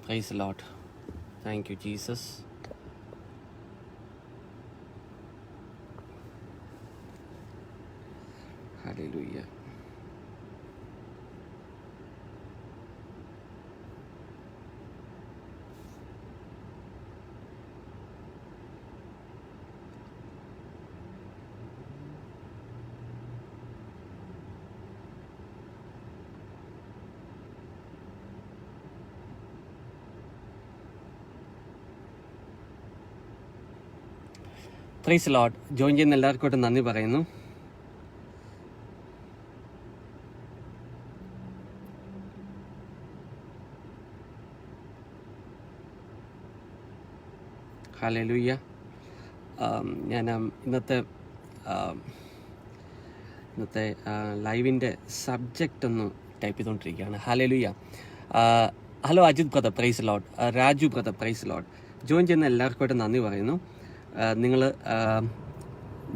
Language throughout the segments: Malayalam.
Praise the Lord. Thank you, Jesus. Hallelujah. Praise Lord. Join ചെയ്യുന്ന എല്ലാവർക്കും നന്ദി പറയുന്നു. ഹല്ലേലൂയ. ഞാൻ ഇന്നത്തെ ലൈവിൻ്റെ സബ്ജക്റ്റ് ഒന്ന് ടൈപ്പ് ചെയ്തുകൊണ്ടിരിക്കുകയാണ്. Hallelujah. Hello Ajith brother, praise Lord. Raju brother, praise Lord. Join ചെയ്യുന്ന എല്ലാവർക്കും നന്ദി പറയുന്നു. നിങ്ങൾ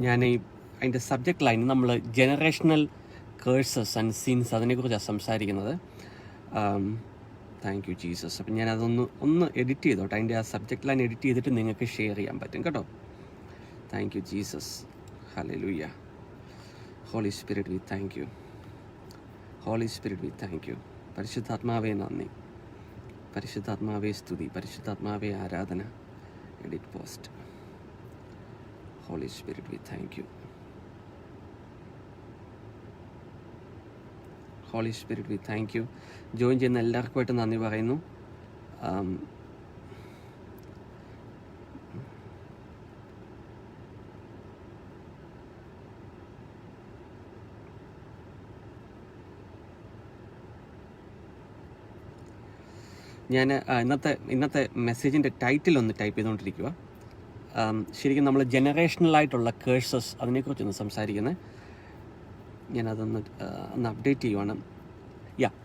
ഞാൻ അതിൻ്റെ സബ്ജക്റ്റ് ലൈൻ നമ്മൾ ജനറേഷണൽ കേഴ്സസ് ആൻഡ് സീൻസ് അതിനെക്കുറിച്ചാണ് സംസാരിക്കുന്നത്. Thank you Jesus. അപ്പം ഞാനതൊന്ന് എഡിറ്റ് ചെയ്തോട്ടെ. അതിൻ്റെ ആ സബ്ജക്റ്റ് ലൈൻ എഡിറ്റ് ചെയ്തിട്ട് നിങ്ങൾക്ക് ഷെയർ ചെയ്യാൻ പറ്റും കേട്ടോ. Thank you Jesus. Hallelujah. Holy spirit we thank you. Holy spirit we thank you. പരിശുദ്ധാത്മാവേ നന്ദി, പരിശുദ്ധാത്മാവേ സ്തുതി, പരിശുദ്ധാത്മാവേ ആരാധന. Edit post. Holy Spirit, we thank you. Holy Spirit, we thank you. Join ചെയ്യുന്ന എല്ലാവർക്കുമായിട്ട് നന്ദി പറയുന്നു. ഞാൻ ഇന്നത്തെ മെസ്സേജിൻ്റെ ടൈറ്റിൽ ഒന്ന് ടൈപ്പ് ചെയ്തുകൊണ്ടിരിക്കുക. ശരിക്കും നമ്മൾ ജനറേഷണലായിട്ടുള്ള കേഴ്സസ് അതിനെക്കുറിച്ചൊന്ന് സംസാരിക്കുന്നത്. ഞാനതൊന്ന് അപ്ഡേറ്റ് ചെയ്യുവാണ്.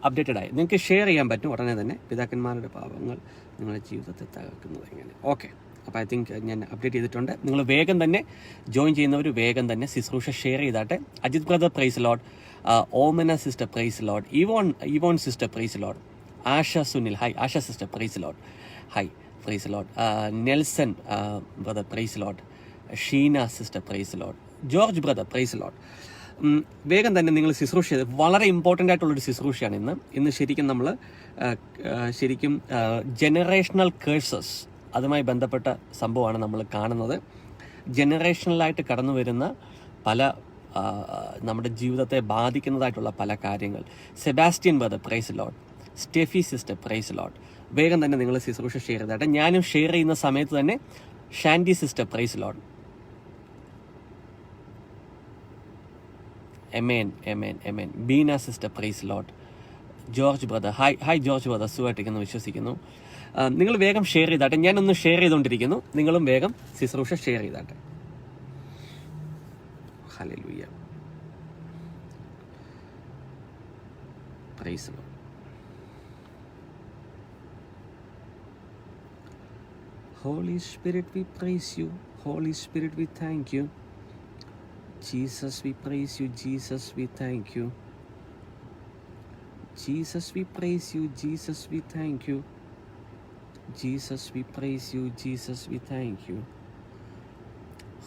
അപ്ഡേറ്റഡ് ആയി നിങ്ങൾക്ക് ഷെയർ ചെയ്യാൻ പറ്റും ഉടനെ തന്നെ. പിതാക്കന്മാരുടെ പാപങ്ങൾ നിങ്ങളുടെ ജീവിതത്തെ തകർക്കുന്നത് എങ്ങനെ. ഓക്കെ, അപ്പോൾ ഐ തിങ്ക് ഞാൻ അപ്ഡേറ്റ് ചെയ്തിട്ടുണ്ട്. നിങ്ങൾ വേഗം തന്നെ ജോയിൻ ചെയ്യുന്നവർ വേഗം തന്നെ ശുശ്രൂഷ ഷെയർ ചെയ്താട്ടെ. Ajith brother, praise Lord. Omana sister, praise Lord. Yvonne sister, praise Lord. Asha Sunil, hi. Asha sister, praise Lord, hi. Praise Lord. Nelson brother, praise Lord. Sheena sister, praise Lord. George brother, praise Lord. വേഗം തന്നെ നിങ്ങൾ ശുശ്രൂഷ ചെയ്ത് വളരെ ഇമ്പോർട്ടൻ്റ് ആയിട്ടുള്ളൊരു ശുശ്രൂഷയാണ് ഇന്ന് ശരിക്കും നമ്മൾ ജനറേഷണൽ കേഴ്സസ് അതുമായി ബന്ധപ്പെട്ട സംഭവമാണ് നമ്മൾ കാണുന്നത്. ജനറേഷണലായിട്ട് കടന്നു വരുന്ന പല നമ്മുടെ ജീവിതത്തെ ബാധിക്കുന്നതായിട്ടുള്ള പല കാര്യങ്ങൾ. Sebastian brother, praise Lord. Steffi sister, praise Lord. വേഗം തന്നെ നിങ്ങൾ ശുശ്രൂഷ ഷെയർ ചെയ്താട്ടെ. ഞാനും ഷെയർ ചെയ്യുന്ന സമയത്ത് തന്നെ Shandy sister, praise Lord. Amen, amen, amen. Beena sister, praise Lord. George brother, hi George brother. സുഖമായിട്ടിരിക്കുന്നു വിശ്വസിക്കുന്നു. നിങ്ങൾ വേഗം ഷെയർ ചെയ്താട്ടെ. ഞാനൊന്ന് ഷെയർ ചെയ്തുകൊണ്ടിരിക്കുന്നു. നിങ്ങളും വേഗം ശുശ്രൂഷ ഷെയർ ചെയ്താട്ടെ. Hallelujah. Praise Lord. Holy Spirit, we praise you. Holy Spirit, we thank you. Jesus, we praise you. Jesus, we thank you. Jesus, we praise you. Jesus, we thank you. Jesus, we praise you. Jesus, we thank you.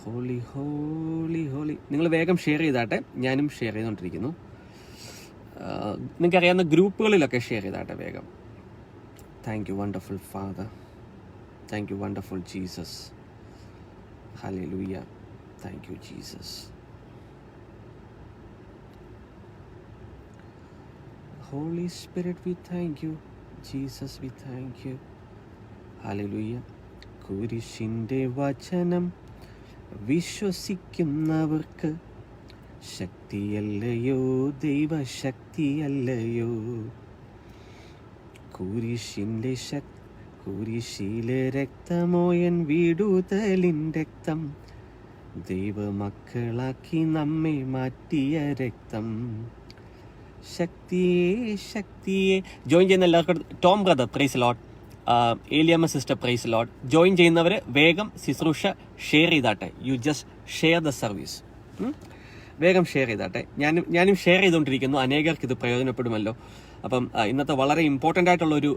Holy, holy, holy. നിങ്ങൾ വേഗം ഷെയർ ചെയ്താട്ടെ. ഞാനും ഷെയർ ചെയ്തുകൊണ്ടിരിക്കുന്നു. നിങ്ങൾക്കറിയാവുന്ന ഗ്രൂപ്പുകളിലൊക്കെ ഷെയർ ചെയ്താട്ടെ വേഗം. Thank you wonderful father. Thank you, wonderful Jesus. Hallelujah. Thank you, Jesus. Holy Spirit, we thank you. Jesus, we thank you. Hallelujah. കുരിശിൻ്റെ വചനം വിശ്വസിക്കുന്നവർക്ക് ശക്തിയല്ലയോ, ദൈവശക്തിയല്ലയോ. കുരിശിലെ രക്തമോ എൻ വിടുതലിൻ രക്തം, ദൈവമക്കളാക്കി നമ്മെ മാറ്റിയ രക്തം. ശക്തിയെ ജോയിൻ ചെയ്യുന്ന എല്ലാവർക്കും Tom brother, praise Lord. Eliyamma sister, praise Lord. Join ചെയ്യുന്നവർ വേഗം ശുശ്രൂഷ ഷെയർ ചെയ്താട്ടെ. You just share the service. വേഗം ഷെയർ ചെയ്താട്ടെ. ഞാനും ഷെയർ ചെയ്തുകൊണ്ടിരിക്കുന്നു. അനേകർക്ക് ഇത് പ്രയോജനപ്പെടുമല്ലോ. അപ്പം ഇന്നത്തെ വളരെ ഇമ്പോർട്ടൻ്റ് ആയിട്ടുള്ളൊരു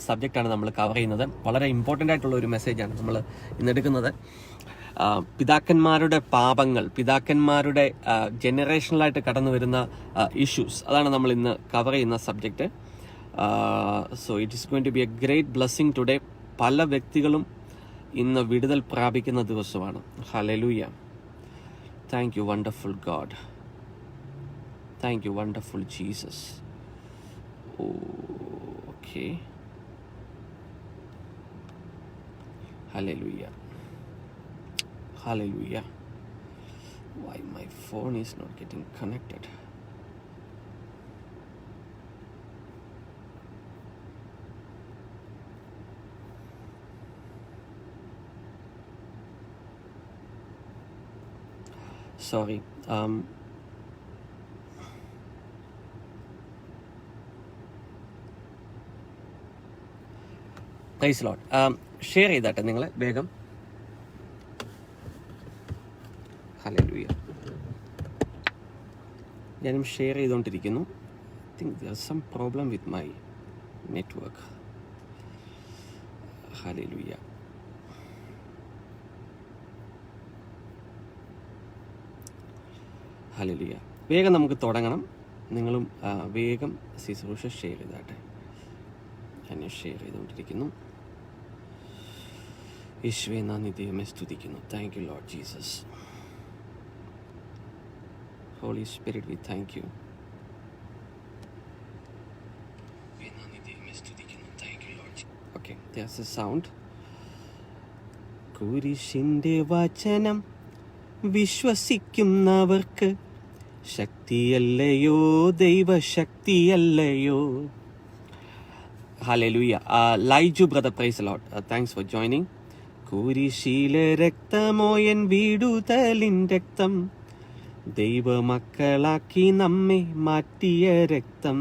സബ്ജക്റ്റാണ് നമ്മൾ കവർ ചെയ്യുന്നത്. വളരെ ഇമ്പോർട്ടൻ്റ് ആയിട്ടുള്ള ഒരു മെസ്സേജാണ് നമ്മൾ ഇന്നെടുക്കുന്നത്. പിതാക്കന്മാരുടെ പാപങ്ങൾ, പിതാക്കന്മാരുടെ ജനറേഷണലായിട്ട് കടന്നു വരുന്ന ഇഷ്യൂസ്, അതാണ് നമ്മൾ ഇന്ന് കവർ ചെയ്യുന്ന subject. So it is going to be a great blessing today. പല വ്യക്തികളും ഇന്ന് വിടുതൽ പ്രാപിക്കുന്ന ദിവസമാണ്. Hallelujah. Thank you wonderful God. Thank you wonderful Jesus. Okay, hallelujah. Hallelujah. Why my phone is not getting connected? Sorry. Praise the Lord. Share ചെയ്താട്ടെ നിങ്ങൾ വേഗം. ഹല്ലേലൂയ. ഞാനും ഷെയർ ചെയ്തുകൊണ്ടിരിക്കുന്നു. I think there is some problem with my network. Hallelujah. Hallelujah. വേഗം നമുക്ക് തുടങ്ങണം. നിങ്ങളും വേഗം ശുശ്രൂഷ ഷെയർ ചെയ്താട്ടെ. ഞാൻ ഷെയർ ചെയ്തുകൊണ്ടിരിക്കുന്നു. യേശുവേ നന്ദി, ദൈവമേ സ്തുതിക്കുന്നു. Thank you Lord Jesus. Holy Spirit, we thank you. Okay, there's a sound. കുരിശിന്റെ വചനം വിശ്വസിക്കുന്നവർക്ക് ശക്തിയല്ലയോ, ദൈവശക്തിയല്ലയോ. Hallelujah. Laiju brother, praise the Lord. Thanks for joining. കുരിശിലെ രക്തമോ എൻ വിടുതലിൻ രക്തം, ദൈവമക്കളാക്കി നമ്മെ മാറ്റിയ രക്തം.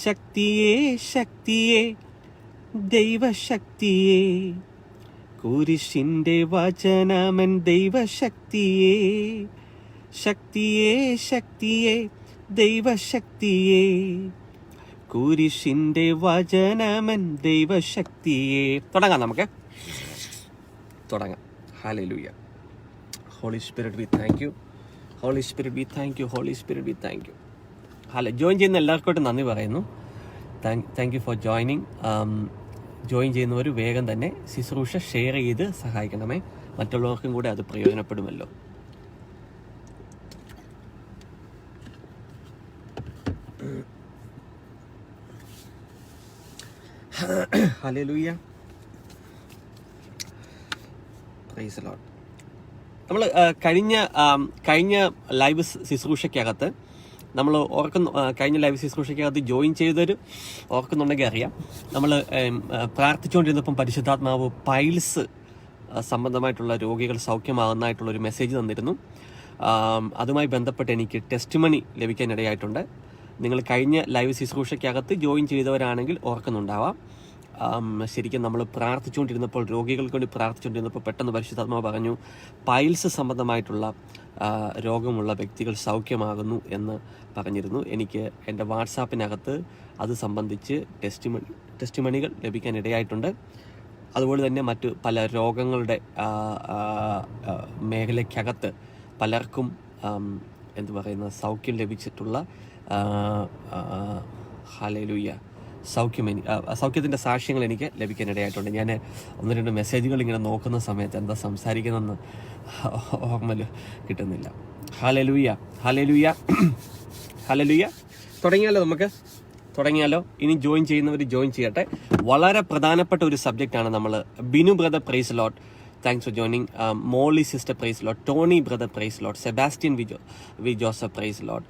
ശക്തിയേ ശക്തിയേ ദൈവശക്തിയേ, കുരിശിന്റെ വചനമൻ ദൈവശക്തിയേ. ശക്തിയേ ശക്തിയേ ദൈവശക്തിയേ, കുരിശിന്റെ വചനമൻ ദൈവശക്തിയേ. തുടങ്ങാം, നമുക്ക് തുടങ്ങാം. Hallelujah. Holy Spirit, we thank you. Holy Spirit, we thank you. Holy Spirit, we thank you. Join ചെയ്യുന്ന എല്ലാവർക്കും നന്ദി പറയുന്നു. Thank you for joining. Join ചെയ്യുന്നവർ വേഗം തന്നെ ശുശ്രൂഷ ഷെയർ ചെയ്ത് സഹായിക്കണമേ. മറ്റുള്ളവർക്കും കൂടെ അത് പ്രയോജനപ്പെടുമല്ലോ. ഹല്ലേലൂയ. Price the Lord. നമ്മൾ കഴിഞ്ഞ ലൈവ് ശുശ്രൂഷയ്ക്കകത്ത് നമ്മൾ കഴിഞ്ഞ ലൈവ് ശുശ്രൂഷയ്ക്കകത്ത് ജോയിൻ ചെയ്തവർ ഓർക്കുന്നുണ്ടെങ്കിൽ അറിയാം, നമ്മൾ പ്രാർത്ഥിച്ചുകൊണ്ടിരുന്നപ്പം പരിശുദ്ധാത്മാവ് പൈൽസ് സംബന്ധമായിട്ടുള്ള രോഗികൾ സൗഖ്യമാകുന്നതായിട്ടുള്ളൊരു മെസ്സേജ് തന്നിരുന്നു. അതുമായി ബന്ധപ്പെട്ട് എനിക്ക് ടെസ്റ്റിമണി ലഭിക്കാനിടയായിട്ടുണ്ട്. നിങ്ങൾ കഴിഞ്ഞ ലൈവ് ശുശ്രൂഷയ്ക്കകത്ത് ജോയിൻ ചെയ്തവരാണെങ്കിൽ ഓർക്കുന്നുണ്ടാവാം. ശരിക്കും നമ്മൾ പ്രാർത്ഥിച്ചുകൊണ്ടിരുന്നപ്പോൾ, രോഗികൾക്ക് വേണ്ടി പ്രാർത്ഥിച്ചുകൊണ്ടിരുന്നപ്പോൾ പെട്ടെന്ന് പരിശുദ്ധാത്മാവ് പറഞ്ഞു, പൈൽസ് സംബന്ധമായിട്ടുള്ള രോഗമുള്ള വ്യക്തികൾ സൗഖ്യമാകുന്നു എന്ന് പറഞ്ഞിരുന്നു. എനിക്ക് എൻ്റെ വാട്സാപ്പിനകത്ത് അത് സംബന്ധിച്ച് ടെസ്റ്റിമണികൾ ലഭിക്കാനിടയായിട്ടുണ്ട്. അതുപോലെ തന്നെ മറ്റു പല രോഗങ്ങളുടെ മേഖലയ്ക്കകത്ത് പലർക്കും സൗഖ്യം ലഭിച്ചിട്ടുള്ള ഹല്ലേലൂയ സൗഖ്യത്തിൻ്റെ സാക്ഷ്യങ്ങൾ എനിക്ക് ലഭിക്കാനിടയായിട്ടുണ്ട്. ഞാൻ 1-2 മെസ്സേജുകൾ ഇങ്ങനെ നോക്കുന്ന സമയത്ത് എന്താ സംസാരിക്കുന്നതെന്ന് ഓർമ്മ കിട്ടുന്നില്ല. Hallelujah, hallelujah, hallelujah. തുടങ്ങിയാലോ. ഇനി ജോയിൻ ചെയ്യുന്നവർ ജോയിൻ ചെയ്യട്ടെ. വളരെ പ്രധാനപ്പെട്ട ഒരു സബ്ജക്റ്റാണ് നമ്മൾ. Binu brother, praise Lord, thanks for joining. Molly sister, praise Lord. Tony brother, praise Lord. Sebastian V Joseph, praise Lord.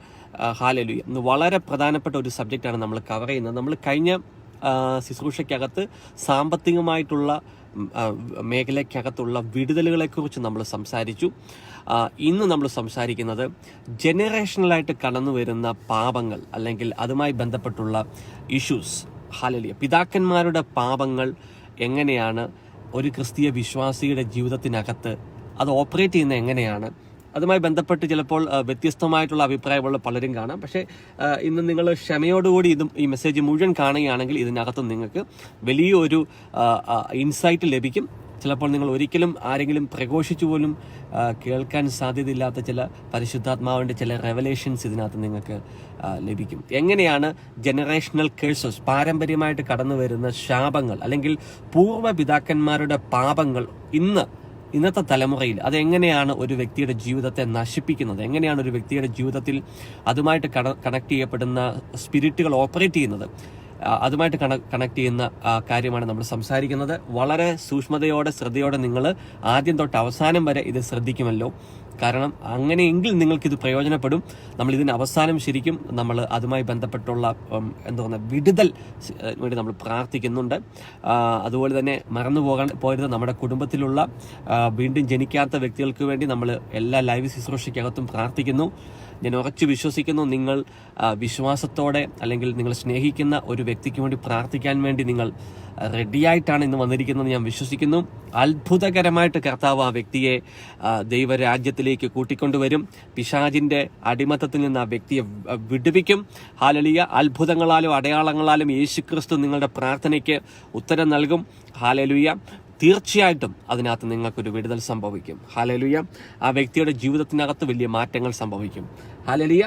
Hallelujah. ഇന്ന് വളരെ പ്രധാനപ്പെട്ട ഒരു സബ്ജക്റ്റാണ് നമ്മൾ കവർ ചെയ്യുന്നത്. നമ്മൾ കഴിഞ്ഞ ശുശ്രൂഷയ്ക്കകത്ത് സാമ്പത്തികമായിട്ടുള്ള മേഖലയ്ക്കകത്തുള്ള വിടുതലുകളെക്കുറിച്ച് നമ്മൾ സംസാരിച്ചു. ഇന്ന് നമ്മൾ സംസാരിക്കുന്നത് ജനറേഷണലായിട്ട് കടന്നു വരുന്ന പാപങ്ങൾ അല്ലെങ്കിൽ അതുമായി ബന്ധപ്പെട്ടുള്ള ഇഷ്യൂസ്. ഹല്ലേലൂയ. പിതാക്കന്മാരുടെ പാപങ്ങൾ എങ്ങനെയാണ് ഒരു ക്രിസ്തീയ വിശ്വാസിയുടെ ജീവിതത്തിനകത്ത് അത് ഓപ്പറേറ്റ് ചെയ്യുന്നത് എങ്ങനെയാണ്, അതുമായി ബന്ധപ്പെട്ട് ചിലപ്പോൾ വ്യത്യസ്തമായിട്ടുള്ള അഭിപ്രായമുള്ള പലരും കാണാം. പക്ഷേ ഇന്ന് നിങ്ങൾ ക്ഷമയോടുകൂടി ഈ മെസ്സേജ് മുഴുവൻ കാണുകയാണെങ്കിൽ ഇതിനകത്ത് നിങ്ങൾക്ക് വലിയൊരു ഇൻസൈറ്റ് ലഭിക്കും. ചിലപ്പോൾ നിങ്ങൾ ഒരിക്കലും ആരെങ്കിലും പ്രഘോഷിച്ചു പോലും കേൾക്കാൻ സാധ്യതയില്ലാത്ത ചില പരിശുദ്ധാത്മാവിൻ്റെ ചില റെവലേഷൻസ് ഇതിനകത്ത് നിങ്ങൾക്ക് ലഭിക്കും. എങ്ങനെയാണ് ജനറേഷണൽ കേഴ്സസ്, പാരമ്പര്യമായിട്ട് കടന്നു വരുന്ന ശാപങ്ങൾ അല്ലെങ്കിൽ പൂർവ്വ പിതാക്കന്മാരുടെ പാപങ്ങൾ ഇന്നത്തെ തലമുറയിൽ അതെങ്ങനെയാണ് ഒരു വ്യക്തിയുടെ ജീവിതത്തെ നശിപ്പിക്കുന്നത്, എങ്ങനെയാണ് ഒരു വ്യക്തിയുടെ ജീവിതത്തിൽ അതുമായിട്ട് കണക്ട് ചെയ്യപ്പെടുന്ന സ്പിരിറ്റുകൾ ഓപ്പറേറ്റ് ചെയ്യുന്നത്, അതുമായിട്ട് കണക്ട് ചെയ്യുന്ന കാര്യമാണ് നമ്മൾ സംസാരിക്കുന്നത്. വളരെ സൂക്ഷ്മതയോടെ ശ്രദ്ധയോടെ നിങ്ങൾ ആദ്യം തൊട്ട് അവസാനം വരെ ഇത് ശ്രദ്ധിക്കുമല്ലോ. കാരണം അങ്ങനെയെങ്കിൽ നിങ്ങൾക്കിത് പ്രയോജനപ്പെടും. നമ്മൾ ഇതിന് അവസാനം ശരിക്കും നമ്മൾ അതുമായി ബന്ധപ്പെട്ടുള്ള വിടുതൽ വേണ്ടി നമ്മൾ പ്രാർത്ഥിക്കുന്നുണ്ട്. അതുപോലെ തന്നെ മറന്നു പോകരുത്, നമ്മുടെ കുടുംബത്തിലുള്ള വീണ്ടും ജനിക്കാത്ത വ്യക്തികൾക്ക് വേണ്ടി നമ്മൾ എല്ലാ ലൈവ് ശുശ്രൂഷയ്ക്കകത്തും പ്രാർത്ഥിക്കുന്നു. ഞാൻ ഉറച്ചു വിശ്വസിക്കുന്നു, നിങ്ങൾ വിശ്വാസത്തോടെ അല്ലെങ്കിൽ നിങ്ങൾ സ്നേഹിക്കുന്ന ഒരു വ്യക്തിക്ക് വേണ്ടി പ്രാർത്ഥിക്കാൻ വേണ്ടി നിങ്ങൾ റെഡിയായിട്ടാണ് ഇന്ന് വന്നിരിക്കുന്നത് ഞാൻ വിശ്വസിക്കുന്നു. അത്ഭുതകരമായിട്ട് കർത്താവ് ആ വ്യക്തിയെ ദൈവരാജ്യത്തിലേക്ക് കൂട്ടിക്കൊണ്ടുവരും. പിശാചിൻ്റെ അടിമത്തത്തിൽ നിന്ന് ആ വ്യക്തിയെ വിടുവിക്കും. ഹല്ലേലൂയ. അത്ഭുതങ്ങളാലും അടയാളങ്ങളാലും യേശുക്രിസ്തു നിങ്ങളുടെ പ്രാർത്ഥനയ്ക്ക് ഉത്തരം നൽകും. ഹല്ലേലൂയ. തീർച്ചയായിട്ടും അതിനകത്ത് നിങ്ങൾക്കൊരു വിടുതൽ സംഭവിക്കും. ഹല്ലേലൂയ. ആ വ്യക്തിയുടെ ജീവിതത്തിനകത്ത് വലിയ മാറ്റങ്ങൾ സംഭവിക്കും. ഹല്ലേലൂയ.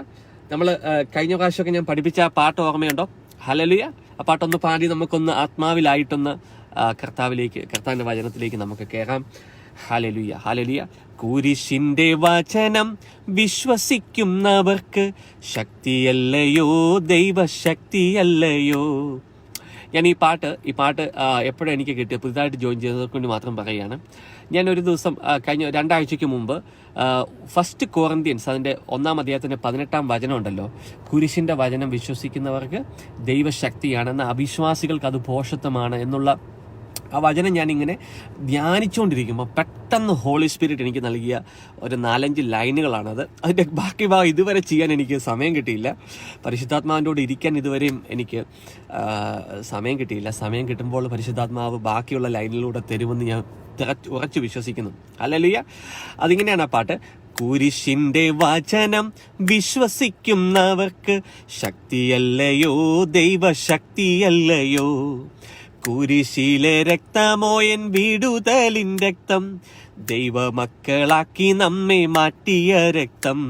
നമ്മൾ കഴിഞ്ഞ പ്രാവശ്യമൊക്കെ ഞാൻ പഠിപ്പിച്ച ആ പാട്ട് ഓർമ്മയുണ്ടോ? ഹല്ലേലൂയ. ആ പാട്ടൊന്ന് പാടി നമുക്കൊന്ന് ആത്മാവിലായിട്ടൊന്ന് കർത്താവിന്റെ വചനത്തിലേക്ക് നമുക്ക് കയറാം. ഹല്ലേലൂയ. ഹല്ലേലൂയ. കുരിശിന്റെ വചനം വിശ്വസിക്കുന്നവർക്ക് ശക്തിയല്ലയോ, ദൈവശക്തിയല്ലയോ. ഞാൻ ഈ പാട്ട് എപ്പോഴും എനിക്ക് കിട്ടിയ പുതുതായിട്ട് ജോയിൻ ചെയ്തവർക്ക് വേണ്ടി മാത്രം പറയുകയാണ്. ഞാൻ ഒരു ദിവസം കഴിഞ്ഞ 2 ആഴ്ചയ്ക്ക് മുമ്പ് ഫസ്റ്റ് കൊറിന്ത്യൻസ് അതിൻ്റെ 1-ാം അധ്യായത്തിൻ്റെ 18-ാം വചനം ഉണ്ടല്ലോ, കുരിശിൻ്റെ വചനം വിശ്വസിക്കുന്നവർക്ക് ദൈവശക്തിയാണെന്ന്, അവിശ്വാസികൾക്ക് അത് ഭോഷത്വമാണ് എന്നുള്ള ആ വചനം ഞാനിങ്ങനെ ധ്യാനിച്ചുകൊണ്ടിരിക്കുമ്പോൾ പെട്ടെന്ന് ഹോളി സ്പിരിറ്റ് എനിക്ക് നൽകിയ ഒരു 4-5 ലൈനുകളാണത്. അതിൻ്റെ ബാക്കി ഭാഗം ഇതുവരെ ചെയ്യാൻ എനിക്ക് സമയം കിട്ടിയില്ല. പരിശുദ്ധാത്മാവിൻ്റെ കൂടെ ഇരിക്കാൻ ഇതുവരെയും എനിക്ക് സമയം കിട്ടിയില്ല. സമയം കിട്ടുമ്പോൾ പരിശുദ്ധാത്മാവ് ബാക്കിയുള്ള ലൈനിലൂടെ തരുമെന്ന് ഞാൻ ഉറച്ചു വിശ്വസിക്കുന്നു. ഹല്ലേലൂയ. അതിങ്ങനെയാണ് ആ പാട്ട്. കുരിശിന്റെ വചനം വിശ്വസിക്കുന്നവർക്ക് ശക്തിയല്ലയോ, ദൈവശക്തിയല്ലയോ. കുരിശിലെ രക്തമോ എൻ വിടുതലിൻ രക്തം, ദൈവമക്കളാക്കി നമ്മെ മാറ്റിയ രക്തം.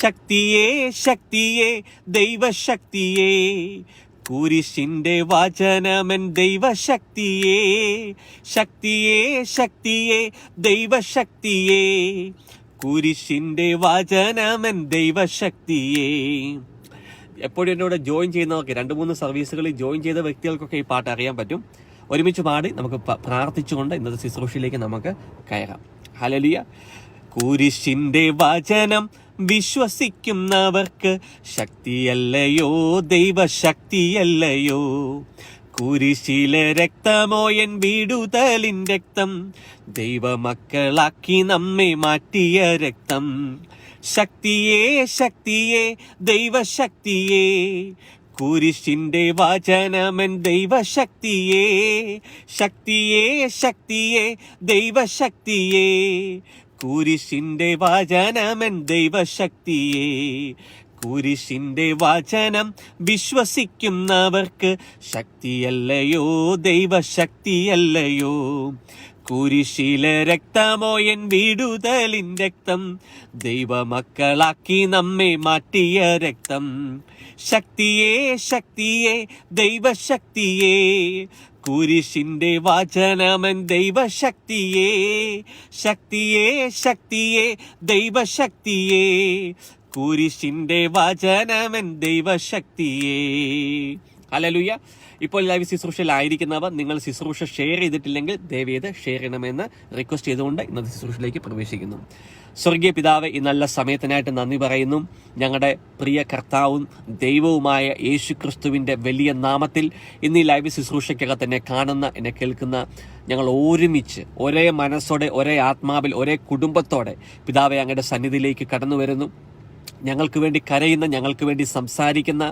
ശക്തിയേ ശക്തിയേ ദൈവശക്തിയേ, കുരിശിന്റെ വചനമൻ ദൈവശക്തിയേ. ശക്തിയേ ശക്തിയേ ദൈവശക്തിയേ, കുരിശിന്റെ വചനമൻ ദൈവശക്തിയേ. എപ്പോഴും എന്നോട് ജോയിൻ ചെയ്യുന്നവർക്ക് 2-3 സർവീസുകളിൽ ജോയിൻ ചെയ്ത വ്യക്തികൾക്കൊക്കെ ഈ പാട്ട് അറിയാൻ പറ്റും. ഒരുമിച്ച് പാടി നമുക്ക് പ്രാർത്ഥിച്ചുകൊണ്ട് ഇന്നത്തെ ശുശ്രൂഷയിലേക്ക് നമുക്ക് കയറാം. ഹല്ലേലൂയ. കുരിശിന്റെ വചനം വിശ്വസിക്കുന്നവർക്ക് ശക്തിയല്ലയോ, ദൈവശക്തിയല്ലയോ. കുരിശിലെ രക്തമോ എൻ വിടുതലിൻ രക്തം, ദൈവമക്കളാക്കി നമ്മെ മാറ്റിയ രക്തം. ശക്തിയേ ശക്തിയേ ദൈവശക്തിയേ, കുരിശിന്റെ വചനമൻ ദൈവശക്തിയേ. ശക്തിയേ ശക്തിയേ ദൈവശക്തിയേ, കുരിശിന്റെ വചനമൻ ദൈവശക്തിയേ. കുരിശിന്റെ വചനം വിശ്വസിക്കുന്നവർക്ക് ശക്തിയല്ലയോ, ദൈവശക്തിയല്ലയോ. കുരിശിലെ രക്തമോ എൻ വിടുതലിൻ രക്തം, ദൈവമക്കളാക്കി നമ്മെ മാറ്റിയ രക്തം. ശക്തിയേ ശക്തിയേ ദൈവശക്തിയേ, കുരിശിന്റെ വചനമൻ ദൈവശക്തിയേ. ശക്തിയേ ശക്തിയേ ദൈവശക്തിയേ, കുരിശിന്റെ വചനമൻ ദൈവശക്തിയേ. ഹല്ലേലൂയ. ഇപ്പോൾ ലൈവ് ശുശ്രൂഷയിലായിരിക്കുന്നവർ നിങ്ങൾ ശുശ്രൂഷ ഷെയർ ചെയ്തിട്ടില്ലെങ്കിൽ ദയവേത് ഷെയർ ചെയ്യണമെന്ന് റിക്വസ്റ്റ് ചെയ്തുകൊണ്ട് ഇന്നത്തെ ശുശ്രൂഷയിലേക്ക് പ്രവേശിക്കുന്നു. സ്വർഗീയ പിതാവേ, ഈ നല്ല സമയത്തിനായിട്ട് നന്ദി പറയുന്നു. ഞങ്ങളുടെ പ്രിയ കർത്താവും ദൈവവുമായ യേശുക്രിസ്തുവിൻ്റെ വലിയ നാമത്തിൽ ഇന്ന് ഈ ലൈവ് ശുശ്രൂഷയ്ക്കകത്ത് എന്നെ കാണുന്ന എന്നെ കേൾക്കുന്ന ഞങ്ങൾ ഒരുമിച്ച് ഒരേ മനസ്സോടെ ഒരേ ആത്മാവിൽ ഒരേ കുടുംബത്തോടെ പിതാവെ അങ്ങയുടെ സന്നിധിയിലേക്ക് കടന്നു വരുന്നു. ഞങ്ങൾക്ക് വേണ്ടി കരയുന്ന, ഞങ്ങൾക്ക് വേണ്ടി സംസാരിക്കുന്ന,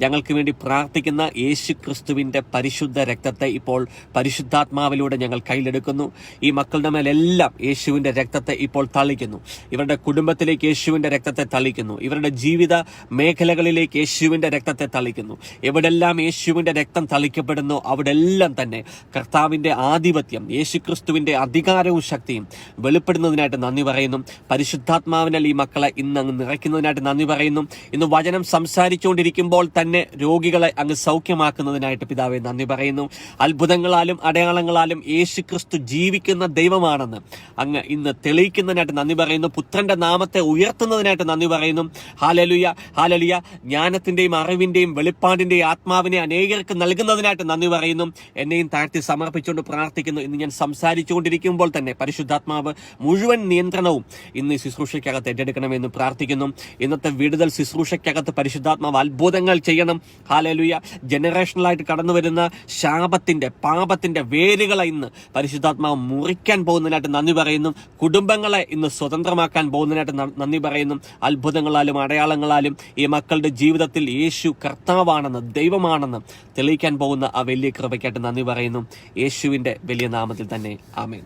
ഞങ്ങൾക്ക് വേണ്ടി പ്രാർത്ഥിക്കുന്ന യേശു ക്രിസ്തുവിൻ്റെ പരിശുദ്ധ രക്തത്തെ ഇപ്പോൾ പരിശുദ്ധാത്മാവിലൂടെ ഞങ്ങൾ കയ്യിലെടുക്കുന്നു. ഈ മക്കളുടെ മേലെല്ലാം യേശുവിൻ്റെ രക്തത്തെ ഇപ്പോൾ തളിക്കുന്നു. ഇവരുടെ കുടുംബത്തിലേക്ക് യേശുവിൻ്റെ രക്തത്തെ തളിക്കുന്നു. ഇവരുടെ ജീവിത മേഖലകളിലേക്ക് യേശുവിൻ്റെ രക്തത്തെ തളിക്കുന്നു. എവിടെല്ലാം യേശുവിൻ്റെ രക്തം തളിക്കപ്പെടുന്നു അവിടെല്ലാം തന്നെ കർത്താവിൻ്റെ ആധിപത്യം, യേശു ക്രിസ്തുവിൻ്റെ അധികാരവും ശക്തിയും വെളിപ്പെടുന്നതിനായിട്ട് നന്ദി പറയുന്നു. പരിശുദ്ധാത്മാവിനാൽ ഈ മക്കളെ ഇന്ന് അങ്ങ് നിറയ്ക്കുന്നതിനായിട്ട് നന്ദി പറയുന്നു. ഇന്ന് വചനം സംസാരിച്ചുകൊണ്ടിരിക്കുമ്പോൾ തന്നെ രോഗികളെ അങ്ങ് സൗഖ്യമാക്കുന്നതിനായിട്ട് പിതാവെ നന്ദി പറയുന്നു. അത്ഭുതങ്ങളാലും അടയാളങ്ങളാലും യേശു ക്രിസ്തു ജീവിക്കുന്ന ദൈവമാണെന്ന് അങ്ങ് ഇന്ന് തെളിയിക്കുന്നതിനായിട്ട് നന്ദി പറയുന്നു. പുത്രന്റെ നാമത്തെ ഉയർത്തുന്നതിനായിട്ട് നന്ദി പറയുന്നു. Hallelujah, hallelujah. ജ്ഞാനത്തിന്റെയും അറിവിന്റെയും വെളിപ്പാടിന്റെയും ആത്മാവിനെ അനേകർക്ക് നൽകുന്നതിനായിട്ട് നന്ദി പറയുന്നു. എന്നെയും താഴ്ത്തി സമർപ്പിച്ചുകൊണ്ട് പ്രാർത്ഥിക്കുന്നു. ഇന്ന് ഞാൻ സംസാരിച്ചുകൊണ്ടിരിക്കുമ്പോൾ തന്നെ പരിശുദ്ധാത്മാവ് മുഴുവൻ നിയന്ത്രണവും ഇന്ന് ശുശ്രൂഷയ്ക്കകത്ത് ഏറ്റെടുക്കണമെന്ന് പ്രാർത്ഥിക്കുന്നു. ഇന്നത്തെ വിടുതൽ ശുശ്രൂഷയ്ക്കകത്ത് പരിശുദ്ധാത്മാവ് അത്ഭുതങ്ങൾ ചെയ്യണം. ഹല്ലേലൂയ. ജനറേഷണലായിട്ട് കടന്നു വരുന്ന ശാപത്തിന്റെ, പാപത്തിന്റെ വേരുകളെ ഇന്ന് പരിശുദ്ധാത്മാവ് മുറിക്കാൻ പോകുന്നതിനായിട്ട് നന്ദി പറയുന്നു. കുടുംബങ്ങളെ ഇന്ന് സ്വതന്ത്രമാക്കാൻ പോകുന്നതിനായിട്ട് നന്ദി പറയുന്നു. അത്ഭുതങ്ങളാലും അടയാളങ്ങളാലും ഈ മക്കളുടെ ജീവിതത്തിൽ യേശു കർത്താവാണെന്ന്, ദൈവമാണെന്ന് തെളിയിക്കാൻ പോകുന്ന ആ വലിയ കൃപയ്ക്കായിട്ട് നന്ദി പറയുന്നു. യേശുവിന്റെ വലിയ നാമത്തിൽ തന്നെ ആമേൻ.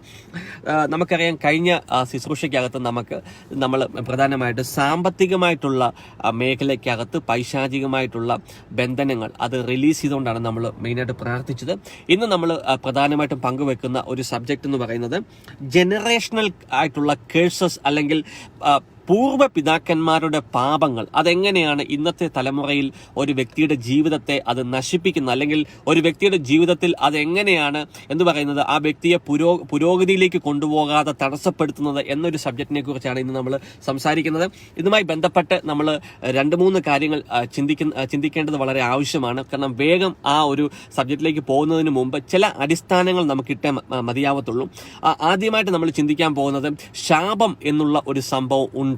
നമുക്കറിയാം, കഴിഞ്ഞ ശുശ്രൂഷയ്ക്കകത്ത് നമ്മൾ പ്രധാനമായിട്ട് സാമ്പത്തികമായിട്ടുള്ള മേഖലയ്ക്കകത്ത് പൈശാചികമായിട്ടുള്ള ബന്ധനങ്ങൾ അത് റിലീസ് ചെയ്തുകൊണ്ടാണ് നമ്മൾ മെയിനായിട്ട് പ്രാർത്ഥിച്ചത്. ഇന്ന് നമ്മൾ പ്രധാനമായിട്ടും പങ്കുവെക്കുന്ന ഒരു സബ്ജക്റ്റ് എന്ന് പറയുന്നത് ജനറേഷണൽ ആയിട്ടുള്ള കേഴ്സസ്, അല്ലെങ്കിൽ പൂർവ്വ പിതാക്കന്മാരുടെ പാപങ്ങൾ അതെങ്ങനെയാണ് ഇന്നത്തെ തലമുറയിൽ ഒരു വ്യക്തിയുടെ ജീവിതത്തെ അത് നശിപ്പിക്കുന്നത്, അല്ലെങ്കിൽ ഒരു വ്യക്തിയുടെ ജീവിതത്തിൽ അതെങ്ങനെയാണ് എന്ന് പറയുന്നത് ആ വ്യക്തിയെ പുരോഗതിയിലേക്ക് കൊണ്ടുപോകാതെ തടസ്സപ്പെടുത്തുന്നത് എന്നൊരു സബ്ജക്റ്റിനെ കുറിച്ചാണ് ഇന്ന് നമ്മൾ സംസാരിക്കുന്നത്. ഇതുമായി ബന്ധപ്പെട്ട് നമ്മൾ 2-3 കാര്യങ്ങൾ ചിന്തിക്കേണ്ടത് വളരെ ആവശ്യമാണ്. കാരണം വേഗം ആ ഒരു സബ്ജക്റ്റിലേക്ക് പോകുന്നതിന് മുമ്പ് ചില അടിസ്ഥാനങ്ങൾ നമുക്കിട്ടേ മതിയാവത്തുള്ളൂ. ആദ്യമായിട്ട് നമ്മൾ ചിന്തിക്കാൻ പോകുന്നത് ശാപം എന്നുള്ള ഒരു സംഭവം ഉണ്ടോ?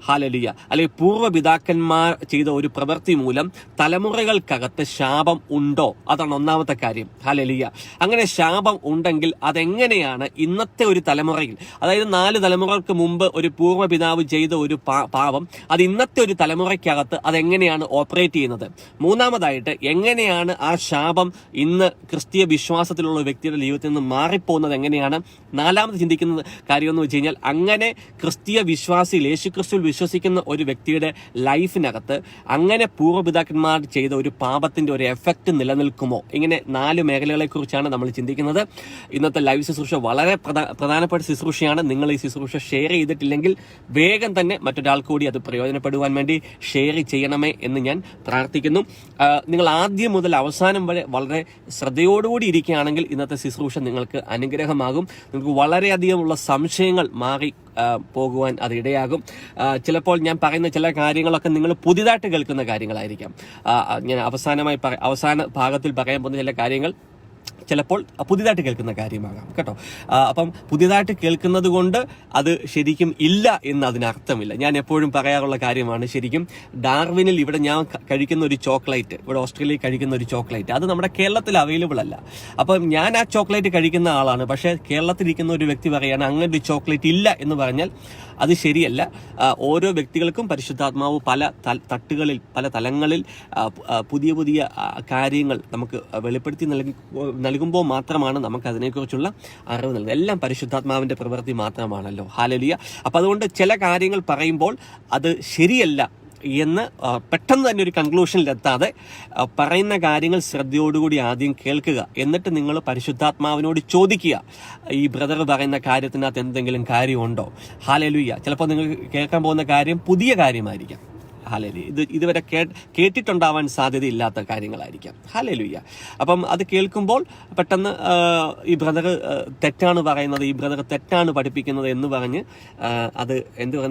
ഹല്ലേലൂയ. അല്ലെങ്കിൽ പൂർവ്വപിതാക്കന്മാർ ചെയ്ത ഒരു പ്രവൃത്തി മൂലം തലമുറകൾക്കകത്ത് ശാപം ഉണ്ടോ? അതാണ് ഒന്നാമത്തെ കാര്യം. ഹല്ലേലൂയ. അങ്ങനെ ശാപം ഉണ്ടെങ്കിൽ അതെങ്ങനെയാണ് ഇന്നത്തെ ഒരു തലമുറയിൽ, അതായത് 4 തലമുറകൾക്ക് മുമ്പ് ഒരു പൂർവ്വപിതാവ് ചെയ്ത ഒരു പാപം അത് ഇന്നത്തെ ഒരു തലമുറയ്ക്കകത്ത് അതെങ്ങനെയാണ് ഓപ്പറേറ്റ് ചെയ്യുന്നത്? മൂന്നാമതായിട്ട്, എങ്ങനെയാണ് ആ ശാപം ഇന്ന് ക്രിസ്തീയ വിശ്വാസത്തിലുള്ള വ്യക്തിയുടെ ജീവിതത്തിൽ നിന്ന് മാറിപ്പോകുന്നത് എങ്ങനെയാണ്? നാലാമത് ചിന്തിക്കുന്ന കാര്യം എന്ന് വെച്ച് കഴിഞ്ഞാൽ, അങ്ങനെ ക്രിസ്തീയ വിശ്വാസിയിൽ, യേശുക്രിസ്തുവിൽ വിശ്വസിക്കുന്ന ഒരു വ്യക്തിയുടെ ലൈഫിനകത്ത് അങ്ങനെ പൂർവ്വപിതാക്കന്മാർ ചെയ്ത ഒരു പാപത്തിന്റെ ഒരു എഫക്റ്റ് നിലനിൽക്കുമോ? ഇങ്ങനെ 4 മേഖലകളെ കുറിച്ചാണ് നമ്മൾ ചിന്തിക്കുന്നത്. ഇന്നത്തെ ലൈവ് ശുശ്രൂഷ വളരെ പ്രധാനപ്പെട്ട ശുശ്രൂഷയാണ്. നിങ്ങൾ ഈ ശുശ്രൂഷ ഷെയർ ചെയ്തിട്ടില്ലെങ്കിൽ വേഗം തന്നെ മറ്റൊരാൾക്ക് കൂടി അത് പ്രയോജനപ്പെടുവാൻ വേണ്ടി ഷെയർ ചെയ്യണമേ എന്ന് ഞാൻ പ്രാർത്ഥിക്കുന്നു. നിങ്ങൾ ആദ്യം മുതൽ അവസാനം വരെ വളരെ ശ്രദ്ധയോടുകൂടി ഇരിക്കുകയാണെങ്കിൽ ഇന്നത്തെ ശുശ്രൂഷ നിങ്ങൾക്ക് അനുഗ്രഹമാകും. നിങ്ങൾക്ക് വളരെയധികമുള്ള സംശയങ്ങൾ മാറി പോകുവാൻ അത് ഇടയാകും. ചിലപ്പോൾ ഞാൻ പറയുന്ന ചില കാര്യങ്ങളൊക്കെ നിങ്ങൾ പുതിയതായിട്ട് കേൾക്കുന്ന കാര്യങ്ങളായിരിക്കാം. ഞാൻ അവസാന ഭാഗത്തിൽ പറയാൻ പോകുന്ന ചില കാര്യങ്ങൾ ചിലപ്പോൾ പുതിയതായിട്ട് കേൾക്കുന്ന കാര്യമാകാം കേട്ടോ. അപ്പം പുതിയതായിട്ട് കേൾക്കുന്നത് കൊണ്ട് അത് ശരിക്കും ഇല്ല എന്ന് അതിനർത്ഥമില്ല. ഞാൻ എപ്പോഴും പറയാറുള്ള കാര്യമാണ്, ശരിക്കും ഡാർവിനിൽ ഇവിടെ ഞാൻ കഴിക്കുന്ന ഒരു ചോക്ലേറ്റ്, ഇവിടെ ഓസ്ട്രേലിയയിൽ കഴിക്കുന്ന ഒരു ചോക്ലേറ്റ്, അത് നമ്മുടെ കേരളത്തിൽ അവൈലബിൾ അല്ല. അപ്പം ഞാൻ ആ ചോക്ലേറ്റ് കഴിക്കുന്ന ആളാണ്, പക്ഷേ കേരളത്തിലിരിക്കുന്ന ഒരു വ്യക്തി പറയുകയാണ് അങ്ങനെ ഒരു ചോക്ലേറ്റ് ഇല്ല എന്ന് പറഞ്ഞാൽ അത് ശരിയല്ല. ഓരോ വ്യക്തികൾക്കും പരിശുദ്ധാത്മാവ് പല തട്ടുകളിൽ, പല തലങ്ങളിൽ പുതിയ പുതിയ കാര്യങ്ങൾ നമുക്ക് വെളിപ്പെടുത്തി നൽകുമ്പോൾ മാത്രമാണ് നമുക്ക് അതിനെക്കുറിച്ചുള്ള അറിവ് നൽകുന്നത്. എല്ലാം പരിശുദ്ധാത്മാവിന്റെ പ്രവൃത്തി മാത്രമാണല്ലോ. ഹല്ലേലൂയ. അപ്പം അതുകൊണ്ട് ചില കാര്യങ്ങൾ പറയുമ്പോൾ അത് ശരിയല്ല എന്ന് പെട്ടെന്ന് തന്നെ ഒരു കൺക്ലൂഷനിലെത്താതെ പറയുന്ന കാര്യങ്ങൾ ശ്രദ്ധയോടുകൂടി ആദ്യം കേൾക്കുക. എന്നിട്ട് നിങ്ങൾ പരിശുദ്ധാത്മാവിനോട് ചോദിക്കുക, ഈ ബ്രദർ പറയുന്ന കാര്യത്തിനകത്ത് എന്തെങ്കിലും കാര്യമുണ്ടോ? ഹല്ലേലൂയ. ചിലപ്പോൾ നിങ്ങൾ കേൾക്കാൻ പോകുന്ന കാര്യം പുതിയ കാര്യമായിരിക്കാം. ഹല്ലേലൂയ. ഇതുവരെ കേട്ടിട്ടുണ്ടാവാൻ സാധ്യതയില്ലാത്ത കാര്യങ്ങളായിരിക്കാം. ഹല്ലേലൂയ. അപ്പം അത് കേൾക്കുമ്പോൾ പെട്ടെന്ന് ഈ ബ്രദർ തെറ്റാണ് പറയുന്നത്, ഈ ബ്രദർ തെറ്റാണ് പഠിപ്പിക്കുന്നത് എന്ന് പറഞ്ഞ്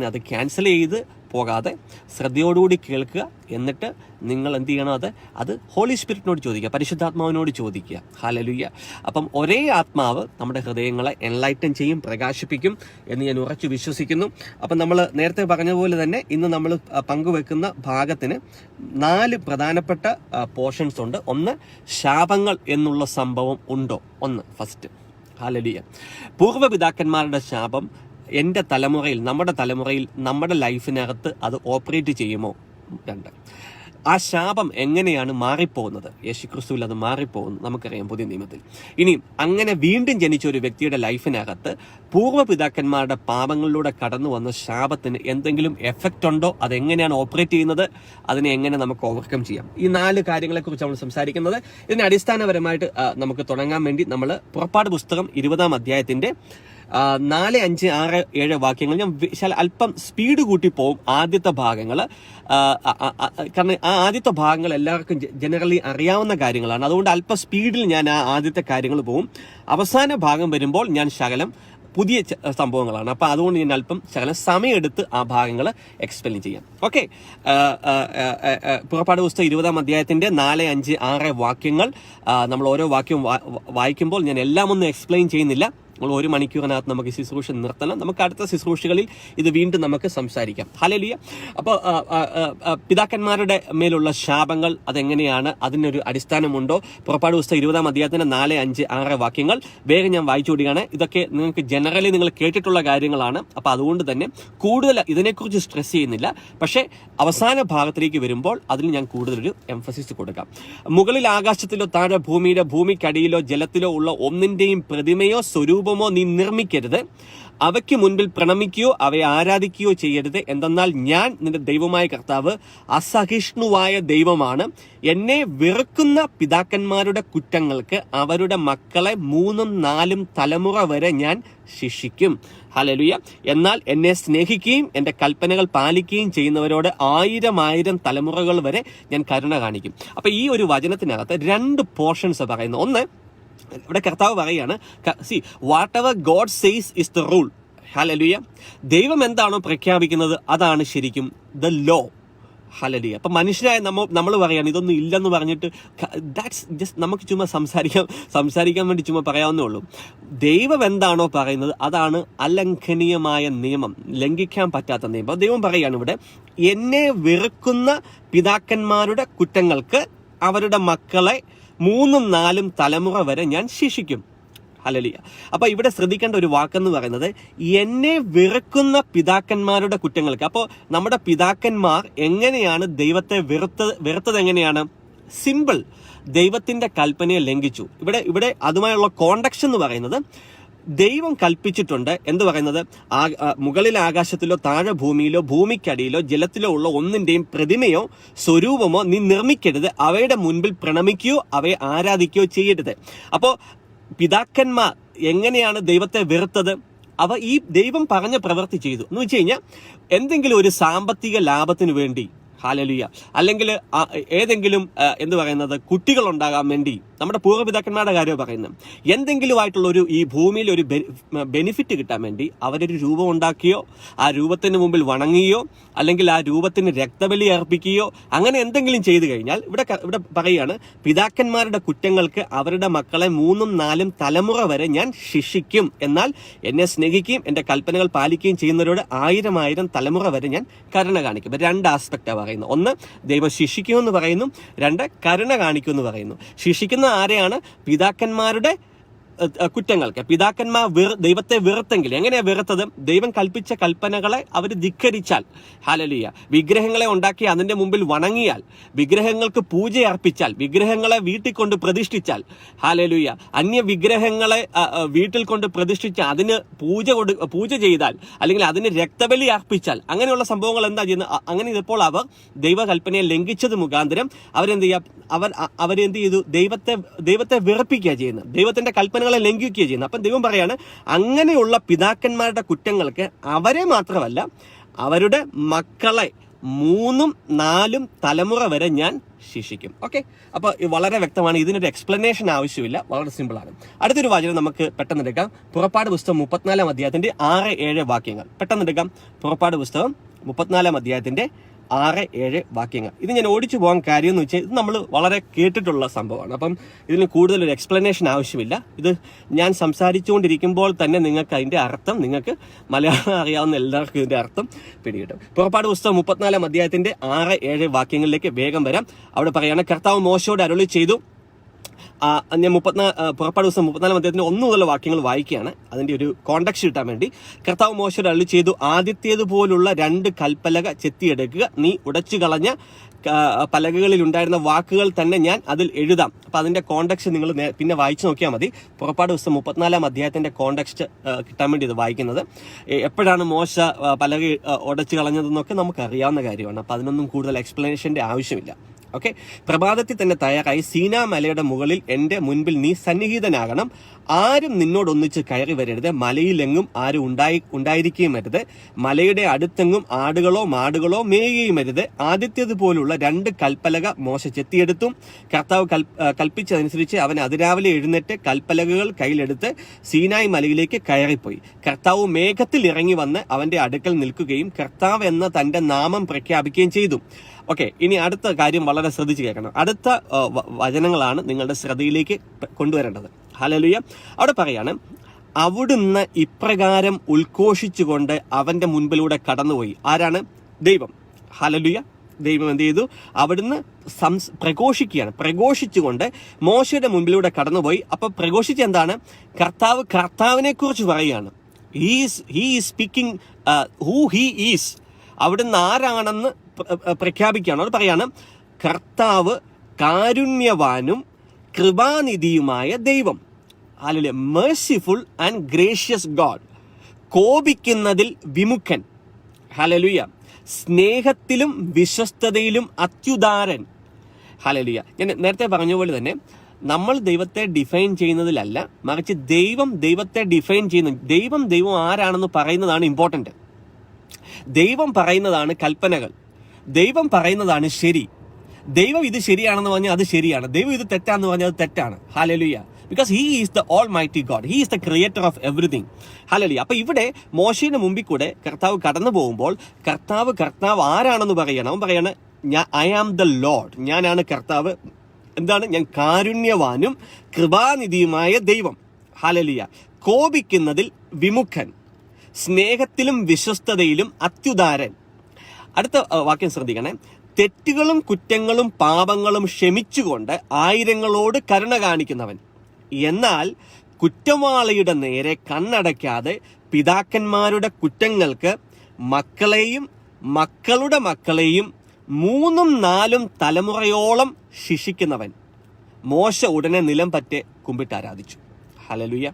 അത് ക്യാൻസൽ ചെയ്ത് പോകാതെ ശ്രദ്ധയോടുകൂടി കേൾക്കുക. എന്നിട്ട് നിങ്ങൾ എന്ത് ചെയ്യണം? അത് ഹോളി സ്പിരിറ്റിനോട് ചോദിക്കുക, പരിശുദ്ധാത്മാവിനോട് ചോദിക്കുക. ഹല്ലേലൂയ. അപ്പം ഒരേ ആത്മാവ് നമ്മുടെ ഹൃദയങ്ങളെ എൻലൈറ്റൻ ചെയ്യും, പ്രകാശിപ്പിക്കും എന്ന് ഞാൻ ഉറച്ചു വിശ്വസിക്കുന്നു. അപ്പം നമ്മൾ നേരത്തെ പറഞ്ഞ പോലെ തന്നെ ഇന്ന് നമ്മൾ പങ്കുവെക്കുന്ന ഭാഗത്തിന് 4 പ്രധാനപ്പെട്ട പോർഷൻസ് ഉണ്ട്. ഒന്ന്, ശാപങ്ങൾ എന്നുള്ള സംഭവം ഉണ്ടോ? ഫസ്റ്റ്. ഹല്ലേലൂയ. പൂർവ്വപിതാക്കന്മാരുടെ ശാപം എൻ്റെ തലമുറയിൽ, നമ്മുടെ തലമുറയിൽ, നമ്മുടെ ലൈഫിനകത്ത് അത് ഓപ്പറേറ്റ് ചെയ്യുമോ? 2, ആ ശാപം എങ്ങനെയാണ് മാറിപ്പോകുന്നത്? യേശുക്രിസ്തുവിൽ അത് മാറിപ്പോകുന്നു, നമുക്കറിയാം പുതിയ നിയമത്തിൽ. ഇനി അങ്ങനെ വീണ്ടും ജനിച്ച ഒരു വ്യക്തിയുടെ ലൈഫിനകത്ത് പൂർവ്വപിതാക്കന്മാരുടെ പാപങ്ങളിലൂടെ കടന്നു വന്ന ശാപത്തിന് എന്തെങ്കിലും എഫക്റ്റ് ഉണ്ടോ? അതെങ്ങനെയാണ് ഓപ്പറേറ്റ് ചെയ്യുന്നത്? അതിനെ എങ്ങനെ നമുക്ക് ഓവർകം ചെയ്യാം? ഈ 4 കാര്യങ്ങളെക്കുറിച്ച് നമ്മൾ സംസാരിക്കുന്നത്. ഇതിന് അടിസ്ഥാനപരമായിട്ട് നമുക്ക് തുടങ്ങാൻ വേണ്ടി നമ്മൾ പുറപ്പാട് പുസ്തകം 20-ാം അധ്യായത്തിന്റെ 4, 5, 6, 7 വാക്യങ്ങൾ ഞാൻ അല്പം സ്പീഡ് കൂട്ടി പോകും. ആദ്യത്തെ ഭാഗങ്ങൾ, കാരണം ആ ആദ്യത്തെ ഭാഗങ്ങൾ എല്ലാവർക്കും ജനറലി അറിയാവുന്ന കാര്യങ്ങളാണ്. അതുകൊണ്ട് അല്പം സ്പീഡിൽ ഞാൻ ആ ആദ്യത്തെ കാര്യങ്ങൾ പോകും. അവസാന ഭാഗം വരുമ്പോൾ ഞാൻ ശകലം പുതിയ സംഭവങ്ങളാണ്. അപ്പം അതുകൊണ്ട് ഞാൻ അല്പം ശകലം സമയമെടുത്ത് ആ ഭാഗങ്ങൾ എക്സ്പ്ലെയിൻ ചെയ്യാം. ഓക്കെ, പുറപ്പാട് പുസ്തകം 20-ാം അധ്യായത്തിന്റെ 4, 5, 6 വാക്യങ്ങൾ നമ്മൾ ഓരോ വാക്യവും വായിക്കുമ്പോൾ ഞാൻ എല്ലാം ഒന്നും എക്സ്പ്ലെയിൻ ചെയ്യുന്നില്ല. നമ്മൾ 1 മണിക്കൂറിനകത്ത് നമുക്ക് ശുശ്രൂഷ നിർത്തണം. നമുക്ക് അടുത്ത ശുശ്രൂഷകളിൽ ഇത് വീണ്ടും നമുക്ക് സംസാരിക്കാം. ഹല്ലേലൂയ. അപ്പോൾ പിതാക്കന്മാരുടെ മേലുള്ള ശാപങ്ങൾ അതെങ്ങനെയാണ്, അതിനൊരു അടിസ്ഥാനമുണ്ടോ? പുറപ്പാട് പുസ്തകം 20-ാം അധ്യായത്തിന്റെ 4, 5, 6 വാക്യങ്ങൾ വേഗം ഞാൻ വായിച്ചു കൊടുക്കുകയാണ്. ഇതൊക്കെ നിങ്ങൾക്ക് ജനറലി നിങ്ങൾ കേട്ടിട്ടുള്ള കാര്യങ്ങളാണ്. അപ്പോൾ അതുകൊണ്ട് തന്നെ കൂടുതൽ ഇതിനെക്കുറിച്ച് സ്ട്രെസ് ചെയ്യുന്നില്ല. പക്ഷേ അവസാന ഭാഗത്തിലേക്ക് വരുമ്പോൾ അതിൽ ഞാൻ കൂടുതലൊരു എംഫസിസ് കൊടുക്കാം. മുകളിൽ ആകാശത്തിലോ താഴെ ഭൂമിക്കടിയിലോ ജലത്തിലോ ഉള്ള ഒന്നിന്റെയും പ്രതിമയോ സ്വരൂപമോ നീ നിർമ്മിക്കരുത്. അവയ്ക്ക് മുൻപിൽ പ്രണമിക്കുകയോ അവയെ ആരാധിക്കുകയോ ചെയ്യരുത്. എന്തെന്നാൽ ഞാൻ നിന്റെ ദൈവമായ കർത്താവ് അസഹിഷ്ണുവായ ദൈവമാണ്. എന്നെ വെറുക്കുന്ന പിതാക്കന്മാരുടെ കുറ്റങ്ങൾക്ക് അവരുടെ മക്കളെ 3, 4 തലമുറ വരെ ഞാൻ ശിക്ഷിക്കും. ഹല്ലേലൂയ. എന്നാൽ എന്നെ സ്നേഹിക്കുകയും എന്റെ കൽപ്പനകൾ പാലിക്കുകയും ചെയ്യുന്നവരോട് 1000 തലമുറകൾ വരെ ഞാൻ കരുണ കാണിക്കും. അപ്പൊ ഈ ഒരു വചനത്തിനകത്ത് 2 പോർഷൻസ് പറയുന്നു. ഒന്ന്, ഇവിടെ കർത്താവ് പറയാണ്, see whatever God says is the rule. Hallelujah. ദൈവം എന്താണോ പ്രഖ്യാപിക്കുന്നത് അതാണ് ശരിക്കും ദ ലോ. ഹല്ലേലൂയ. അപ്പൊ മനുഷ്യരായ നമ്മൾ പറയാണ് ഇതൊന്നും ഇല്ലെന്ന് പറഞ്ഞിട്ട് ദാറ്റ്സ് ജസ്റ്റ് നമുക്ക് ചുമ്മാ സംസാരിക്കാൻ വേണ്ടി ചുമ്മാ പറയാവുന്നേ ഉള്ളൂ. ദൈവം എന്താണോ പറയുന്നത് അതാണ് അലംഘനീയമായ നിയമം, ലംഘിക്കാൻ പറ്റാത്ത നിയമം. ദൈവം പറയാണ് ഇവിടെ, എന്നെ വെറുക്കുന്ന പിതാക്കന്മാരുടെ കുറ്റങ്ങൾക്ക് അവരുടെ മക്കളെ 3, 4 തലമുറ വരെ ഞാൻ ശിക്ഷിക്കും. ഹല്ലേലൂയ. അപ്പൊ ഇവിടെ ശ്രദ്ധിക്കേണ്ട ഒരു വാക്കെന്ന് പറയുന്നത് എന്നെ വെറുക്കുന്ന പിതാക്കന്മാരുടെ കുറ്റങ്ങൾക്ക്. അപ്പോൾ നമ്മുടെ പിതാക്കന്മാർ എങ്ങനെയാണ് ദൈവത്തെ വെറുത്തത് എങ്ങനെയാണ്? സിമ്പിൾ, ദൈവത്തിന്റെ കൽപ്പനയെ ലംഘിച്ചു. ഇവിടെ അതുമായുള്ള കോണ്ടക്സ്റ്റ് എന്ന് പറയുന്നത്, ദൈവം കൽപ്പിച്ചിട്ടുണ്ട് എന്ത് പറയുന്നത്, മുകളിൽ ആകാശത്തിലോ താഴെ ഭൂമിയിലോ ഭൂമിക്കടിയിലോ ജലത്തിലോ ഉള്ള ഒന്നിന്റെയും പ്രതിമയോ സ്വരൂപമോ നീ നിർമ്മിക്കരുത്. അവയുടെ മുൻപിൽ പ്രണമിക്കുകയോ അവയെ ആരാധിക്കുകയോ ചെയ്യരുത്. അപ്പോ പിതാക്കന്മാർ എങ്ങനെയാണ് ദൈവത്തെ വെറുത്തത്? ഈ ദൈവം പറഞ്ഞ പ്രവൃത്തി ചെയ്തു എന്ന് വെച്ച് കഴിഞ്ഞാൽ എന്തെങ്കിലും ഒരു സാമ്പത്തിക ലാഭത്തിന് വേണ്ടി, ഹല്ലേലൂയ, അല്ലെങ്കിൽ ഏതെങ്കിലും എന്ത് പറയുന്നത് കുട്ടികൾ ഉണ്ടാകാൻ വേണ്ടി, നമ്മുടെ പൂർവ്വപിതാക്കന്മാരുടെ കാര്യം പറയുന്നത്, എന്തെങ്കിലും ആയിട്ടുള്ള ഈ ഭൂമിയിൽ ഒരു ബെനിഫിറ്റ് കിട്ടാൻ വേണ്ടി അവരൊരു രൂപം ഉണ്ടാക്കിയോ ആ രൂപത്തിന് മുമ്പിൽ വണങ്ങുകയോ അല്ലെങ്കിൽ ആ രൂപത്തിന് രക്തബലി അർപ്പിക്കുകയോ അങ്ങനെ എന്തെങ്കിലും ചെയ്തു കഴിഞ്ഞാൽ ഇവിടെ പറയുകയാണ്, പിതാക്കന്മാരുടെ കുറ്റങ്ങൾക്ക് അവരുടെ മക്കളെ 3, 4 തലമുറ വരെ ഞാൻ ശിക്ഷിക്കും. എന്നാൽ എന്നെ സ്നേഹിക്കുകയും എന്റെ കൽപ്പനകൾ പാലിക്കുകയും ചെയ്യുന്നവരോട് 1000 തലമുറ വരെ ഞാൻ കരുണ കാണിക്കും. 2 ആസ്പെക്റ്റാണ് പറയുന്നത്. ഒന്ന്, ദൈവം ശിക്ഷിക്കുമെന്ന് പറയുന്നു. 2, കരുണ കാണിക്കുമെന്ന് പറയുന്നു. ശിക്ഷിക്കുന്ന ആരെയാണ്? പിതാക്കന്മാരുടെ കുറ്റങ്ങൾക്ക്. പിതാക്കന്മാർ ദൈവത്തെ വെറുത്തെങ്കിൽ, എങ്ങനെയാ വെറുത്തത്? ദൈവം കൽപ്പിച്ച കൽപ്പനകളെ അവർ ധിക്കരിച്ചാൽ, ഹല്ലേലൂയ, വിഗ്രഹങ്ങളെ ഉണ്ടാക്കി അതിന്റെ മുമ്പിൽ വണങ്ങിയാൽ, വിഗ്രഹങ്ങൾക്ക് പൂജ അർപ്പിച്ചാൽ, വിഗ്രഹങ്ങളെ വീട്ടിൽ കൊണ്ട് പ്രതിഷ്ഠിച്ചാൽ, ഹല്ലേലൂയ, അന്യ വിഗ്രഹങ്ങളെ വീട്ടിൽ കൊണ്ട് പ്രതിഷ്ഠിച്ച് അതിന് പൂജ ചെയ്താൽ, അല്ലെങ്കിൽ അതിന് രക്തബലി അർപ്പിച്ചാൽ, അങ്ങനെയുള്ള സംഭവങ്ങൾ എന്താ ചെയ്യുന്നത്? അങ്ങനെ ഇപ്പോൾ അവർ ദൈവകൽപ്പനയെ ലംഘിച്ചത് മുഖാന്തരം അവരെന്ത് ചെയ്യുക? അവരെന്ത് ചെയ്തു? ദൈവത്തെ വെറുപ്പിക്കുക ചെയ്യുന്നത്, ദൈവത്തിന്റെ കൽപ്പന ലംഘിക്കുകയാണ് ചെയ്യുന്നത്. അപ്പം ദൈവം പറയാണ്, അങ്ങനെയുള്ള പിതാക്കന്മാരുടെ കുറ്റങ്ങൾക്ക് അവരെ മാത്രമല്ല അവരുടെ മക്കളെ 3, 4 തലമുറ വരെ ഞാൻ ശിക്ഷിക്കും. ഓക്കെ, അപ്പൊ വളരെ വ്യക്തമാണ്, ഇതിനൊരു എക്സ്പ്ലനേഷൻ ആവശ്യമില്ല, വളരെ സിമ്പിൾ ആണ്. അടുത്തൊരു വാചകം നമുക്ക് പെട്ടെന്ന് എടുക്കാം. പുറപ്പാട് പുസ്തകം 34-ാം അധ്യായത്തിന്റെ 6, 7 വാക്യങ്ങൾ പെട്ടെന്ന് എടുക്കാം. പുറപ്പാട് പുസ്തകം 34-ാം അധ്യായത്തിന്റെ 6, 7 വാക്യങ്ങൾ. ഇത് ഞാൻ ഓടിച്ചു പോകാൻ കാര്യം എന്ന് വെച്ചാൽ ഇത് നമ്മൾ വളരെ കേട്ടിട്ടുള്ള സംഭവമാണ്. അപ്പം ഇതിന് കൂടുതലൊരു എക്സ്പ്ലനേഷൻ ആവശ്യമില്ല. ഇത് ഞാൻ സംസാരിച്ചുകൊണ്ടിരിക്കുമ്പോൾ തന്നെ നിങ്ങൾക്ക് അതിന്റെ അർത്ഥം, നിങ്ങൾക്ക് മലയാളം അറിയാവുന്ന എല്ലാവർക്കും ഇതിന്റെ അർത്ഥം പിടികിട്ടും. പുറപ്പാട് പുസ്തകം 34-ാം അധ്യായത്തിന്റെ 6, 7 വാക്യങ്ങളിലേക്ക് വേഗം വരാം. അവിടെ പറയാണ്, കർത്താവ് മോശയോട് അരുളി ചെയ്തു, ഞാൻ പുറപ്പാട് ദിവസം 34 അധ്യായത്തിന്റെ 1 മുതലുള്ള വാക്യങ്ങൾ വായിക്കുകയാണ്. അതിന്റെ ഒരു കോണ്ടക്സ്റ്റ് കിട്ടാൻ വേണ്ടി. കർത്താവ് മോശയോട് അരുളി ചെയ്തു, ആദ്യത്തേതുപോലുള്ള 2 കൽപ്പലക ചെത്തിയെടുക്കുക. നീ ഉടച്ചു കളഞ്ഞ പലകകളിൽ ഉണ്ടായിരുന്ന വാക്കുകൾ തന്നെ ഞാൻ അതിൽ എഴുതാം. അപ്പൊ അതിന്റെ കോണ്ടക്സ്റ്റ് നിങ്ങൾ പിന്നെ വായിച്ചു നോക്കിയാൽ മതി. പുറപ്പാട് ദിവസം 34 അധ്യായത്തിന്റെ കോണ്ടക്സ്റ്റ് കിട്ടാൻ വേണ്ടി ഇത് വായിക്കുന്നത്. എപ്പോഴാണ് മോശ പലക ഉടച്ചു കളഞ്ഞതെന്നൊക്കെ നമുക്ക് അറിയാവുന്ന കാര്യമാണ്. അപ്പൊ അതിനൊന്നും കൂടുതൽ എക്സ്പ്ലനേഷന്റെ ആവശ്യമില്ല. ഓക്കെ, പ്രഭാതത്തിൽ തന്നെ തയ്യാറായി സീനാ മലയുടെ മുകളിൽ എന്റെ മുൻപിൽ നീ സന്നിഹിതനാകണം. ആരും നിന്നോടൊന്നിച്ച് കയറി വരരുത്. മലയിലെങ്ങും ആരും ഉണ്ടായിരിക്കുകയും അരുത്. മലയുടെ അടുത്തെങ്ങും ആടുകളോ മാടുകളോ മേയുകയും അരുത്. ആദ്യത്തേതുപോലുള്ള 2 കൽപ്പലക മോശ ചെത്തിയെടുത്തു. കർത്താവ് കൽപ്പിച്ചതനുസരിച്ച് അവൻ അതിരാവിലെ എഴുന്നേറ്റ് കൽപ്പലകകൾ കയ്യിലെടുത്ത് സീനായി മലയിലേക്ക് കയറിപ്പോയി. കർത്താവ് മേഘത്തിൽ ഇറങ്ങി വന്ന് അവന്റെ അടുക്കൽ നിൽക്കുകയും കർത്താവ് എന്ന തന്റെ നാമം പ്രഖ്യാപിക്കുകയും ചെയ്തു. ഓക്കെ, ഇനി അടുത്ത കാര്യം വളരെ ശ്രദ്ധിച്ച് കേൾക്കണം. അടുത്ത വചനങ്ങളാണ് നിങ്ങളുടെ ശ്രദ്ധയിലേക്ക് കൊണ്ടുവരേണ്ടത്. ഹല്ലേലൂയ. അവിടെ പറയാണ്, അവിടുന്ന് ഇപ്രകാരം ഉദ്ഘോഷിച്ചുകൊണ്ട് അവന്റെ മുൻപിലൂടെ കടന്നുപോയി. ആരാണ്? ദൈവം. ഹല്ലേലൂയ. ദൈവം എന്ത് ചെയ്തു? അവിടുന്ന് പ്രഘോഷിച്ചുകൊണ്ട് മോശയുടെ മുൻപിലൂടെ കടന്നുപോയി. അപ്പൊ പ്രഘോഷിച്ച് എന്താണ്? കർത്താവിനെ കുറിച്ച് പറയുകയാണ്. He is speaking who he is. അവിടുന്ന് ആരാണെന്ന് പ്രഖ്യാപിക്കുകയാണ്. അത് പറയാണ്, കർത്താവ് കാരുണ്യവാനും കൃപാനിധിയുമായ ദൈവം. Hallelujah. Merciful and gracious God. കോപിക്കുന്നതിൽ വിമുഖൻ. ഹല്ലേലൂയ. സ്നേഹത്തിലും വിശ്വസ്തതയിലും അത്യുദാരൻ. ഹല്ലേലൂയ. ഞാൻ നേരത്തെ പറഞ്ഞ പോലെ തന്നെ നമ്മൾ ദൈവത്തെ ഡിഫൈൻ ചെയ്യുന്നതിലല്ല, മറിച്ച് ദൈവത്തെ ഡിഫൈൻ ചെയ്യുന്നു. ദൈവം ആരാണെന്ന് പറയുന്നതാണ് ഇമ്പോർട്ടന്റ്. ദൈവം പറയുന്നതാണ് കൽപ്പനകൾ. ദൈവം പറയുന്നതാണ് ശരി. ദൈവം ഇത് ശരിയാണെന്ന് പറഞ്ഞാൽ അത് ശരിയാണ്. ദൈവം ഇത് തെറ്റാണെന്ന് പറഞ്ഞാൽ അത് തെറ്റാണ്. Hallelujah. Because he is the all mighty God. He is the creator of everything. Hallelujah. അപ്പൊ ഇവിടെ മോശയുടെ മുമ്പിൽ കൂടെ കർത്താവ് കടന്നു പോകുമ്പോൾ കർത്താവ് ആരാണെന്ന് പറയണം. അവൻ പറയാണ്, ഐ ആം ദ ലോർഡ്. ഞാനാണ് കർത്താവ്. എന്താണ്? ഞാൻ കാരുണ്യവാനും കൃപാനിധിയുമായ ദൈവം. ഹല്ലേലൂയ. കോപിക്കുന്നതിൽ വിമുഖൻ, സ്നേഹത്തിലും വിശ്വസ്തതയിലും അത്യുദാരൻ. അടുത്ത വാക്യം ശ്രദ്ധിക്കണേ. തെറ്റുകളും കുറ്റങ്ങളും പാപങ്ങളും ക്ഷമിച്ചുകൊണ്ട് ആയിരങ്ങളോട് കരുണ കാണിക്കുന്നവൻ. എന്നാൽ കുറ്റവാളിയുടെ നേരെ കണ്ണടയ്ക്കാതെ പിതാക്കന്മാരുടെ കുറ്റങ്ങൾക്ക് മക്കളെയും മക്കളുടെ മക്കളെയും 3ഉം 4ഉം തലമുറയോളം ശിക്ഷിക്കുന്നവൻ. മോശ ഉടനെ നിലം പറ്റെ കുമ്പിട്ട് ആരാധിച്ചു. ഹല്ലേലൂയ.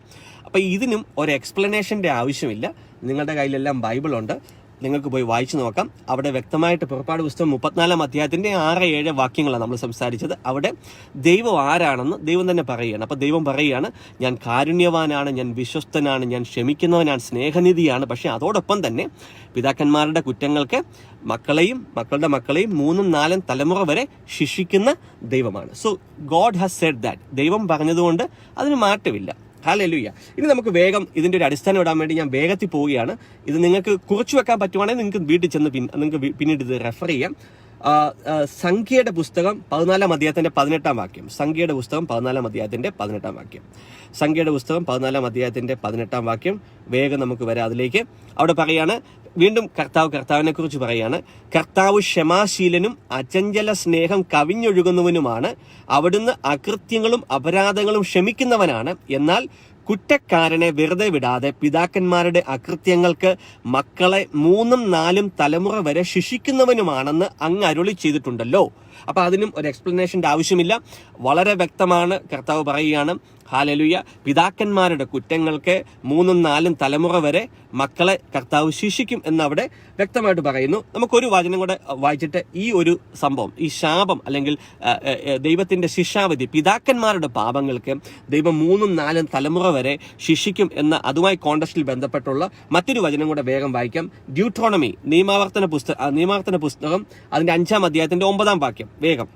അപ്പൊ ഇതിനും ഒരു എക്സ്പ്ലനേഷന്റെ ആവശ്യമില്ല. നിങ്ങളുടെ കയ്യിലെല്ലാം ബൈബിൾ ഉണ്ട്, നിങ്ങൾക്ക് പോയി വായിച്ചു നോക്കാം. അവിടെ വ്യക്തമായിട്ട് പുറപ്പാട് പുസ്തകം 34 അധ്യായത്തിന്റെ 6-7 വാക്യങ്ങളാണ് നമ്മൾ സംസാരിച്ചത്. അവിടെ ദൈവം ആരാണെന്ന് ദൈവം തന്നെ പറയുകയാണ്. അപ്പൊ ദൈവം പറയുകയാണ്, ഞാൻ കാരുണ്യവാനാണ്, ഞാൻ വിശ്വസ്തനാണ്, ഞാൻ ക്ഷമിക്കുന്നവനാണ്, സ്നേഹനിധിയാണ്. പക്ഷെ അതോടൊപ്പം തന്നെ പിതാക്കന്മാരുടെ കുറ്റങ്ങൾക്ക് മക്കളെയും മക്കളുടെ മക്കളെയും 3ഉം 4ഉം തലമുറ വരെ ശിക്ഷിക്കുന്ന ദൈവമാണ്. So God has said that. ദൈവം പറഞ്ഞതുകൊണ്ട് അതിന് മാറ്റമില്ല. ഹല്ലേലൂയ. ഇനി നമുക്ക് വേഗം ഇതിന്റെ ഒരു അടിസ്ഥാനം ഇടാൻ വേണ്ടി ഞാൻ വേഗത്തിൽ പോവുകയാണ്. ഇത് നിങ്ങൾക്ക് കുറിച്ചു വെക്കാൻ പറ്റുവാണെങ്കിൽ നിങ്ങൾക്ക് വീട്ടിൽ ചെന്ന് നിങ്ങൾക്ക് പിന്നീട് ഇത് റെഫർ ചെയ്യാം. സംഖ്യയുടെ പുസ്തകം 14 അധ്യായത്തിന്റെ 18 വാക്യം. സംഖ്യയുടെ പുസ്തകം 14 അധ്യായത്തിന്റെ 18 വാക്യം. സംഖ്യയുടെ പുസ്തകം 14 അധ്യായത്തിന്റെ 18 വാക്യം. വേഗം നമുക്ക് വരാം അതിലേക്ക്. അവിടെ പറയാണ്, വീണ്ടും കർത്താവിനെ കുറിച്ച് പറയാണ്, കർത്താവ് ക്ഷമാശീലനും അചഞ്ചല സ്നേഹം കവിഞ്ഞൊഴുകുന്നവനുമാണ്. അവിടുന്ന് അകൃത്യങ്ങളും അപരാധങ്ങളും ക്ഷമിക്കുന്നവനാണ്. എന്നാൽ കുറ്റക്കാരനെ വെറുതെ വിടാതെ പിതാക്കന്മാരുടെ അകൃത്യങ്ങൾക്ക് മക്കളെ 3ഉം 4ഉം തലമുറ വരെ ശിക്ഷിക്കുന്നവനുമാണെന്ന് അങ്ങ് അരുളി ചെയ്തിട്ടുണ്ടല്ലോ. അപ്പൊ അതിനും ഒരു എക്സ്പ്ലനേഷന്റെ ആവശ്യമില്ല. വളരെ വ്യക്തമാണ്. കർത്താവ് പറയുകയാണ്, ഹല്ലേലൂയ, പിതാക്കന്മാരുടെ കുറ്റങ്ങൾക്ക് 3ഉം 4ഉം തലമുറ വരെ മക്കളെ കർത്താവ് ശിക്ഷിക്കും എന്നവിടെ വ്യക്തമായിട്ട് പറയുന്നു. നമുക്കൊരു വചനം കൂടെ വായിച്ചിട്ട് ഈ ഒരു സംഭവം, ഈ ശാപം അല്ലെങ്കിൽ ദൈവത്തിന്റെ ശിക്ഷാവിധി, പിതാക്കന്മാരുടെ പാപങ്ങൾക്ക് ദൈവം 3ഉം 4ഉം തലമുറ വരെ ശിക്ഷിക്കും എന്ന അതുമായി കോണ്ടക്സ്റ്റിൽ ബന്ധപ്പെട്ടുള്ള മറ്റൊരു വചനം കൂടെ വേഗം വായിക്കാം. ഡ്യൂട്രോണമി, നിയമാവർത്തന പുസ്തകം അതിന്റെ 5-ാം അധ്യായത്തിന്റെ 9-ാം വാക്യം. വേഗം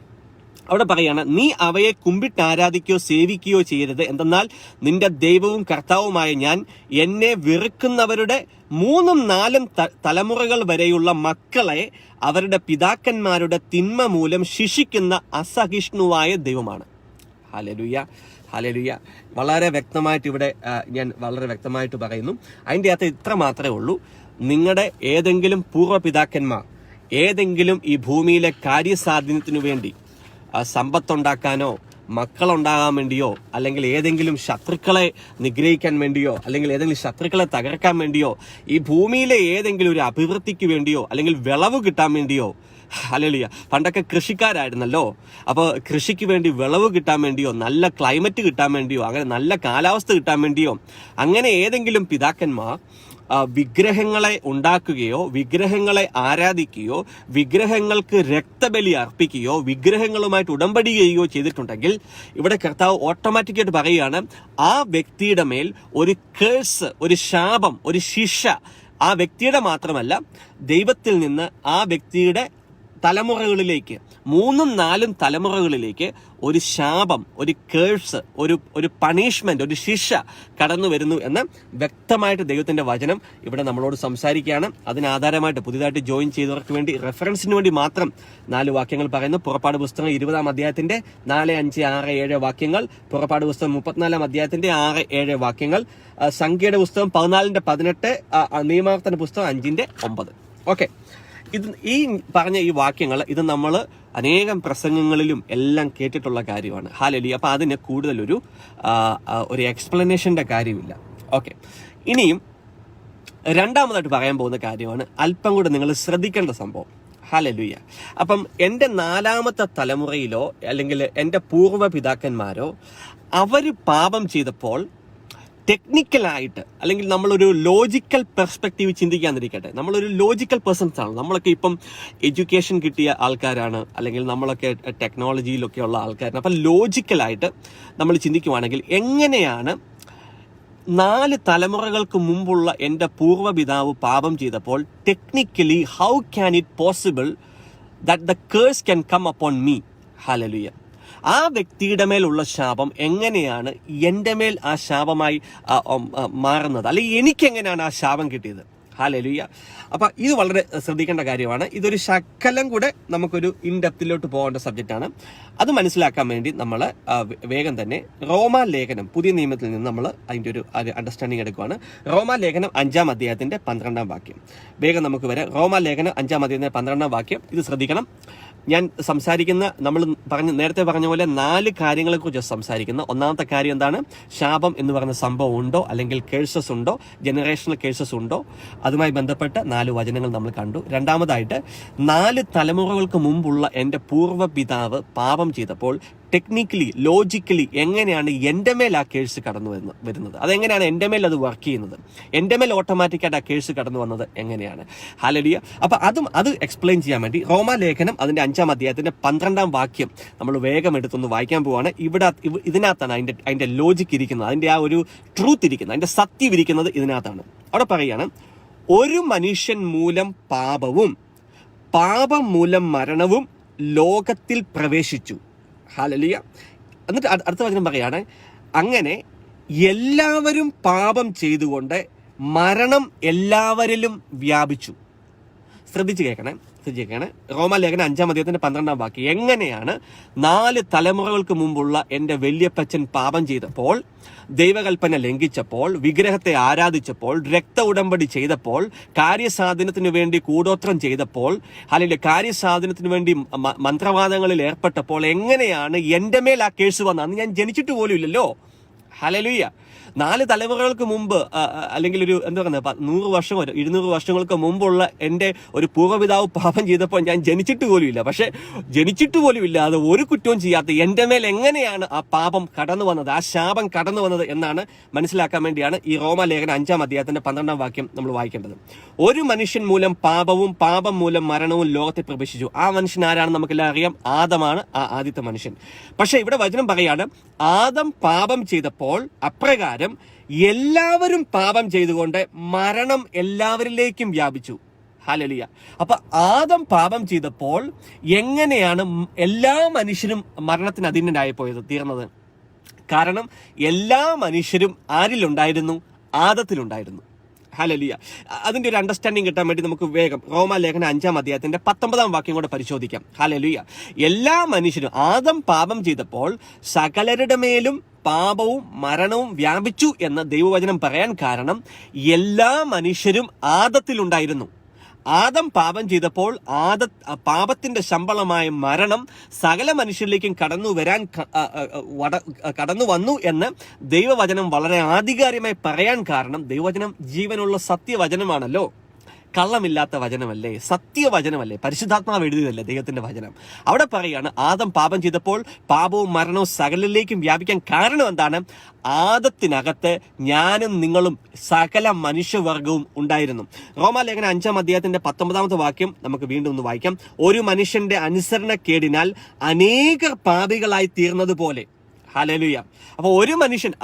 അവിടെ പറയാണ്, നീ അവയെ കുമ്പിട്ട് ആരാധിക്കുകയോ സേവിക്കുകയോ ചെയ്യരുത്. എന്തെന്നാൽ നിന്റെ ദൈവവും കർത്താവുമായ ഞാൻ എന്നെ വെറുക്കുന്നവരുടെ 3ഉം 4ഉം തലമുറകൾ വരെയുള്ള മക്കളെ അവരുടെ പിതാക്കന്മാരുടെ തിന്മ മൂലം ശിക്ഷിക്കുന്ന അസഹിഷ്ണുവായ ദൈവമാണ്. Hallelujah, hallelujah. വളരെ വ്യക്തമായിട്ട് ഇവിടെ ഞാൻ വളരെ വ്യക്തമായിട്ട് പറയുന്നു. അതിൻ്റെ അകത്ത് ഇത്ര മാത്രമേ ഉള്ളൂ. നിങ്ങളുടെ ഏതെങ്കിലും പൂർവ്വപിതാക്കന്മാർ ഏതെങ്കിലും ഈ ഭൂമിയിലെ കാര്യസാധ്യത്തിനു വേണ്ടി സമ്പത്തുണ്ടാക്കാനോ മക്കളുണ്ടാകാൻ വേണ്ടിയോ, അല്ലെങ്കിൽ ഏതെങ്കിലും ശത്രുക്കളെ നിഗ്രഹിക്കാൻ വേണ്ടിയോ, അല്ലെങ്കിൽ ഏതെങ്കിലും ശത്രുക്കളെ തകർക്കാൻ വേണ്ടിയോ, ഈ ഭൂമിയിലെ ഏതെങ്കിലും ഒരു അഭിവൃദ്ധിക്ക് വേണ്ടിയോ, അല്ലെങ്കിൽ വിളവ് കിട്ടാൻ വേണ്ടിയോ, ഹല്ലേലൂയ, പണ്ടൊക്കെ കൃഷിക്കാരായിരുന്നല്ലോ, അപ്പോൾ കൃഷിക്ക് വേണ്ടി വിളവ് കിട്ടാൻ വേണ്ടിയോ, നല്ല ക്ലൈമറ്റ് കിട്ടാൻ വേണ്ടിയോ, അങ്ങനെ നല്ല കാലാവസ്ഥ കിട്ടാൻ വേണ്ടിയോ, അങ്ങനെ ഏതെങ്കിലും പിതാക്കന്മാർ വിഗ്രഹങ്ങളെ ഉണ്ടാക്കുകയോ, വിഗ്രഹങ്ങളെ ആരാധിക്കുകയോ, വിഗ്രഹങ്ങൾക്ക് രക്തബലി അർപ്പിക്കുകയോ, വിഗ്രഹങ്ങളുമായിട്ട് ഉടമ്പടി ചെയ്യുകയോ ചെയ്തിട്ടുണ്ടെങ്കിൽ ഇവിടെ കർത്താവ് ഓട്ടോമാറ്റിക്കായിട്ട് പറയുകയാണ്, ആ വ്യക്തിയുടെ മേൽ ഒരു കേഴ്സ്, ഒരു ശാപം, ഒരു ശിക്ഷ ആ വ്യക്തിയുടെ മാത്രമല്ല, ദൈവത്തിൽ നിന്ന് ആ വ്യക്തിയുടെ തലമുറകളിലേക്ക്, 3, 4 തലമുറകളിലേക്ക് ഒരു ശാപം, ഒരു കേഴ്സ്, ഒരു പണിഷ്മെന്റ്, ഒരു ശിക്ഷ കടന്നു വരുന്നു എന്ന് വ്യക്തമായിട്ട് ദൈവത്തിന്റെ വചനം ഇവിടെ നമ്മളോട് സംസാരിക്കുകയാണ്. അതിനാധാരമായിട്ട് പുതിയതായിട്ട് ജോയിൻ ചെയ്തവർക്ക് വേണ്ടി റെഫറൻസിന് വേണ്ടി മാത്രം 4 വാക്യങ്ങൾ പറയുന്നു. പുറപ്പാട് പുസ്തകം 20-ാം അധ്യായത്തിന്റെ 4, 5, 6, 7 വാക്യങ്ങൾ, പുറപ്പാട് പുസ്തകം 34-ാം അധ്യായത്തിന്റെ 6, 7 വാക്യങ്ങൾ, സംഖ്യയുടെ പുസ്തകം 14-ന്റെ 18, നിയമാവർത്തന പുസ്തകം 5-ന്റെ 9. ഓക്കെ, ഈ പറഞ്ഞ ഈ വാക്യങ്ങൾ ഇത് നമ്മൾ അനേകം പ്രസംഗങ്ങളിലും എല്ലാം കേട്ടിട്ടുള്ള കാര്യമാണ്. ഹല്ലേലൂയ. അപ്പൊ അതിന് കൂടുതലൊരു എക്സ്പ്ലനേഷന്റെ കാര്യമില്ല. ഓക്കെ, ഇനിയും രണ്ടാമതായിട്ട് പറയാൻ പോകുന്ന കാര്യമാണ് അല്പം കൂടെ നിങ്ങൾ ശ്രദ്ധിക്കേണ്ട സംഭവം. ഹല്ലേലൂയ. അപ്പം എൻ്റെ 4ാമത്തെ തലമുറയിലോ അല്ലെങ്കിൽ എൻ്റെ പൂർവ്വ പിതാക്കന്മാരോ അവർ പാപം ചെയ്തപ്പോൾ ടെക്നിക്കലായിട്ട്, അല്ലെങ്കിൽ നമ്മളൊരു ലോജിക്കൽ പെർസ്പെക്റ്റീവ് ചിന്തിക്കാതിരിക്കട്ടെ, നമ്മളൊരു ലോജിക്കൽ പേഴ്സൺസ് ആണ്. നമ്മളൊക്കെ ഇപ്പം എഡ്യൂക്കേഷൻ കിട്ടിയ ആൾക്കാരാണ്, അല്ലെങ്കിൽ നമ്മളൊക്കെ ടെക്നോളജിയിലൊക്കെ ഉള്ള ആൾക്കാരാണ്. അപ്പം ലോജിക്കലായിട്ട് നമ്മൾ ചിന്തിക്കുവാണെങ്കിൽ എങ്ങനെയാണ് 4 തലമുറകൾക്ക് മുമ്പുള്ള എൻ്റെ പൂർവ്വപിതാവ് പാപം ചെയ്തപ്പോൾ technically how can it possible that the curse can come upon me? Hallelujah. ആ വ്യക്തിയുടെ മേലുള്ള ശാപം എങ്ങനെയാണ് എൻ്റെ മേൽ ആ ശാപമായി മാറുന്നത്, അല്ലെങ്കിൽ എനിക്കെങ്ങനെയാണ് ആ ശാപം കിട്ടിയത്? ഹല്ലേലൂയ. അപ്പൊ ഇത് വളരെ ശ്രദ്ധിക്കേണ്ട കാര്യമാണ്. ഇതൊരു ശകലം കൂടെ നമുക്കൊരു ഇൻഡെപ്തിലോട്ട് പോകേണ്ട സബ്ജക്റ്റാണ്. അത് മനസ്സിലാക്കാൻ വേണ്ടി നമ്മൾ വേഗം തന്നെ റോമാലേഖനം, പുതിയ നിയമത്തിൽ നിന്ന് നമ്മൾ അതിൻ്റെ ഒരു അണ്ടർസ്റ്റാൻഡിങ് എടുക്കുകയാണ്. റോമാലേഖനം 5-ാം അധ്യായത്തിന്റെ 12-ാം വാക്യം. വേഗം നമുക്ക് വരാം. റോമാലേഖനം 5-ാം അധ്യായത്തിന്റെ 12-ാം വാക്യം. ഇത് ശ്രദ്ധിക്കണം. ഞാൻ സംസാരിക്കുന്ന, നമ്മൾ നേരത്തെ പറഞ്ഞ പോലെ 4 കാര്യങ്ങളെ കുറിച്ച് സംസാരിക്കുന്ന. ഒന്നാമത്തെ കാര്യം എന്താണ്? ശാപം എന്ന് പറയുന്ന സംഭവം ഉണ്ടോ, അല്ലെങ്കിൽ കേഴ്സസ് ഉണ്ടോ, ജനറേഷണൽ കേഴ്സസ് ഉണ്ടോ, അതുമായി ബന്ധപ്പെട്ട് 4 വചനങ്ങൾ നമ്മൾ കണ്ടു. രണ്ടാമതായിട്ട് 4 തലമുറകൾക്ക് മുമ്പുള്ള എൻ്റെ പൂർവ്വ പിതാവ് പാപം ചെയ്തപ്പോൾ ടെക്നിക്കലി, ലോജിക്കലി എങ്ങനെയാണ് എൻ്റെ മേൽ ആ കേഴ്സ് കടന്നു വരുന്നത്, അതെങ്ങനെയാണ് എൻ്റെ മേൽ അത് വർക്ക് ചെയ്യുന്നത്, എൻ്റെ മേൽ ഓട്ടോമാറ്റിക്കായിട്ട് ആ കേഴ്സ് കടന്നു വന്നത് എങ്ങനെയാണ്? ഹല്ലേലൂയ. അപ്പൊ അത് എക്സ്പ്ലെയിൻ ചെയ്യാൻ വേണ്ടി റോമാലേഖനം അതിന്റെ 5-ാം അധ്യായത്തിന്റെ 12-ാം വാക്യം നമ്മൾ വേഗം എടുത്തൊന്ന് വായിക്കാൻ പോവാണ്. ഇതിനകത്താണ് അതിന്റെ ലോജിക്ക് ഇരിക്കുന്നത്, അതിന്റെ ആ ഒരു ട്രൂത്ത് ഇരിക്കുന്നത്, അതിന്റെ സത്യം ഇരിക്കുന്നത് ഇതിനകത്താണ്. അവിടെ പറയാണ്, ഒരു മനുഷ്യൻ മൂലം പാപവും പാപം മൂലം മരണവും ലോകത്തിൽ പ്രവേശിച്ചു. ഹല്ലേലൂയ. എന്നിട്ട് അടുത്ത വചനം പറയാണ്, അങ്ങനെ എല്ലാവരും പാപം ചെയ്തുകൊണ്ട് മരണം എല്ലാവരിലും വ്യാപിച്ചു. ശ്രദ്ധിച്ച് കേൾക്കണേ. റോമാലേഖനം 5-ാം അധ്യായത്തിന്റെ 12-ാം വാക്യം. എങ്ങനെയാണ് 4 തലമുറകൾക്ക് മുമ്പുള്ള എൻ്റെ വല്യപ്പച്ചൻ പാപം ചെയ്തപ്പോൾ, ദൈവകൽപ്പന ലംഘിച്ചപ്പോൾ, വിഗ്രഹത്തെ ആരാധിച്ചപ്പോൾ, രക്ത ഉടമ്പടി ചെയ്തപ്പോൾ, കാര്യസാധനത്തിന് വേണ്ടി കൂടോത്രം ചെയ്തപ്പോൾ, അല്ലെങ്കിൽ കാര്യസാധനത്തിന് വേണ്ടി മന്ത്രവാദങ്ങളിൽ ഏർപ്പെട്ടപ്പോൾ എങ്ങനെയാണ് എൻ്റെ മേൽ ആ കേസ് വന്നത്? അന്ന് ഞാൻ ജനിച്ചിട്ട് പോലും ഇല്ലല്ലോ. ഹല്ലേലൂയ. 4 തലമുറകൾക്ക് മുമ്പ്, അല്ലെങ്കിൽ ഒരു 100 വർഷം 200 വർഷങ്ങൾക്ക് മുമ്പുള്ള എൻ്റെ ഒരു പൂർവ്വപിതാവ് പാപം ചെയ്തപ്പോൾ ഞാൻ ജനിച്ചിട്ട് പോലും ഇല്ല. പക്ഷെ ജനിച്ചിട്ട് പോലും ഇല്ലാതെ ഒരു കുറ്റവും ചെയ്യാത്ത എൻ്റെ മേൽ എങ്ങനെയാണ് ആ പാപം കടന്നു വന്നത്, ആ ശാപം കടന്നു വന്നത് എന്നാണ് മനസ്സിലാക്കാൻ വേണ്ടിയാണ് ഈ റോമാലേഖനം 5-ാം അധ്യായത്തിന്റെ 12-ാം വാക്യം നമ്മൾ വായിക്കേണ്ടത്. ഒരു മനുഷ്യൻ മൂലം പാപവും പാപം മൂലം മരണവും ലോകത്തെ പ്രവേശിച്ചു. ആ മനുഷ്യൻ ആരാണെന്ന് നമുക്കെല്ലാം അറിയാം. ആദമാണ് ആ ആദ്യത്തെ മനുഷ്യൻ. പക്ഷെ ഇവിടെ വചനം പറയാണ്, ആദം പാപം ചെയ്തപ്പോൾ അപ്രകാരം എല്ലാവരും പാപം ചെയ്തുകൊണ്ട് മരണം എല്ലാവരിലേക്കും വ്യാപിച്ചു. ഹല്ലേലൂയ. അപ്പൊ ആദം പാപം ചെയ്തപ്പോൾ എങ്ങനെയാണ് എല്ലാ മനുഷ്യരും മരണത്തിന് അധീനരായി തീർന്നത്? കാരണം എല്ലാ മനുഷ്യരും ആരിലുണ്ടായിരുന്നു? ആദത്തിലുണ്ടായിരുന്നു. ഹല്ലേലൂയ. അതിന്റെ ഒരു അണ്ടർസ്റ്റാൻഡിങ് കിട്ടാൻ വേണ്ടി നമുക്ക് വേഗം റോമാലേഖനം 5-ാം അധ്യായത്തിന്റെ 19-ാം വാക്യം കൂടെ പരിശോധിക്കാം. ഹല്ലേലൂയ. എല്ലാ മനുഷ്യരും, ആദം പാപം ചെയ്തപ്പോൾ സകലരുടെ മേലും പാപവും മരണവും വ്യാപിച്ചു എന്ന് ദൈവവചനം പറയാൻ കാരണം എല്ലാ മനുഷ്യരും ആദത്തിലുണ്ടായിരുന്നു. ആദം പാപം ചെയ്തപ്പോൾ പാപത്തിന്റെ ശമ്പളമായ മരണം സകല മനുഷ്യരിലേക്കും കടന്നു വന്നു എന്ന് ദൈവവചനം വളരെ ആധികാരികമായി പറയാൻ കാരണം ദൈവവചനം ജീവനുള്ള സത്യവചനമാണല്ലോ. കള്ളമില്ലാത്ത വചനമല്ലേ, സത്യവചനമല്ലേ, പരിശുദ്ധാത്മാവ് എഴുതിയതല്ലേ ദൈവത്തിന്റെ വചനം. അവിടെ പറയാണ് ആദം പാപം ചെയ്തപ്പോൾ പാപവും മരണവും സകലിലേക്കും വ്യാപിക്കാൻ കാരണം എന്താണ്? ആദത്തിനകത്ത് ഞാനും നിങ്ങളും സകല മനുഷ്യവർഗവും ഉണ്ടായിരുന്നു. റോമാലേഖനം 5-ാം അധ്യായത്തിന്റെ 19-ാമത്തെ വാക്യം നമുക്ക് വീണ്ടും ഒന്ന് വായിക്കാം. ഒരു മനുഷ്യന്റെ അനുസരണക്കേടിനാൽ അനേകർ പാപികളായി തീർന്നതുപോലെ. ഹല്ലേലൂയ. അപ്പൊ ഒരു മനുഷ്യൻ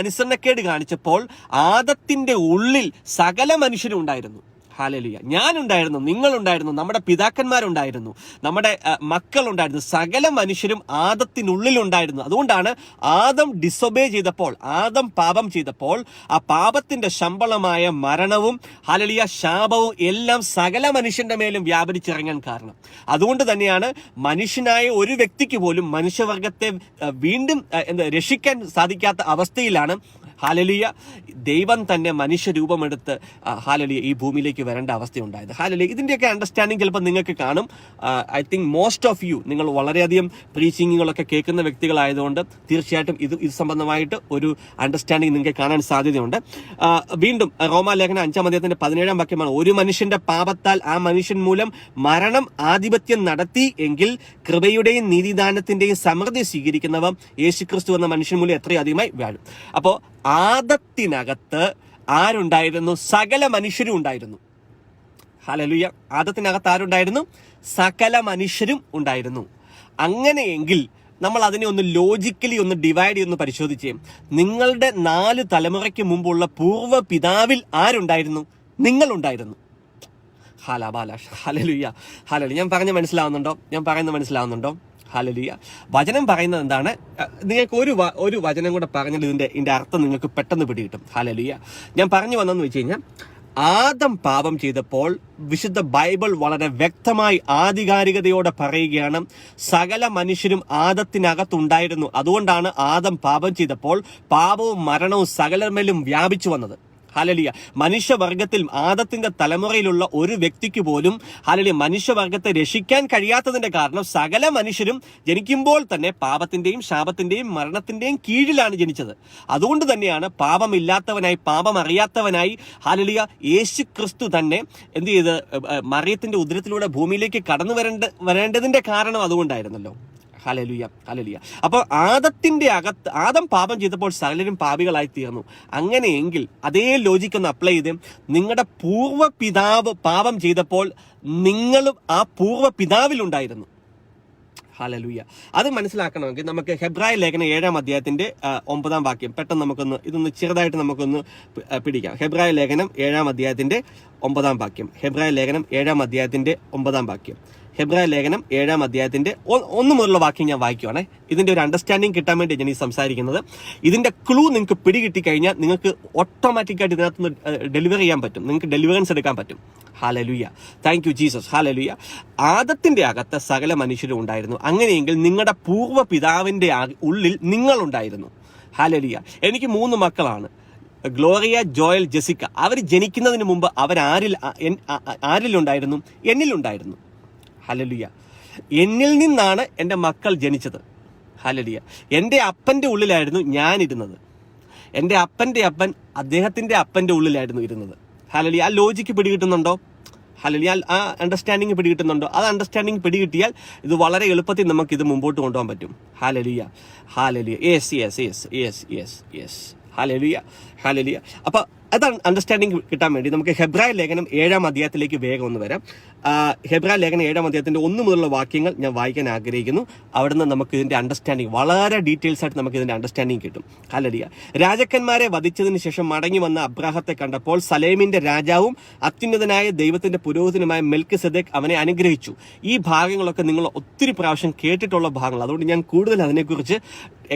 അനുസരണക്കേട് കാണിച്ചപ്പോൾ ആദത്തിന്റെ ഉള്ളിൽ സകല മനുഷ്യരും ഉണ്ടായിരുന്നു. ഹല്ലേലൂയ. ഞാനുണ്ടായിരുന്നു, നിങ്ങളുണ്ടായിരുന്നു, നമ്മുടെ പിതാക്കന്മാരുണ്ടായിരുന്നു, നമ്മുടെ മക്കളുണ്ടായിരുന്നു, സകല മനുഷ്യരും ആദത്തിനുള്ളിലുണ്ടായിരുന്നു. അതുകൊണ്ടാണ് ആദം ഡിസൊബേ ചെയ്തപ്പോൾ, ആദം പാപം ചെയ്തപ്പോൾ ആ പാപത്തിന്റെ ശമ്പളമായ മരണവും ഹല്ലേലൂയ ശാപവും എല്ലാം സകല മനുഷ്യന്റെ മേലും വ്യാപരിച്ചിറങ്ങാൻ കാരണം. അതുകൊണ്ട് തന്നെയാണ് മനുഷ്യനായ ഒരു വ്യക്തിക്ക് പോലും മനുഷ്യവർഗത്തെ വീണ്ടും രക്ഷിക്കാൻ സാധിക്കാത്ത അവസ്ഥയിലാണ് ഹല്ലേലൂയ ദൈവം തന്നെ മനുഷ്യരൂപമെടുത്ത് ഹല്ലേലൂയ ഈ ഭൂമിയിലേക്ക് വരേണ്ട അവസ്ഥയുണ്ടായത്. ഹല്ലേലൂയ. ഇതിന്റെയൊക്കെ അണ്ടർസ്റ്റാൻഡിങ് ചിലപ്പോൾ നിങ്ങൾക്ക് കാണും. I think most of you നിങ്ങൾ വളരെയധികം പ്രീച്ചിങ്ങുകളൊക്കെ കേൾക്കുന്ന വ്യക്തികളായതുകൊണ്ട് തീർച്ചയായിട്ടും ഇത് സംബന്ധമായിട്ട് ഒരു അണ്ടർസ്റ്റാൻഡിങ് നിങ്ങൾക്ക് കാണാൻ സാധ്യതയുണ്ട്. വീണ്ടും റോമാലേഖനം 5-ാം അധ്യായത്തിന്റെ 17-ാം വാക്യമാണ്, ഒരു മനുഷ്യന്റെ പാപത്താൽ ആ മനുഷ്യൻ മൂലം മരണം ആധിപത്യം നടത്തി എങ്കിൽ കൃപയുടെയും നീതിദാനത്തിന്റെയും സമൃദ്ധി സ്വീകരിക്കുന്നവ യേശുക്രിസ്തു എന്ന മനുഷ്യൻ മൂലം എത്രയധികമായി വാഴും. അപ്പോൾ ആദത്തിനകത്ത് ആരുണ്ടായിരുന്നു? സകല മനുഷ്യരും ഉണ്ടായിരുന്നു. ഹല്ലേലൂയ. ആദത്തിനകത്ത് ആരുണ്ടായിരുന്നു? സകല മനുഷ്യരും ഉണ്ടായിരുന്നു. അങ്ങനെയെങ്കിൽ നമ്മൾ അതിനെ ഒന്ന് ലോജിക്കലി ഒന്ന് ഡിവൈഡ് ചെയ്തൊന്ന് പരിശോധിച്ചേ. നിങ്ങളുടെ 4 തലമുറയ്ക്ക് മുമ്പുള്ള പൂർവ്വ പിതാവിൽ ആരുണ്ടായിരുന്നു? നിങ്ങളുണ്ടായിരുന്നു. ഹല്ലേലൂയ. ഹല്ലേലൂയ. ഞാൻ പറയുന്നത് മനസ്സിലാവുന്നുണ്ടോ? ഹല്ലേലൂയ. വചനം പറയുന്നത് എന്താണ്? നിങ്ങൾക്ക് ഒരു വചനം കൂടെ പറഞ്ഞാൽ ഇതിന്റെ അർത്ഥം നിങ്ങൾക്ക് പെട്ടെന്ന് പിടികിട്ടും. ഹല്ലേലൂയ. ഞാൻ പറഞ്ഞു വന്നെന്ന് വെച്ച് കഴിഞ്ഞാൽ, ആദം പാപം ചെയ്തപ്പോൾ വിശുദ്ധ ബൈബിൾ വളരെ വ്യക്തമായി ആധികാരികതയോടെ പറയുകയാണ്, സകല മനുഷ്യരും ആദത്തിനകത്തുണ്ടായിരുന്നു. അതുകൊണ്ടാണ് ആദം പാപം ചെയ്തപ്പോൾ പാപവും മരണവും സകലമേലും വ്യാപിച്ചു വന്നത്. ഹല്ലേലൂയ. മനുഷ്യവർഗത്തിൽ ആദത്തിന്റെ തലമുറയിലുള്ള ഒരു വ്യക്തിക്ക് പോലും ഹല്ലേലൂയ മനുഷ്യവർഗത്തെ രക്ഷിക്കാൻ കഴിയാത്തതിന്റെ കാരണം സകല മനുഷ്യരും ജനിക്കുമ്പോൾ തന്നെ പാപത്തിന്റെയും ശാപത്തിന്റെയും മരണത്തിന്റെയും കീഴിലാണ് ജനിച്ചത്. അതുകൊണ്ട് തന്നെയാണ് പാപമില്ലാത്തവനായി, പാപം അറിയാത്തവനായി ഹല്ലേലൂയ യേശു ക്രിസ്തു തന്നെ എന്ത് ചെയ്ത് മറിയത്തിന്റെ ഉദരത്തിലൂടെ ഭൂമിയിലേക്ക് കടന്നു വരേണ്ടതിന്റെ കാരണം അതുകൊണ്ടായിരുന്നല്ലോ. ഹല്ലേലൂയ. ഹല്ലേലൂയ. അപ്പോൾ ആദം പാപം ചെയ്തപ്പോൾ സകലരും പാപികളായി തീർന്നു. അങ്ങനെയെങ്കിൽ അതേ ലോജിക്ക് ഒന്ന് അപ്ലൈ ചെയ്ത്, നിങ്ങളുടെ പൂർവ്വ പിതാവ് പാപം ചെയ്തപ്പോൾ നിങ്ങളും ആ പൂർവ്വ പിതാവിലുണ്ടായിരുന്നു. ഹല്ലേലൂയ. അത് മനസ്സിലാക്കണമെങ്കിൽ നമുക്ക് ഹെബ്രായ ലേഖനം 7-ാം അധ്യായത്തിന്റെ 9-ാം വാക്യം പെട്ടെന്ന് ഇതൊന്ന് ചെറുതായിട്ട് നമുക്കൊന്ന് പിടിക്കാം. ഹെബ്രായ ലേഖനം 7-ാം അധ്യായത്തിന്റെ 9-ാം വാക്യം. ഹെബ്രായ ലേഖനം 7-ാം അധ്യായത്തിന്റെ 9-ാം വാക്യം. ഹെബ്രായ ലേഖനം 7-ാം അധ്യായത്തിന്റെ 1 മുതലുള്ള വാക്യം ഞാൻ വായിക്കുവാണേ. ഇതിന്റെ ഒരു അണ്ടർസ്റ്റാൻഡിങ് കിട്ടാൻ വേണ്ടി ഞാൻ ഈ സംസാരിക്കുന്നത്. ഇതിന്റെ ക്ലൂ നിങ്ങൾക്ക് പിടികിട്ടി കഴിഞ്ഞാൽ നിങ്ങൾക്ക് ഓട്ടോമാറ്റിക്കായിട്ട് ഇതിനകത്ത് ഡെലിവർ ചെയ്യാൻ പറ്റും, നിങ്ങൾക്ക് ഡെലിവറൻസ് എടുക്കാൻ പറ്റും. Hallelujah. Thank you Jesus. Hallelujah. ആദത്തിന്റെ അകത്ത് സകല മനുഷ്യരും ഉണ്ടായിരുന്നു. അങ്ങനെയെങ്കിൽ നിങ്ങളുടെ പൂർവ്വ പിതാവിന്റെ ഉള്ളിൽ നിങ്ങളുണ്ടായിരുന്നു. ഹല്ലേലൂയ. എനിക്ക് 3 മക്കളാണ്, ഗ്ലോറിയ, ജോയൽ, ജെസിക്ക. അവർ ജനിക്കുന്നതിന് മുമ്പ് ആരിലുണ്ടായിരുന്നു? എന്നിലുണ്ടായിരുന്നു. ഹല്ലേലൂയ. എന്നിൽ നിന്നാണ് എൻ്റെ മക്കൾ ജനിച്ചത്. ഹല്ലേലൂയ. എൻ്റെ അപ്പൻ്റെ ഉള്ളിലായിരുന്നു ഞാനിരുന്നത്. എൻ്റെ അപ്പൻ്റെ അപ്പൻ അദ്ദേഹത്തിൻ്റെ അപ്പൻ്റെ ഉള്ളിലായിരുന്നു ഇരുന്നത്. ഹല്ലേലൂയ. ആ ലോജിക്ക് പിടികിട്ടുന്നുണ്ടോ? ഹല്ലേലൂയ. ആ അണ്ടർസ്റ്റാൻഡിങ് പിടികിട്ടുന്നുണ്ടോ? അത് അണ്ടർസ്റ്റാൻഡിങ് പിടികിട്ടിയാൽ ഇത് വളരെ എളുപ്പത്തിൽ നമുക്ക് ഇത് മുമ്പോട്ട് കൊണ്ടുപോകാൻ പറ്റും. Hallelujah. Hallelujah. Yes. Hallelujah. Hallelujah. അപ്പൊ അതാണ് അണ്ടർസ്റ്റാൻഡിങ് കിട്ടാൻ വേണ്ടി നമുക്ക് ഹെബ്രായ ലേഖനം 7-ാം അധ്യായത്തിലേക്ക് വേഗം ഒന്ന് വരാം. ഹെബ്രായ ലേഖനം 7-ാം അധ്യായത്തിന്റെ 1 മുതലുള്ള വാക്യങ്ങൾ ഞാൻ വായിക്കാൻ ആഗ്രഹിക്കുന്നു. അവിടുന്ന് നമുക്ക് ഇതിന്റെ അണ്ടർസ്റ്റാൻഡിങ് വളരെ ഡീറ്റെയിൽസ് ആയിട്ട് നമുക്ക് ഇതിന്റെ അണ്ടർസ്റ്റാൻഡിങ് കിട്ടും. ഹല്ലേലൂയ. രാജാക്കന്മാരെ വധിച്ചതിന് ശേഷം മടങ്ങി വന്ന അബ്രാഹത്തെ കണ്ടപ്പോൾ സലേമിന്റെ രാജാവും അത്യുന്നതനായ ദൈവത്തിന്റെ പുരോഹിതനുമായ മെൽക്കിസെദെക്ക് അവനെ അനുഗ്രഹിച്ചു. ഈ ഭാഗങ്ങളൊക്കെ നിങ്ങൾ ഒത്തിരി പ്രാവശ്യം കേട്ടിട്ടുള്ള ഭാഗങ്ങൾ, അതുകൊണ്ട് ഞാൻ കൂടുതൽ അതിനെക്കുറിച്ച്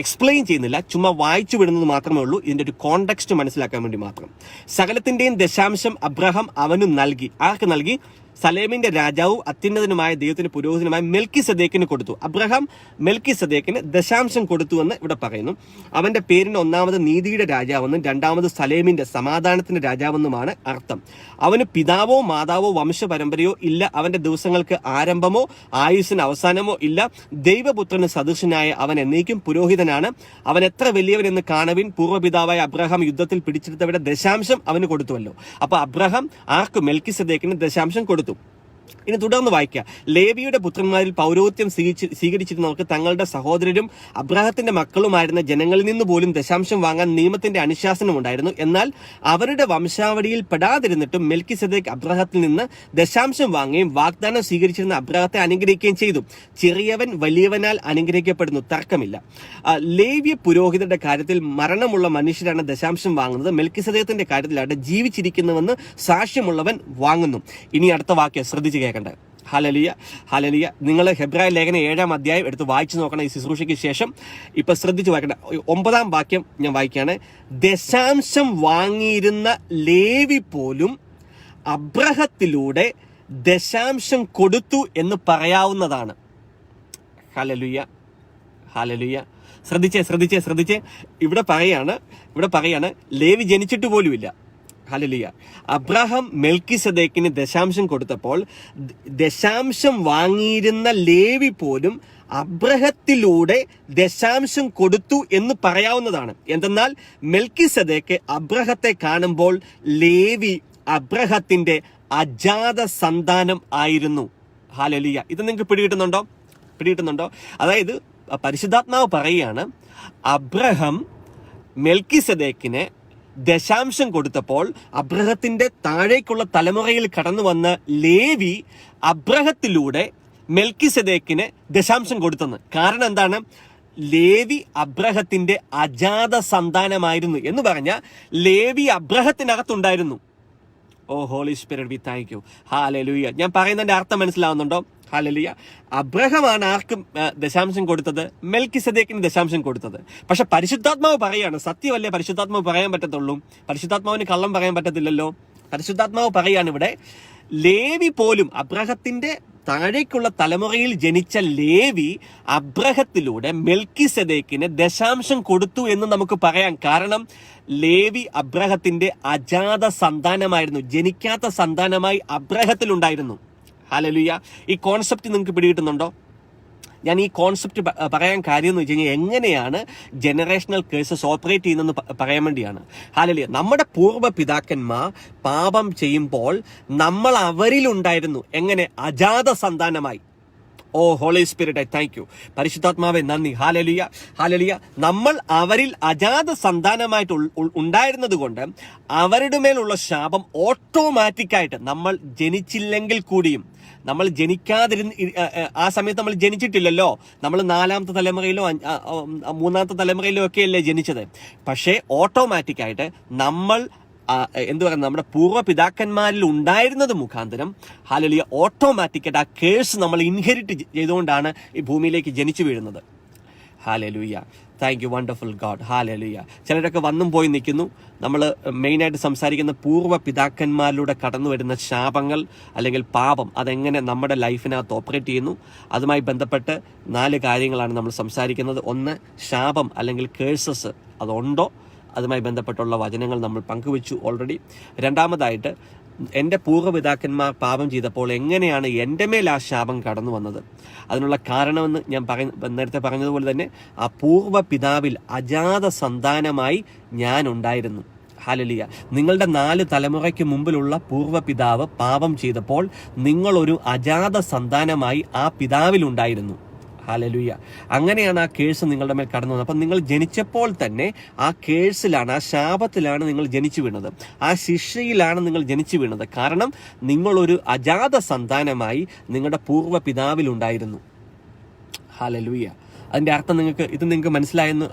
എക്സ്പ്ലെയിൻ ചെയ്യുന്നില്ല, ചുമ്മാ വായിച്ചു വിടുന്നത് മാത്രമേ ഉള്ളൂ, ഇതിന്റെ ഒരു കോണ്ടെക്സ്റ്റ് മനസ്സിലാക്കാൻ വേണ്ടി മാത്രം. സകലത്തിന്റെയും ദശാംശം അബ്രഹാം അവനും നൽകി. ആർക്ക് നൽകി? സലേമിന്റെ രാജാവും അത്യുന്നതനുമായ ദൈവത്തിന് പുരോഹിതനുമായ മെൽക്കിസദേക്കിന് കൊടുത്തു. അബ്രഹാം മെൽക്കിസദേക്കിന് ദശാംശം കൊടുത്തു എന്ന് ഇവിടെ പറയുന്നു. അവന്റെ പേരിന് ഒന്നാമത് നീതിയുടെ രാജാവെന്നും രണ്ടാമത് സലേമിന്റെ സമാധാനത്തിന്റെ രാജാവെന്നുമാണ് അർത്ഥം. അവന് പിതാവോ മാതാവോ വംശപരമ്പരയോ ഇല്ല. അവന്റെ ദിവസങ്ങൾക്ക് ആരംഭമോ ആയുസ്സിന് അവസാനമോ ഇല്ല. ദൈവപുത്രന് സദൃശനായ അവൻ എന്നേക്കും പുരോഹിതനാണ്. അവൻ എത്ര വലിയവനെന്ന് കാണവിൻ. പൂർവ്വപിതാവായ അബ്രഹാം യുദ്ധത്തിൽ പിടിച്ചെടുത്തവരുടെ ദശാംശം അവന് കൊടുത്തുവല്ലോ. അപ്പൊ അബ്രഹാം ആർക്ക്? മെൽക്കിസദേക്കിന് ദശാംശം കൊടുത്തു. ഇനി തുടർന്ന് വായിക്കുക. ലേവിയുടെ പുത്രന്മാരിൽ പൗരോഹിത്യം സ്വീകരിച്ചിരുന്നവർക്ക് തങ്ങളുടെ സഹോദരരും അബ്രാഹത്തിന്റെ മക്കളുമായിരുന്ന ജനങ്ങളിൽ നിന്ന് പോലും ദശാംശം വാങ്ങാൻ നിയമത്തിന്റെ അനുശാസനം ഉണ്ടായിരുന്നു. എന്നാൽ അവരുടെ വംശാവലിയിൽ പെടാതിരുന്നിട്ടും മെൽക്കിസദേക്ക് അബ്രാഹത്തിൽ നിന്ന് ദശാംശം വാങ്ങുകയും വാഗ്ദാനം സ്വീകരിച്ചിരുന്ന അബ്രാഹത്തെ അനുഗ്രഹിക്കുകയും ചെയ്തു. ചെറിയവൻ വലിയവനാൽ അനുഗ്രഹിക്കപ്പെടുന്നു, തർക്കമില്ല. ലേവ്യ പുരോഹിതരുടെ കാര്യത്തിൽ മരണമുള്ള മനുഷ്യരാണ് ദശാംശം വാങ്ങുന്നത്. മെൽക്കിസദേക്കിന്റെ കാര്യത്തിലായിട്ട് ജീവിച്ചിരിക്കുന്നുവെന്ന് സാക്ഷ്യമുള്ളവൻ വാങ്ങുന്നു. ഇനി അടുത്ത വാക്യം ശ്രദ്ധിച്ച് കേൾക്കണ്ടേ. Hallelujah, hallelujah. നിങ്ങൾ ഹെബ്രായ ലേഖനം 7-ാം അധ്യായം എടുത്ത് വായിച്ചു നോക്കണം ഈ ശുശ്രൂഷയ്ക്ക് ശേഷം. ഇപ്പൊ ശ്രദ്ധിച്ച് വായിക്കണ്ട. 9-ാം വാക്യം ഞാൻ വായിക്കുകയാണ്. ദശാംശം വാങ്ങിയിരുന്ന ലേവി പോലും അബ്രഹത്തിലൂടെ ദശാംശം കൊടുത്തു എന്ന് പറയാവുന്നതാണ്. Hallelujah, hallelujah. ശ്രദ്ധിച്ചേ. ഇവിടെ പറയാണ് ലേവി ജനിച്ചിട്ട് പോലുമില്ല. ഹല്ലേലൂയ. അബ്രഹാം മെൽക്കിസദേക്കിന് ദശാംശം കൊടുത്തപ്പോൾ ദശാംശം വാങ്ങിയിരുന്ന ലേവി പോലും അബ്രഹത്തിലൂടെ ദശാംശം കൊടുത്തു എന്ന് പറയാവുന്നതാണ്. എന്തെന്നാൽ മെൽക്കിസദേക്ക് അബ്രഹത്തെ കാണുമ്പോൾ ലേവി അബ്രഹത്തിന്റെ അജാത സന്താനം ആയിരുന്നു. ഹല്ലേലൂയ. ഇത് നിങ്ങൾക്ക് പിടികിട്ടുന്നുണ്ടോ? അതായത് പരിശുദ്ധാത്മാവ് പറയുകയാണ്, അബ്രഹാം മെൽക്കിസദേക്കിന് ദശാംശം കൊടുത്തപ്പോൾ അബ്രഹത്തിന്റെ താഴേക്കുള്ള തലമുറയിൽ കടന്നു വന്ന ലേവി അബ്രഹത്തിലൂടെ മെൽക്കിസദേക്കിന് ദശാംശം കൊടുത്തെന്ന്. കാരണം എന്താണ്? ലേവി അബ്രഹത്തിന്റെ അജാത സന്താനമായിരുന്നു എന്ന് പറഞ്ഞാൽ ലേവി അബ്രഹത്തിനകത്തുണ്ടായിരുന്നു. Oh Holy spirit, we thank you. Hallelujah. ഞാൻ പറയുന്നതിന്റെ അർത്ഥം മനസ്സിലാവുന്നുണ്ടോ? ഹല്ലേലൂയ. അബ്രഹമാണ് ആർക്കും ദശാംശം കൊടുത്തത്? മെൽക്കിസദേക്കിന് ദശാംശം കൊടുത്തത്. പക്ഷെ പരിശുദ്ധാത്മാവ് പറയാണ്, സത്യമല്ലേ പരിശുദ്ധാത്മാവ് പറയാൻ പറ്റത്തുള്ളൂ? പരിശുദ്ധാത്മാവിന് കള്ളം പറയാൻ പറ്റത്തില്ലല്ലോ. പരിശുദ്ധാത്മാവ് പറയാണ് ഇവിടെ, ലേവി പോലും അബ്രഹത്തിന്റെ താഴേക്കുള്ള തലമുറയിൽ ജനിച്ച ലേവി അബ്രഹത്തിലൂടെ മെൽക്കിസദേക്കിന് ദശാംശം കൊടുത്തു എന്ന് നമുക്ക് പറയാം. കാരണം ലേവി അബ്രഹത്തിന്റെ അജാത സന്താനമായിരുന്നു, ജനിക്കാത്ത സന്താനമായി അബ്രഹത്തിലുണ്ടായിരുന്നു. ഹല്ലേലൂയ. ഈ കോൺസെപ്റ്റ് നിങ്ങൾക്ക് പിടികിട്ടുന്നുണ്ടോ? ഞാൻ ഈ കോൺസെപ്റ്റ് പറയാൻ കാര്യം എന്ന് വെച്ച് കഴിഞ്ഞാൽ എങ്ങനെയാണ് ജനറേഷണൽ കേസസ് ഓപ്പറേറ്റ് ചെയ്യുന്നതെന്ന് പറയാൻ വേണ്ടിയാണ്. ഹല്ലേലൂയ. നമ്മുടെ പൂർവ്വ പിതാക്കന്മാർ പാപം ചെയ്യുമ്പോൾ നമ്മൾ അവരിലുണ്ടായിരുന്നു. എങ്ങനെ? അജാത സന്താനമായി. Oh Holy Spirit, I thank you. പരിശുദ്ധാത്മാവെ നന്ദി. Hallelujah, hallelujah. നമ്മൾ അവരിൽ അജാത സന്താനമായിട്ട് ഉണ്ടായിരുന്നത് കൊണ്ട് അവരുടെ മേലുള്ള ശാപം ഓട്ടോമാറ്റിക്കായിട്ട് നമ്മൾ ജനിച്ചില്ലെങ്കിൽ കൂടിയും, നമ്മൾ ആ സമയത്ത് നമ്മൾ ജനിച്ചിട്ടില്ലല്ലോ, നമ്മൾ 4-ാമത്തെ തലമുറയിലോ 3-ാമത്തെ തലമുറയിലോ ഒക്കെ അല്ലേ ജനിച്ചത്. പക്ഷേ ഓട്ടോമാറ്റിക്കായിട്ട് നമ്മൾ നമ്മുടെ പൂർവ്വ പിതാക്കന്മാരിൽ ഉണ്ടായിരുന്നത് മുഖാന്തരം ഹല്ലേലൂയ ഓട്ടോമാറ്റിക്കായിട്ട് ആ കേഴ്സ് നമ്മൾ ഇൻഹെറിറ്റ് ചെയ്തുകൊണ്ടാണ് ഈ ഭൂമിയിലേക്ക് ജനിച്ചു വീഴുന്നത്. Hallelujah, thank you wonderful God. Hallelujah. ചിലരൊക്കെ വന്നും പോയി നിൽക്കുന്നു. നമ്മൾ മെയിനായിട്ട് സംസാരിക്കുന്ന പൂർവ്വ പിതാക്കന്മാരിലൂടെ കടന്നു വരുന്ന ശാപങ്ങൾ അല്ലെങ്കിൽ പാപം, അതെങ്ങനെ നമ്മുടെ ലൈഫിനകത്ത് ഓപ്പറേറ്റ് ചെയ്യുന്നു, അതുമായി ബന്ധപ്പെട്ട് 4 കാര്യങ്ങളാണ് നമ്മൾ സംസാരിക്കുന്നത്. ഒന്ന്, ശാപം അല്ലെങ്കിൽ കേഴ്സസ് അതുണ്ടോ, അതുമായി ബന്ധപ്പെട്ടുള്ള വചനങ്ങൾ നമ്മൾ പങ്കുവച്ചു ഓൾറെഡി. രണ്ടാമതായിട്ട്, എൻ്റെ പൂർവ്വപിതാക്കന്മാർ പാപം ചെയ്തപ്പോൾ എങ്ങനെയാണ് എൻ്റെ മേൽ ആ ശാപം കടന്നു വന്നത്, അതിനുള്ള കാരണമെന്ന് ഞാൻ നേരത്തെ പറഞ്ഞതുപോലെ തന്നെ ആ പൂർവ്വ പിതാവിൽ അജാത സന്താനമായി ഞാൻ ഉണ്ടായിരുന്നു. ഹല്ലേലൂയ. നിങ്ങളുടെ 4 തലമുറയ്ക്ക് മുമ്പിലുള്ള പൂർവ്വ പിതാവ് പാപം ചെയ്തപ്പോൾ നിങ്ങളൊരു അജാത സന്താനമായി ആ പിതാവിലുണ്ടായിരുന്നു. ഹല്ലേലൂയ. അങ്ങനെയാണ് ആ കേഴ്സ് നിങ്ങളുടെ മേൽ കടന്നു വന്നത്. അപ്പം നിങ്ങൾ ജനിച്ചപ്പോൾ തന്നെ ആ കേഴ്സിലാണ്, ആ ശാപത്തിലാണ് നിങ്ങൾ ജനിച്ചു വീണത്, ആ ശിക്ഷയിലാണ് നിങ്ങൾ ജനിച്ചു വീണത്. കാരണം നിങ്ങളൊരു അജാത സന്താനമായി നിങ്ങളുടെ പൂർവ്വ പിതാവിലുണ്ടായിരുന്നു. ഹല്ലേലൂയ. അതിൻ്റെ അർത്ഥം നിങ്ങൾക്ക് മനസ്സിലായെന്ന്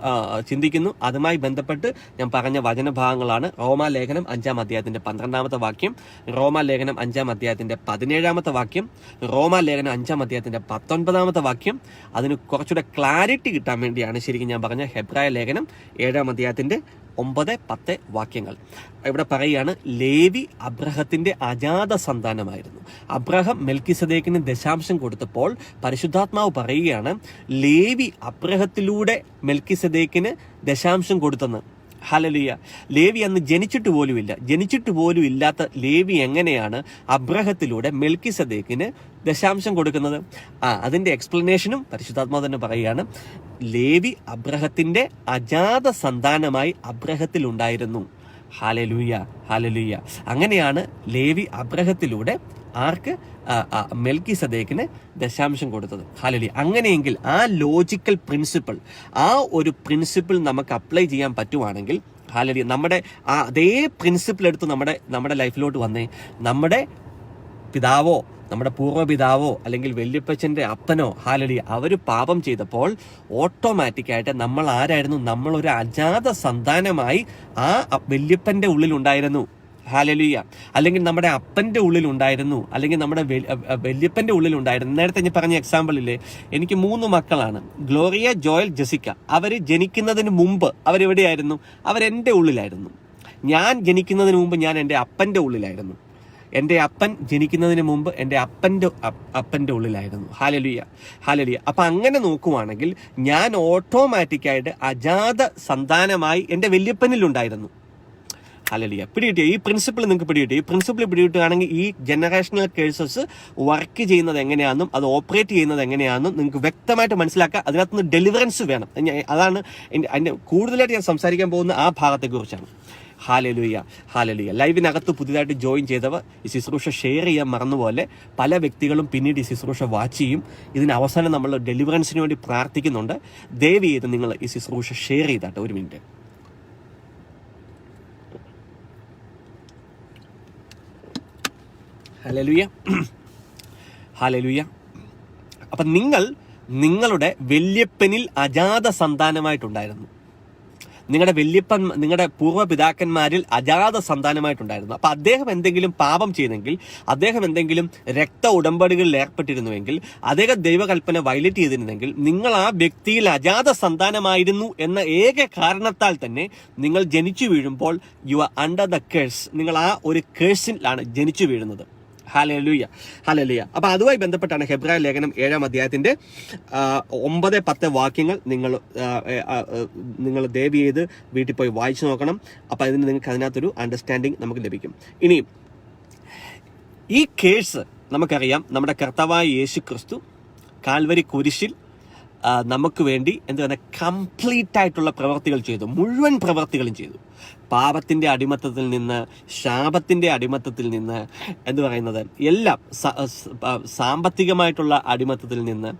ചിന്തിക്കുന്നു. അതുമായി ബന്ധപ്പെട്ട് ഞാൻ പറഞ്ഞ വചനഭാഗങ്ങളാണ് റോമാലേഖനം 5-ാം അധ്യായത്തിന്റെ 12-ാമത്തെ വാക്യം, റോമാലേഖനം 5-ാം അധ്യായത്തിന്റെ 17-ാമത്തെ വാക്യം, റോമാലേഖനം 5-ാം അധ്യായത്തിന്റെ 19-ാമത്തെ വാക്യം. അതിന് കുറച്ചുകൂടെ ക്ലാരിറ്റി കിട്ടാൻ വേണ്ടിയാണ് ശരിക്കും ഞാൻ പറഞ്ഞ ഹെബ്രായ ലേഖനം 7-ാം അധ്യായത്തിന്റെ 9-10 വാക്യങ്ങൾ. ഇവിടെ പറയുകയാണ്, ലേവി അബ്രഹത്തിന്റെ അജാത സന്താനമായിരുന്നു. അബ്രഹാം മെൽക്കിസദേക്കിന് ദശാംശം കൊടുത്തപ്പോൾ പരിശുദ്ധാത്മാവ് പറയുകയാണ്, ലേവി അബ്രഹത്തിലൂടെ മെൽക്കിസദേക്കിന് ദശാംശം കൊടുത്തെന്ന്. ഹല്ലേലൂയ. ലേവി അന്ന് ജനിച്ചിട്ട് പോലും ഇല്ലാത്ത ലേവി എങ്ങനെയാണ് അബ്രഹത്തിലൂടെ മെൽക്കിസദേക്കിന് ദശാംശം കൊടുക്കുന്നത്? അതിന്റെ എക്സ്പ്ലനേഷനും പരിശുദ്ധാത്മാവ് തന്നെ പറയുകയാണ്, ലേവി അബ്രഹത്തിന്റെ അജാത സന്താനമായി അബ്രഹത്തിൽ ഉണ്ടായിരുന്നു. Hallelujah, hallelujah. അങ്ങനെയാണ് ലേവി അബ്രഹത്തിലൂടെ ആർക്ക്? മെൽക്കിസദേക്കിന് ദശാംശം കൊടുത്തത്. ഹല്ലേലൂയ. അങ്ങനെയെങ്കിൽ ആ ലോജിക്കൽ പ്രിൻസിപ്പിൾ, ആ ഒരു പ്രിൻസിപ്പിൾ നമുക്ക് അപ്ലൈ ചെയ്യാൻ പറ്റുവാണെങ്കിൽ, ഹല്ലേലൂയ, നമ്മുടെ അതേ പ്രിൻസിപ്പിൾ എടുത്ത് നമ്മുടെ ലൈഫിലോട്ട് വന്നേ. നമ്മുടെ പിതാവോ നമ്മുടെ പൂർവ്വപിതാവോ അല്ലെങ്കിൽ വല്യപ്പച്ചൻ്റെ അപ്പനോ, ഹല്ലേലൂയ, അവർ പാപം ചെയ്തപ്പോൾ ഓട്ടോമാറ്റിക്കായിട്ട് നമ്മൾ ആരായിരുന്നു? നമ്മളൊരു അജാത സന്താനമായി ആ വല്യപ്പൻ്റെ ഉള്ളിലുണ്ടായിരുന്നു. ഹല്ലേലൂയ. അല്ലെങ്കിൽ നമ്മുടെ അപ്പൻ്റെ ഉള്ളിലുണ്ടായിരുന്നു, അല്ലെങ്കിൽ നമ്മുടെ വല്യപ്പൻ്റെ ഉള്ളിലുണ്ടായിരുന്നു. നേരത്തെ ഞാൻ പറഞ്ഞ എക്സാമ്പിൾ ഇല്ലേ, എനിക്ക് 3 മക്കളാണ്, ഗ്ലോറിയ, ജോയൽ, ജെസിക്ക. അവർ ജനിക്കുന്നതിന് മുമ്പ് അവരെവിടെയായിരുന്നു? അവരെൻ്റെ ഉള്ളിലായിരുന്നു. ഞാൻ ജനിക്കുന്നതിന് മുമ്പ് ഞാൻ എൻ്റെ അപ്പൻ്റെ ഉള്ളിലായിരുന്നു. എൻ്റെ അപ്പൻ ജനിക്കുന്നതിന് മുമ്പ് എൻ്റെ അപ്പൻ്റെ ഉള്ളിലായിരുന്നു. Hallelujah, hallelujah. അപ്പം അങ്ങനെ നോക്കുവാണെങ്കിൽ ഞാൻ ഓട്ടോമാറ്റിക്കായിട്ട് അജാത സന്താനമായി എൻ്റെ വല്യപ്പനിലുണ്ടായിരുന്നു. ഹല്ലേലൂയ. പിടികിട്ടിയോ? ഈ പ്രിൻസിപ്പിൾ നിങ്ങൾക്ക് പിടികിട്ടിയോ? ഈ പ്രിൻസിപ്പിൾ പിടികിട്ടുകയാണെങ്കിൽ ഈ ജനറേഷണൽ കേഴ്സസ് വർക്ക് ചെയ്യുന്നത് എങ്ങനെയാണെന്നും അത് ഓപ്പറേറ്റ് ചെയ്യുന്നത് എങ്ങനെയാണെന്നും നിങ്ങൾക്ക് വ്യക്തമായിട്ട് മനസ്സിലാക്കുക. അതിനകത്തുനിന്ന് ഡെലിവറൻസ് വേണം. അതാണ് അതിൻ്റെ കൂടുതലായിട്ട് ഞാൻ സംസാരിക്കാൻ പോകുന്ന ആ ഭാഗത്തെക്കുറിച്ചാണ്. Hallelujah, hallelujah. ലൈവിനകത്ത് പുതിയതായിട്ട് ജോയിൻ ചെയ്തവർ ഈ ശുശ്രൂഷ ഷെയർ ചെയ്യാൻ മറന്നുപോലെ പല വ്യക്തികളും പിന്നീട് ഈ ശുശ്രൂഷ വാച്ച് ചെയ്യും. ഇതിന് അവസാനം നമ്മൾ ഡെലിവറൻസിന് വേണ്ടി പ്രാർത്ഥിക്കുന്നുണ്ട്. ദയവ് ചെയ്ത് നിങ്ങൾ ഈ ശുശ്രൂഷ ഷെയർ ചെയ്താട്ടെ. ഒരു മിനിറ്റ്. Hallelujah, hallelujah. അപ്പം നിങ്ങളുടെ വല്യപ്പനിൽ അജാത സന്താനമായിട്ടുണ്ടായിരുന്നു. നിങ്ങളുടെ പൂർവ്വപിതാക്കന്മാരിൽ അജാത സന്താനമായിട്ടുണ്ടായിരുന്നു. അപ്പം അദ്ദേഹം എന്തെങ്കിലും പാപം ചെയ്തെങ്കിൽ, അദ്ദേഹം എന്തെങ്കിലും രക്ത ഉടമ്പടികളിൽ ഏർപ്പെട്ടിരുന്നുവെങ്കിൽ, അദ്ദേഹം ദൈവകൽപ്പന വയലേറ്റ് ചെയ്തിരുന്നെങ്കിൽ, നിങ്ങൾ ആ വ്യക്തിയിൽ അജാത സന്താനമായിരുന്നു എന്ന ഏക കാരണത്താൽ തന്നെ നിങ്ങൾ ജനിച്ചു വീഴുമ്പോൾ you are under the curse. നിങ്ങൾ ആ ഒരു കേഴ്സിലാണ് ജനിച്ചു വീഴുന്നത്. Hallelujah, hallelujah. അപ്പം അതുമായി ബന്ധപ്പെട്ടാണ് ഹെബ്രായ ലേഖനം 7-ാം അധ്യായത്തിന്റെ 9-10 വാക്യങ്ങൾ നിങ്ങൾ ദയവ് ചെയ്ത് വീട്ടിൽ പോയി വായിച്ചു നോക്കണം. അപ്പം അതിന് നിങ്ങൾക്ക് അതിനകത്തൊരു അണ്ടർസ്റ്റാൻഡിങ് നമുക്ക് ലഭിക്കും. ഇനി ഈ കേസ് നമുക്കറിയാം, നമ്മുടെ കർത്താവായ യേശു ക്രിസ്തു കാൽവരി കുരിശിൽ നമുക്ക് വേണ്ടി കംപ്ലീറ്റ് ആയിട്ടുള്ള പ്രവർത്തികൾ ചെയ്തു. മുഴുവൻ പ്രവർത്തികളും ചെയ്തു. പാപത്തിന്റെ അടിമത്തത്തിൽ നിന്ന്, ശാപത്തിന്റെ അടിമത്തത്തിൽ നിന്ന്, എല്ലാം സാമ്പത്തികമായിട്ടുള്ള അടിമത്തത്തിൽ നിന്ന്,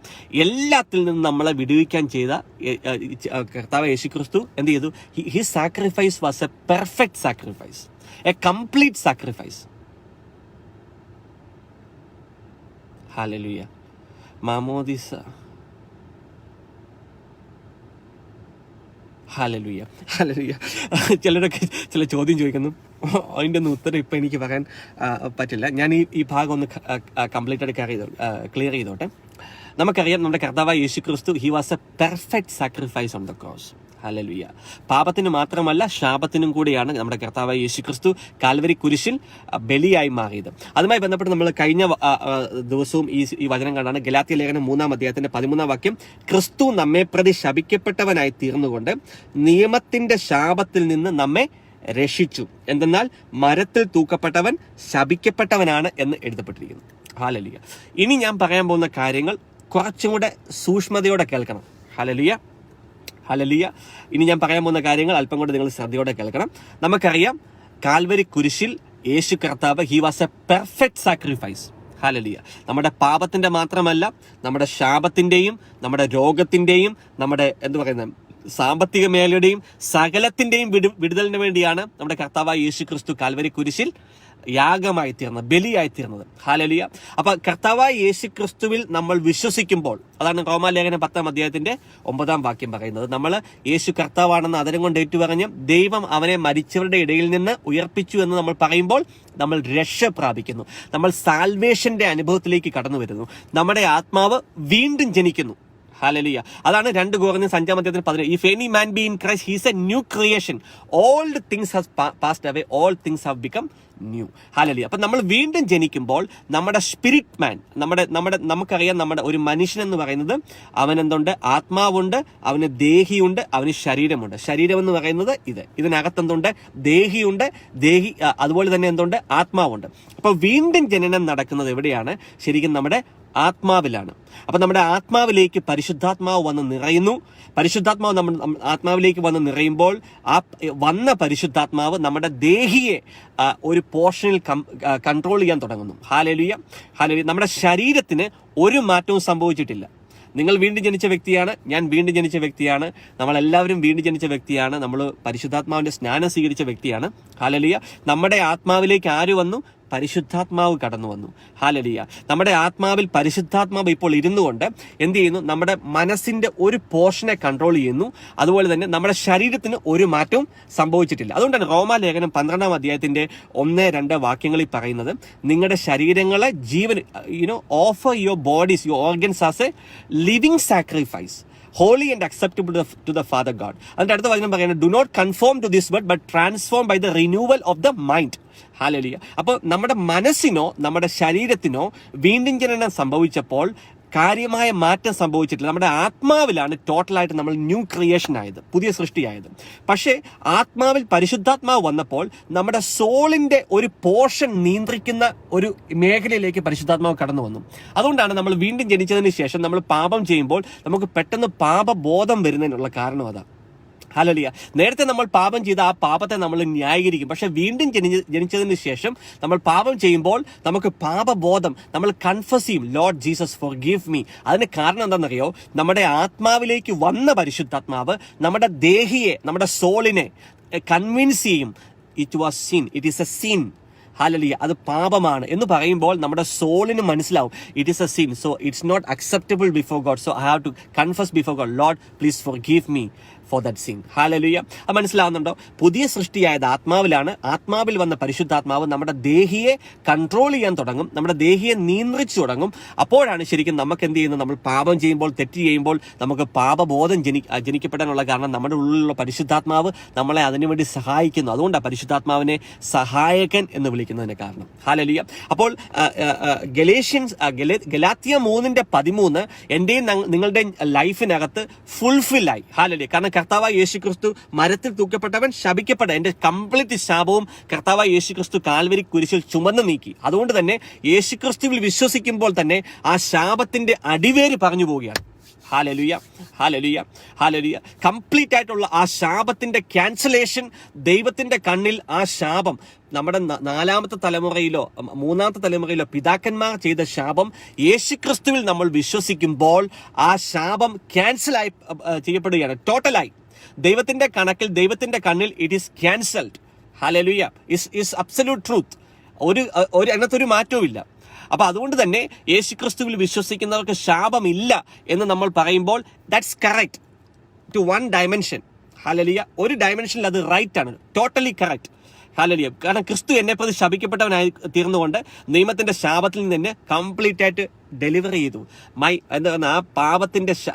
എല്ലാത്തിൽ നിന്നും നമ്മളെ വിടുവിക്കാൻ ചെയ്ത കർത്താവ് യേശു ക്രിസ്തു എന്ത് ചെയ്തു? His sacrifice was a perfect sacrifice, a complete sacrifice. Hallelujah. മാമോദിസ. Hallelujah, hallelujah. ചിലരൊക്കെ ചില ചോദ്യം ചോദിക്കുന്നു. അതിൻ്റെ ഒന്നും ഉത്തരം ഇപ്പം എനിക്ക് പറയാൻ പറ്റില്ല. ഞാൻ ഈ ഭാഗം ഒന്ന് കംപ്ലീറ്റ് ആയിട്ട് ക്ലിയർ ചെയ്തോട്ടെ. നമുക്കറിയാം, നമ്മുടെ കർത്താവായ യേശു ക്രിസ്തു he was a perfect sacrifice on the cross. Hallelujah. പാപത്തിന് മാത്രമല്ല, ശാപത്തിനും കൂടിയാണ് നമ്മുടെ കർത്താവായ യേശു ക്രിസ്തു കാൽവരി കുരിശിൽ ബലിയായി മാറിയത്. അതുമായി ബന്ധപ്പെട്ട് നമ്മൾ കഴിഞ്ഞ ദിവസവും ഈ വചനം കണ്ടാണ്. ഗലാത്യ ലേഖനം 3-ാം അധ്യായത്തിന്റെ 13-ാം വാക്യം, ക്രിസ്തു നമ്മെ പ്രതി ശപിക്കപ്പെട്ടവനായി തീർന്നുകൊണ്ട് നിയമത്തിന്റെ ശാപത്തിൽ നിന്ന് നമ്മെ രക്ഷിച്ചു. എന്തെന്നാൽ മരത്തിൽ തൂക്കപ്പെട്ടവൻ ശപിക്കപ്പെട്ടവനാണ് എന്ന് എഴുതപ്പെട്ടിരിക്കുന്നു. ഹല്ലേലൂയ. ഇനി ഞാൻ പറയാൻ പോകുന്ന കാര്യങ്ങൾ കുറച്ചും കൂടെ സൂക്ഷ്മതയോടെ കേൾക്കണം. Hallelujah, hallelujah. ഇനി ഞാൻ പറയാൻ പോകുന്ന കാര്യങ്ങൾ അല്പം കൊണ്ട് നിങ്ങൾ ശ്രദ്ധയോടെ കേൾക്കണം. നമുക്കറിയാം, കാൽവരി കുരിശിൽ യേശു കർത്താവ് he was a perfect sacrifice. Hallelujah. നമ്മുടെ പാപത്തിന്റെ മാത്രമല്ല, നമ്മുടെ ശാപത്തിന്റെയും നമ്മുടെ രോഗത്തിന്റെയും നമ്മുടെ സാമ്പത്തിക മേഖലയുടെയും സകലത്തിന്റെയും വിടുതലിന് വേണ്ടിയാണ് നമ്മുടെ കർത്താവായ യേശു ക്രിസ്തു കാൽവരി കുരിശിൽ യാഗമായി തീർന്നത്, ബലിയായി തീർന്നത്. ഹല്ലേലൂയ. അപ്പൊ കർത്താവായ യേശു ക്രിസ്തുവിൽ നമ്മൾ വിശ്വസിക്കുമ്പോൾ, അതാണ് റോമാലേഖനം 10-ാം അധ്യായത്തിന്റെ 9-ാം വാക്യം പറയുന്നത്, നമ്മൾ യേശു കർത്താവാണെന്ന് അതരം കൊണ്ട് ഏറ്റുപറഞ്ഞ് ദൈവം അവനെ മരിച്ചവരുടെ ഇടയിൽ നിന്ന് ഉയർപ്പിച്ചു എന്ന് നമ്മൾ പറയുമ്പോൾ നമ്മൾ രക്ഷ പ്രാപിക്കുന്നു. നമ്മൾ സാൽവേഷന്റെ അനുഭവത്തിലേക്ക് കടന്നു വരുന്നു. നമ്മുടെ ആത്മാവ് വീണ്ടും ജനിക്കുന്നു. ഹല്ലേലൂയ. അതാണ് 2 കൊരിന്ത്യർ 5-ാം-അധ്യായത്തിൽ if any man be in Christ he's a new creation, old things has passed away, all things have become new. Hallelujah. അപ്പൊ നമ്മൾ വീണ്ടും ജനിക്കുമ്പോൾ നമ്മുടെ സ്പിരിറ്റ് മാൻ, നമുക്കറിയാം നമ്മുടെ ഒരു മനുഷ്യൻ എന്ന് പറയുന്നത് അവൻ എന്തുണ്ട്? ആത്മാവുണ്ട്, അവന് ദേഹിയുണ്ട്, അവന് ശരീരമുണ്ട്. ശരീരം എന്ന് പറയുന്നത് ഇതിനകത്ത് എന്തുണ്ട്? ദേഹിയുണ്ട്, അതുപോലെ തന്നെ എന്തുണ്ട്? ആത്മാവുണ്ട്. അപ്പൊ വീണ്ടും ജനനം നടക്കുന്നത് എവിടെയാണ്? ശരിക്കും നമ്മുടെ ആത്മാവിലാണ്. അപ്പൊ നമ്മുടെ ആത്മാവിലേക്ക് പരിശുദ്ധാത്മാവ് വന്ന് നിറയുന്നു. പരിശുദ്ധാത്മാവ് ആത്മാവിലേക്ക് വന്ന് നിറയുമ്പോൾ ആ വന്ന പരിശുദ്ധാത്മാവ് നമ്മുടെ ദേഹിയെ ഒരു പോർഷനിൽ കൺട്രോൾ ചെയ്യാൻ തുടങ്ങുന്നു. Hallelujah, hallelujah. നമ്മുടെ ശരീരത്തിന് ഒരു മാറ്റവും സംഭവിച്ചിട്ടില്ല. നിങ്ങൾ വീണ്ടും ജനിച്ച വ്യക്തിയാണ്, ഞാൻ വീണ്ടും ജനിച്ച വ്യക്തിയാണ്, നമ്മളെല്ലാവരും വീണ്ടും ജനിച്ച വ്യക്തിയാണ്, നമ്മൾ പരിശുദ്ധാത്മാവിന്റെ സ്നാനം സ്വീകരിച്ച വ്യക്തിയാണ്. ഹല്ലേലൂയ. നമ്മുടെ ആത്മാവിലേക്ക് ആര് വന്നു? പരിശുദ്ധാത്മാവ് കടന്നു വന്നു. ഹല്ലേലൂയ. നമ്മുടെ ആത്മാവിൽ പരിശുദ്ധാത്മാവ് ഇപ്പോൾ ഇരുന്നു കൊണ്ട് എന്ത് ചെയ്യുന്നു? നമ്മുടെ മനസ്സിന്റെ ഒരു പോർഷനെ കൺട്രോൾ ചെയ്യുന്നു. അതുപോലെ തന്നെ നമ്മുടെ ശരീരത്തിന് ഒരു മാറ്റവും സംഭവിച്ചിട്ടില്ല. അതുകൊണ്ടാണ് റോമാലേഖനം 12-ാം അധ്യായത്തിന്റെ 1-2 വാക്യങ്ങളിൽ പറയുന്നത്, നിങ്ങളുടെ ശരീരങ്ങളെ offer your bodies, your organs as A living sacrifice, holy and acceptable to the Father God. അതിന്റെ അടുത്ത വചനം പറയുന്നത്, do not conform to this world but transform by the renewal of the mind. Hallelujah. അപ്പോൾ നമ്മുടെ മനസ്സിനോ നമ്മുടെ ശരീരത്തിനോ വീണ്ടും ജനനം സംഭവിച്ചപ്പോൾ കാര്യമായ മാറ്റം സംഭവിച്ചിട്ടില്ല. നമ്മുടെ ആത്മാവിലാണ് ടോട്ടലായിട്ട് നമ്മൾ ന്യൂ ക്രിയേഷൻ ആയത്, പുതിയ സൃഷ്ടിയായത്. പക്ഷേ ആത്മാവിൽ പരിശുദ്ധാത്മാവ് വന്നപ്പോൾ നമ്മുടെ സോളിന്റെ ഒരു പോർഷൻ നിയന്ത്രിക്കുന്ന ഒരു മേഖലയിലേക്ക് പരിശുദ്ധാത്മാവ് കടന്നു വന്നു. അതുകൊണ്ടാണ് നമ്മൾ വീണ്ടും ജനിച്ചതിന് ശേഷം നമ്മൾ പാപം ചെയ്യുമ്പോൾ നമുക്ക് പെട്ടെന്ന് പാപബോധം വരുന്നതിനുള്ള കാരണം അതാണ്. ഹല്ലേലൂയ. നേരത്തെ നമ്മൾ പാപം ചെയ്ത ആ പാപത്തെ നമ്മൾ ന്യായീകരിക്കും. പക്ഷെ വീണ്ടും ജനിച്ചതിന് ശേഷം നമ്മൾ പാപം ചെയ്യുമ്പോൾ നമുക്ക് പാപബോധം, നമ്മൾ കൺഫസ് ചെയ്യും, ലോർഡ് ജീസസ് ഫോർഗീവ് മീ. അതിന് കാരണം എന്താണെന്നറിയോ? നമ്മുടെ ആത്മാവിലേക്ക് വന്ന പരിശുദ്ധാത്മാവ് നമ്മുടെ ദേഹിയെ, നമ്മുടെ സോളിനെ കൺവിൻസ് ചെയ്യും, it was sin, it is a sin. Hallelujah. അത് പാപമാണ് എന്ന് പറയുമ്പോൾ നമ്മുടെ സോളിന് മനസ്സിലാവും, it is a sin, so it's not acceptable before God, so I have to confess before God, Lord please forgive me for that sin. Hallelujah. അത് മനസ്സിലാവുന്നുണ്ടോ? പുതിയ സൃഷ്ടിയായത് ആത്മാവിലാണ്. ആത്മാവിൽ വന്ന പരിശുദ്ധാത്മാവ് നമ്മുടെ ദേഹിയെ കൺട്രോൾ ചെയ്യാൻ തുടങ്ങും, നമ്മുടെ ദേഹിയെ നിയന്ത്രിച്ചു തുടങ്ങും. അപ്പോഴാണ് ശരിക്കും നമുക്ക് എന്ത് ചെയ്യുന്നത്? നമ്മൾ പാപം ചെയ്യുമ്പോൾ, തെറ്റ് ചെയ്യുമ്പോൾ നമുക്ക് പാപബോധം ജനിക്കപ്പെടാനുള്ള കാരണം നമ്മുടെ ഉള്ളിലുള്ള പരിശുദ്ധാത്മാവ് നമ്മളെ അതിനുവേണ്ടി സഹായിക്കുന്നു. അതുകൊണ്ടാണ് പരിശുദ്ധാത്മാവിനെ സഹായകൻ എന്ന് വിളിക്കുന്നതിന്റെ കാരണം. ഹല്ലേലൂയ. അപ്പോൾ ഗലാത്യ 3:13 എന്റെയും നിങ്ങളുടെയും ലൈഫിനകത്ത് ഫുൾഫിൽ ആയി. ഹല്ലേലൂയ. കാരണം കർത്താവായ യേശുക്രിസ്തു മരത്തിൽ തൂക്കപ്പെട്ടവൻ ശപിക്കപ്പെട്ട എന്റെ കംപ്ലീറ്റ് ശാപവും കർത്താവായ യേശുക്രിസ്തു കാൽവരി കുരിശിൽ ചുമന്നു നീക്കി. അതുകൊണ്ട് തന്നെ യേശുക്രിസ്തുവിൽ വിശ്വസിക്കുമ്പോൾ തന്നെ ആ ശാപത്തിന്റെ അടിവേര് പറഞ്ഞു പോവുകയാണ്. Hallelujah, hallelujah, hallelujah. കംപ്ലീറ്റ് ആയിട്ടുള്ള ആ ശാപത്തിന്റെ ക്യാൻസലേഷൻ ദൈവത്തിന്റെ കണ്ണിൽ ആ ശാപം നമ്മുടെ 4-ാമത്തെ തലമുറയിലോ 3-ാമത്തെ തലമുറയിലോ പിതാക്കന്മാർ ചെയ്ത ശാപം യേശുക്രിസ്തുവിൽ നമ്മൾ വിശ്വസിക്കുമ്പോൾ ആ ശാപം ക്യാൻസലായി ചെയ്യപ്പെടുകയാണ്. ടോട്ടലായി ദൈവത്തിന്റെ കണക്കിൽ, ദൈവത്തിന്റെ കണ്ണിൽ it is cancelled. Hallelujah. Is absolute truth. അതിനകത്തൊരു മാറ്റവും ഇല്ല. അപ്പൊ അതുകൊണ്ട് തന്നെ യേശുക്രിസ്തുവിൽ വിശ്വസിക്കുന്നവർക്ക് ശാപമില്ല എന്ന് നമ്മൾ പറയുമ്പോൾ that's correct to one dimension. Hallelujah. ഒരു ഡയമെൻഷനിൽ അത് റൈറ്റ് ആണ്, ടോട്ടലി കറക്റ്റ്. ഹല്ലേലൂയ. കാരണം ക്രിസ്തു എന്നെ പ്രതി ശപിക്കപ്പെട്ടവനായി തീർന്നുകൊണ്ട് നിയമത്തിന്റെ ശാപത്തിൽ നിന്ന് തന്നെ കംപ്ലീറ്റ് ആയിട്ട് ഡെലിവറി ചെയ്തു.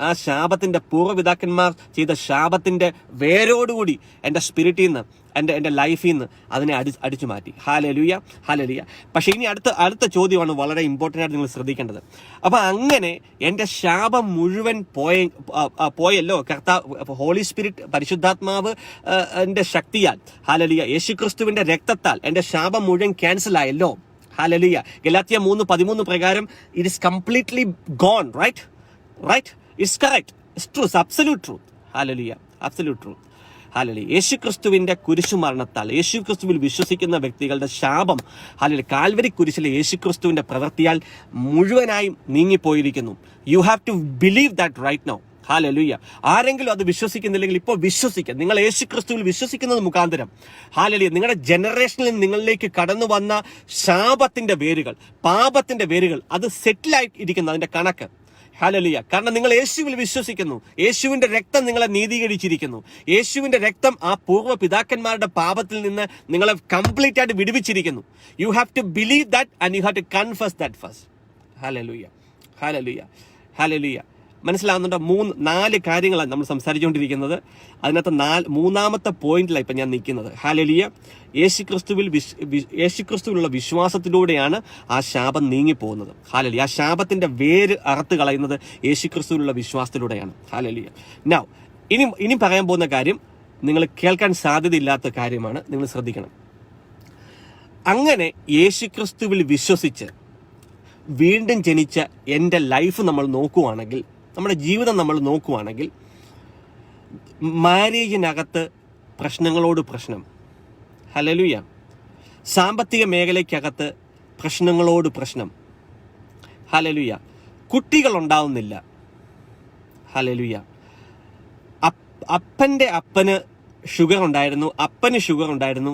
ആ ശാപത്തിന്റെ പൂർവ്വപിതാക്കന്മാർ ചെയ്ത ശാപത്തിന്റെ വേരോടുകൂടി എൻ്റെ സ്പിരിറ്റിൽ നിന്ന്, എൻ്റെ ലൈഫിൽ നിന്ന് അതിനെ അടിച്ചു മാറ്റി. Hallelujah, hallelujah. പക്ഷെ ഇനി അടുത്ത ചോദ്യമാണ് വളരെ ഇമ്പോർട്ടൻ്റ് ആയിട്ട് നിങ്ങൾ ശ്രദ്ധിക്കേണ്ടത്. അപ്പൊ അങ്ങനെ എൻ്റെ ശാപം മുഴുവൻ പോയല്ലോ കർത്താവ്, ഹോളി സ്പിരിറ്റ്, പരിശുദ്ധാത്മാവ് എൻ്റെ ശക്തിയാൽ, ഹല്ലേലൂയ, യേശുക്രിസ്തുവിന്റെ രക്തത്താൽ എൻ്റെ ശാപം മുഴുവൻ ക്യാൻസൽ ആയല്ലോ. ഹല്ലേലൂയ. ഗലാത്യ 3:13 പ്രകാരം it is completely gone. Right, it's correct, it's true, absolute truth. Hallelujah, absolute truth. Hallelujah. യേശുക്രിസ്തുവിന്റെ കുരിശുമരണത്താൽ, യേശുക്രിസ്തുവിൽ വിശ്വസിക്കുന്ന വ്യക്തികളുടെ ശാപം, ഹല്ലേലൂയ, കാൽവരി കുരിശിലെ യേശുക്രിസ്തുവിന്റെ പ്രവൃത്തിയാൽ മുഴുവനായും നീങ്ങിപ്പോയിരിക്കുന്നു. You have to believe that right now. Hallelujah. ആരെങ്കിലും അത് വിശ്വസിക്കുന്നില്ലെങ്കിൽ ഇപ്പോൾ വിശ്വസിക്കുക. നിങ്ങൾ യേശുക്രിസ്തുവിൽ വിശ്വസിക്കുന്നത് മുഖാന്തരം, ഹല്ലേലൂയ, നിങ്ങളുടെ ജനറേഷനിൽ നിങ്ങളിലേക്ക് കടന്നു വന്ന ശാപത്തിന്റെ വേരുകൾ, പാപത്തിന്റെ വേരുകൾ, അത് സെറ്റിലായി ഇരിക്കുന്നു, അതിന്റെ കണക്ക്. ഹല്ലേലൂയ. കാരണം നിങ്ങൾ യേശുവിൽ വിശ്വസിക്കുന്നു. യേശുവിന്റെ രക്തം നിങ്ങളെ നീതീകരിച്ചിരിക്കുന്നു. യേശുവിന്റെ രക്തം ആ പൂർവ്വ പിതാക്കന്മാരുടെ പാപത്തിൽ നിന്ന് നിങ്ങളെ കംപ്ലീറ്റ് ആയിട്ട് വിടുവിച്ചിരിക്കുന്നു. You have to believe that and you have to confess that first. Hallelujah, hallelujah, hallelujah. മനസ്സിലാവുന്നുണ്ടോ? 4 കാര്യങ്ങളാണ് നമ്മൾ സംസാരിച്ചുകൊണ്ടിരിക്കുന്നത്. അതിനകത്ത് മൂന്നാമത്തെ പോയിന്റിലാണ് ഇപ്പം ഞാൻ നിൽക്കുന്നത്. ഹല്ലേലൂയ. യേശുക്രിസ്തുവിലുള്ള വിശ്വാസത്തിലൂടെയാണ് ആ ശാപം നീങ്ങിപ്പോകുന്നത്. ഹല്ലേലൂയ. ആ ശാപത്തിന്റെ വേര് അറുത്ത് കളയുന്നത് യേശുക്രിസ്തുവിലുള്ള വിശ്വാസത്തിലൂടെയാണ്. ഹല്ലേലൂയ. നൗ ഇനി പറയാൻ പോകുന്ന കാര്യം നിങ്ങൾ കേൾക്കാൻ സാധ്യതയില്ലാത്ത കാര്യമാണ്. നിങ്ങൾ ശ്രദ്ധിക്കണം. അങ്ങനെ യേശുക്രിസ്തുവിൽ വിശ്വസിച്ച് വീണ്ടും ജനിച്ച എൻ്റെ ലൈഫ് നമ്മൾ നോക്കുവാണെങ്കിൽ, നമ്മുടെ ജീവിതം നമ്മൾ നോക്കുവാണെങ്കിൽ, മാരേജിനകത്ത് പ്രശ്നങ്ങളോട് പ്രശ്നം. ഹല്ലേലൂയ. സാമ്പത്തിക മേഖലയ്ക്കകത്ത് പ്രശ്നങ്ങളോട് പ്രശ്നം. ഹല്ലേലൂയ. കുട്ടികൾ ഉണ്ടാവുന്നില്ല. ഹല്ലേലൂയ. അപ്പൻ്റെ അപ്പന് ഷുഗർ ഉണ്ടായിരുന്നു, അപ്പന് ഷുഗർ ഉണ്ടായിരുന്നു,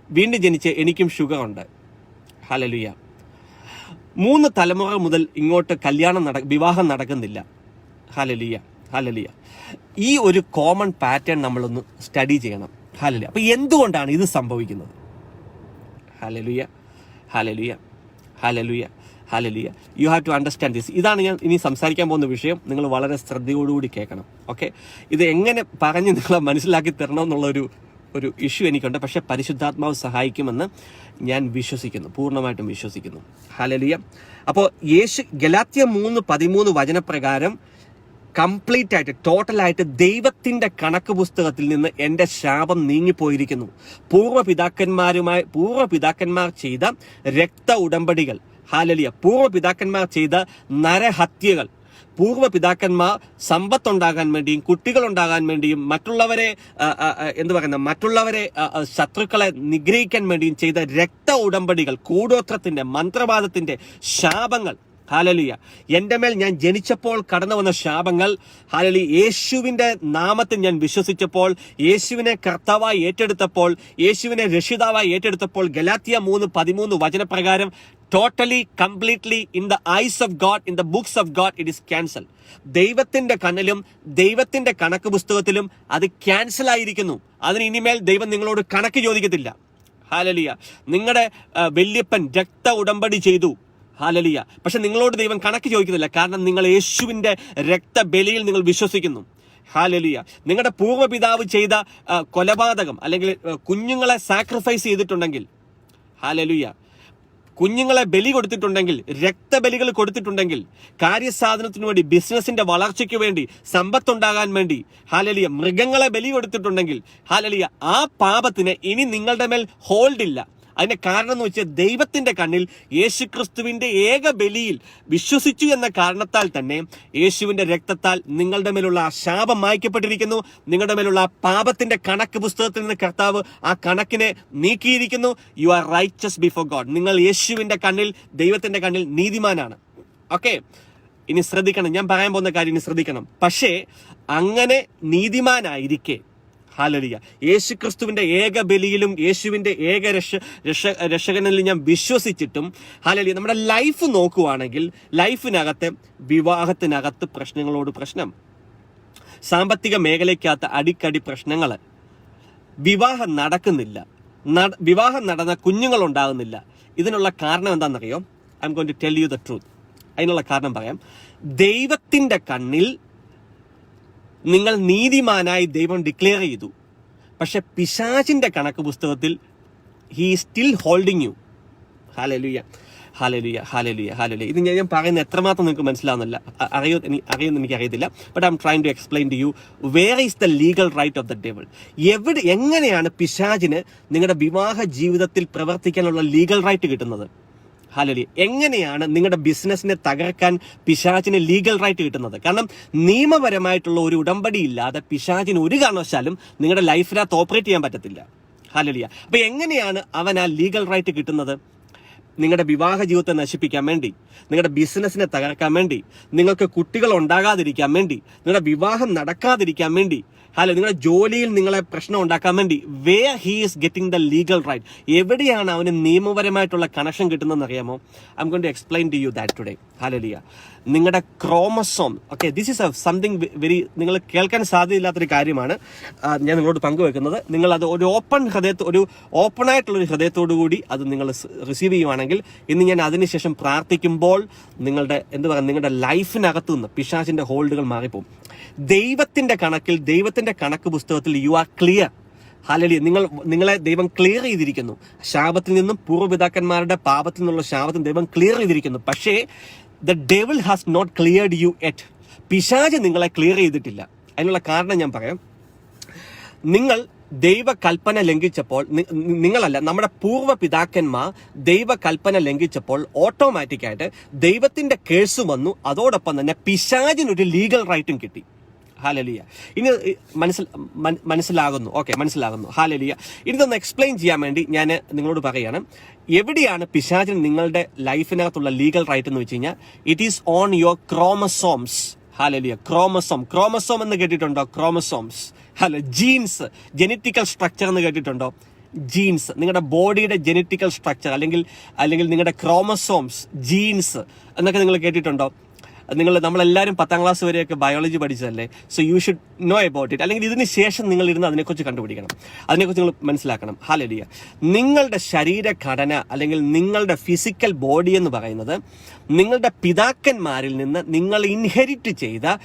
വീണ്ടും ജനിച്ച് എനിക്കും ഷുഗർ ഉണ്ട്. ഹല്ലേലൂയ. 3 തലമുറ മുതൽ ഇങ്ങോട്ട് വിവാഹം നടക്കുന്നില്ല. ഹല്ലേലൂയ. ഹല്ലേലൂയ. ഈ ഒരു കോമൺ പാറ്റേൺ നമ്മളൊന്ന് സ്റ്റഡി ചെയ്യണം. ഹല്ലേലൂയ. അപ്പൊ എന്തുകൊണ്ടാണ് ഇത് സംഭവിക്കുന്നത്? Hallelujah. Hallelujah. Hallelujah. Hallelujah. You have to understand this. ഇതാണ് ഞാൻ ഇനി സംസാരിക്കാൻ പോകുന്ന വിഷയം. നിങ്ങൾ വളരെ ശ്രദ്ധയോടുകൂടി കേൾക്കണം. ഓക്കെ. ഇത് എങ്ങനെ പറഞ്ഞ് നിങ്ങളെ മനസ്സിലാക്കി തരണം എന്നുള്ള ഒരു ഇഷ്യൂ എനിക്കുണ്ട്. പക്ഷെ പരിശുദ്ധാത്മാവ് സഹായിക്കുമെന്ന് ഞാൻ വിശ്വസിക്കുന്നു, പൂർണ്ണമായിട്ടും വിശ്വസിക്കുന്നു. ഹല്ലേലൂയ. അപ്പോൾ ഗലാത്യ 3:13 വചനപ്രകാരം കംപ്ലീറ്റ് ആയിട്ട്, ടോട്ടലായിട്ട് ദൈവത്തിന്റെ കണക്ക് പുസ്തകത്തിൽ നിന്ന് എൻ്റെ ശാപം നീങ്ങിപ്പോയിരിക്കുന്നു. പൂർവ്വപിതാക്കന്മാർ ചെയ്ത രക്ത ഉടമ്പടികൾ, ഹല്ലേലൂയ, പൂർവ്വപിതാക്കന്മാർ ചെയ്ത നരഹത്യകൾ, പൂർവ്വപിതാക്കന്മാർ സമ്പത്തുണ്ടാകാൻ വേണ്ടിയും കുട്ടികളുണ്ടാകാൻ വേണ്ടിയും മറ്റുള്ളവരെ ശത്രുക്കളെ നിഗ്രഹിക്കാൻ വേണ്ടിയും ചെയ്ത രക്ത ഉടമ്പടികൾ, കൂടോത്രത്തിന്റെ, മന്ത്രവാദത്തിന്റെ ശാപങ്ങൾ, ഹല്ലേലൂയ, എൻ്റെ മേൽ ഞാൻ ജനിച്ചപ്പോൾ കടന്നു വന്ന ശാപങ്ങൾ, ഹല്ലേലൂയ, യേശുവിന്റെ നാമത്തിൽ ഞാൻ വിശ്വസിച്ചപ്പോൾ, യേശുവിനെ കർത്താവായി ഏറ്റെടുത്തപ്പോൾ, യേശുവിനെ രക്ഷിതാവായി ഏറ്റെടുത്തപ്പോൾ, ഗലാത്യ 3:13 വചനപ്രകാരം totally completely in the ice of God, in the books of God it is cancel. ദൈവത്തിന്റെ കണ്ണിലും ദൈവത്തിന്റെ കണക്ക് പുസ്തകത്തിലും അത് ക്യാൻസൽ ആയിരിക്കുന്നു. അതിന് ഇനിമേൽ ദൈവം നിങ്ങളോട് കണക്ക് ചോദിക്കത്തില്ല. ഹല്ലേലൂയ. നിങ്ങളുടെ വല്യപ്പൻ രക്ത ഉടമ്പടി ചെയ്തു. ഹല്ലേലൂയ. പക്ഷെ നിങ്ങളോട് ദൈവം കണക്ക് ചോദിക്കുന്നില്ല. കാരണം നിങ്ങൾ യേശുവിന്റെ രക്തബലിയിൽ നിങ്ങൾ വിശ്വസിക്കുന്നു. ഹല്ലേലൂയ. നിങ്ങളുടെ പൂർവ്വപിതാവ് ചെയ്ത കൊലപാതകം അല്ലെങ്കിൽ കുഞ്ഞുങ്ങളെ സാക്രിഫൈസ് ചെയ്തിട്ടുണ്ടെങ്കിൽ, ഹല്ലേലൂയ, കുഞ്ഞുങ്ങളെ ബലി കൊടുത്തിട്ടുണ്ടെങ്കിൽ, രക്തബലികൾ കൊടുത്തിട്ടുണ്ടെങ്കിൽ, കാര്യസാധനത്തിനു വേണ്ടി, ബിസിനസിന്റെ വളർച്ചയ്ക്ക് വേണ്ടി, സമ്പത്തുണ്ടാകാൻ വേണ്ടി, ഹല്ലേലൂയ, മൃഗങ്ങളെ ബലി കൊടുത്തിട്ടുണ്ടെങ്കിൽ, ഹല്ലേലൂയ, ആ പാപത്തിന് ഇനി നിങ്ങളുടെ മേൽ ഹോൾഡ് ഇല്ല. അതിന്റെ കാരണം എന്ന് വെച്ചാൽ ദൈവത്തിന്റെ കണ്ണിൽ യേശുക്രിസ്തുവിന്റെ ഏക ബലിയിൽ വിശ്വസിച്ചു എന്ന കാരണത്താൽ തന്നെ യേശുവിന്റെ രക്തത്താൽ നിങ്ങളുടെ മേലുള്ള ആ ശാപം മായ്ക്കപ്പെട്ടിരിക്കുന്നു. നിങ്ങളുടെ മേലുള്ള ആ പാപത്തിന്റെ കണക്ക് പുസ്തകത്തിൽ നിന്ന് കർത്താവ് ആ കണക്കിനെ നീക്കിയിരിക്കുന്നു. You are righteous before God. നിങ്ങൾ യേശുവിന്റെ കണ്ണിൽ, ദൈവത്തിന്റെ കണ്ണിൽ നീതിമാനാണ്. ഓക്കെ. ഇനി ശ്രദ്ധിക്കണം, ഞാൻ പറയാൻ പോകുന്ന കാര്യം ഇനി ശ്രദ്ധിക്കണം. പക്ഷേ അങ്ങനെ നീതിമാനായിരിക്കെ, ഹല്ലേലൂയ, യേശുക്രിസ്തുവിന്റെ ഏക ബലിയിലും യേശുവിന്റെ ഏക രക്ഷകനിലും ഞാൻ വിശ്വസിച്ചിട്ടും, ഹല്ലേലൂയ, നമ്മുടെ ലൈഫ് നോക്കുവാണെങ്കിൽ ലൈഫിനകത്തെ വിവാഹത്തിനകത്ത് പ്രശ്നങ്ങളോട് പ്രശ്നം, സാമ്പത്തിക മേഖലയ്ക്കകത്ത് അടിക്കടി പ്രശ്നങ്ങൾ, വിവാഹം നടക്കുന്നില്ല, വിവാഹം നടന്ന കുഞ്ഞുങ്ങൾ ഉണ്ടാകുന്നില്ല. ഇതിനുള്ള കാരണം എന്താണെന്നറിയോ? I'm going to tell you the truth. അതിനുള്ള കാരണം പറയാം. ദൈവത്തിന്റെ കണ്ണിൽ നിങ്ങൾ നീതിമാനായി ദൈവം ഡിക്ലെയർ ചെയ്തു. പക്ഷെ പിശാചിന്റെ കണക്ക് പുസ്തകത്തിൽ he still holding you. Hallelujah. Hallelujah. Hallelujah. Hallelujah. ഇത് ഞാൻ പറയുന്നത് എത്രമാത്രം നിങ്ങൾക്ക് മനസ്സിലാവുന്നില്ല, അറിയുമെന്ന് എനിക്ക് അറിയത്തില്ല. But I'm trying to explain to you where is the legal right of the devil. എങ്ങനെയാണ് പിശാചിന് നിങ്ങളുടെ വിവാഹ ജീവിതത്തിൽ പ്രവർത്തിക്കാനുള്ള ലീഗൽ റൈറ്റ് കിട്ടുന്നത്? ഹല്ലേലൂയ. എങ്ങനെയാണ് നിങ്ങളുടെ ബിസിനസിനെ തകർക്കാൻ പിശാചിന് ലീഗൽ റൈറ്റ് കിട്ടുന്നത്? കാരണം നിയമപരമായിട്ടുള്ള ഒരു ഉടമ്പടി ഇല്ലാതെ പിശാചിന് ഒരു കാരണവശാലും നിങ്ങളുടെ ലൈഫിനകത്ത് ഓപ്പറേറ്റ് ചെയ്യാൻ പറ്റത്തില്ല. ഹല്ലേലൂയ. അപ്പൊ എങ്ങനെയാണ് അവൻ ആ ലീഗൽ റൈറ്റ് കിട്ടുന്നത്? നിങ്ങളുടെ വിവാഹ ജീവിതത്തെ നശിപ്പിക്കാൻ വേണ്ടി, നിങ്ങളുടെ ബിസിനസിനെ തകർക്കാൻ വേണ്ടി, നിങ്ങൾക്ക് കുട്ടികൾ ഉണ്ടാകാതിരിക്കാൻ വേണ്ടി, നിങ്ങളുടെ വിവാഹം നടക്കാതിരിക്കാൻ വേണ്ടി, ഹലോ, നിങ്ങളുടെ ജോലിയിൽ നിങ്ങളെ പ്രശ്നം ഉണ്ടാക്കാൻ വേണ്ടി where he is getting the legal right, എവിടെയാണ് അവന് നിയമപരമായിട്ടുള്ള കണക്ഷൻ കിട്ടുന്നതെന്ന് അറിയാമോ? I'm going to explain to you that today. Hallelujah. നിങ്ങളുടെ chromosome, okay, this is something very, നിങ്ങൾ കേൾക്കാൻ സാധ്യതയില്ലാത്തൊരു കാര്യമാണ് ഞാൻ നിങ്ങളോട് പങ്കുവെക്കുന്നത്. നിങ്ങൾ അത് ഒരു ഓപ്പൺ ആയിട്ടുള്ളൊരു ഹൃദയത്തോടു കൂടി അത് നിങ്ങൾ റിസീവ് ചെയ്യുവാണെങ്കിൽ, ഇന്ന് ഞാൻ അതിനുശേഷം പ്രാർത്ഥിക്കുമ്പോൾ നിങ്ങളുടെ ലൈഫിനകത്തു നിന്ന് പിശാചിന്റെ ഹോൾഡുകൾ മാറിപ്പോകും. ദൈവത്തിന്റെ കണക്ക് പുസ്തകത്തിൽ യു ആർ ക്ലിയർ. ഹല്ലേലൂയ. നിങ്ങളെ ദൈവം ക്ലിയർ ചെയ്തിരിക്കുന്നു. ശാപത്തിൽ നിന്നും പൂർവ്വപിതാക്കന്മാരുടെ പാപത്തിൽ നിന്നുള്ള ശാപത്തിൽ ദൈവം ക്ലിയർ ചെയ്തിരിക്കുന്നു. പക്ഷേ the devil has not cleared you yet. പിശാച് നിങ്ങളെ ക്ലിയർ ചെയ്തിട്ടില്ല. അതിനുള്ള കാരണം ഞാൻ പറയാം. നിങ്ങൾ ദൈവകൽപ്പന ലംഘിച്ചപ്പോൾ, നമ്മുടെ പൂർവ്വ പിതാക്കന്മാർ ദൈവകൽപ്പന ലംഘിച്ചപ്പോൾ ഓട്ടോമാറ്റിക്കായിട്ട് ദൈവത്തിന്റെ കേസ് വന്നു. അതോടൊപ്പം തന്നെ പിശാചിനൊരു ലീഗൽ റൈറ്റും കിട്ടി. ഹല്ലേലൂയ. ഇനി മനസ്സിലാകുന്നു. ഓക്കെ, മനസ്സിലാകുന്നു. ഹല്ലേലൂയ. ഇതൊന്ന് എക്സ്പ്ലെയിൻ ചെയ്യാൻ വേണ്ടി ഞാൻ നിങ്ങളോട് പറയാണ്, എവിടെയാണ് പിശാചിന് നിങ്ങളുടെ ലൈഫിനകത്തുള്ള ലീഗൽ റൈറ്റ് എന്ന് വെച്ച് കഴിഞ്ഞാൽ, it is on your chromosomes. Hallelujah. Chromosome എന്ന് കേട്ടിട്ടുണ്ടോ? Chromosomes. Hello, genes, genetical structure എന്ന് കേട്ടിട്ടുണ്ടോ? ജീൻസ്, നിങ്ങളുടെ ബോഡിയുടെ ജെനറ്റിക്കൽ സ്ട്രക്ചർ, അല്ലെങ്കിൽ നിങ്ങളുടെ ക്രോമസോംസ്, ജീൻസ് എന്നൊക്കെ നിങ്ങൾ കേട്ടിട്ടുണ്ടോ? നമ്മളെല്ലാവരും 10ാം ക്ലാസ് വരെയൊക്കെ ബയോളജി പഠിച്ചതല്ലേ. So you should know about it. അല്ലെങ്കിൽ ഇതിന് ശേഷം നിങ്ങൾ ഇരുന്ന് അതിനെക്കുറിച്ച് കണ്ടുപിടിക്കണം, അതിനെക്കുറിച്ച് നിങ്ങൾ മനസ്സിലാക്കണം. ഹല്ലേലൂയ. നിങ്ങളുടെ ശരീരഘടന അല്ലെങ്കിൽ നിങ്ങളുടെ ഫിസിക്കൽ ബോഡി എന്ന് പറയുന്നത് നിങ്ങളുടെ പിതാക്കന്മാരിൽ നിന്ന് നിങ്ങൾ ഇൻഹെറിറ്റ് ചെയ്ത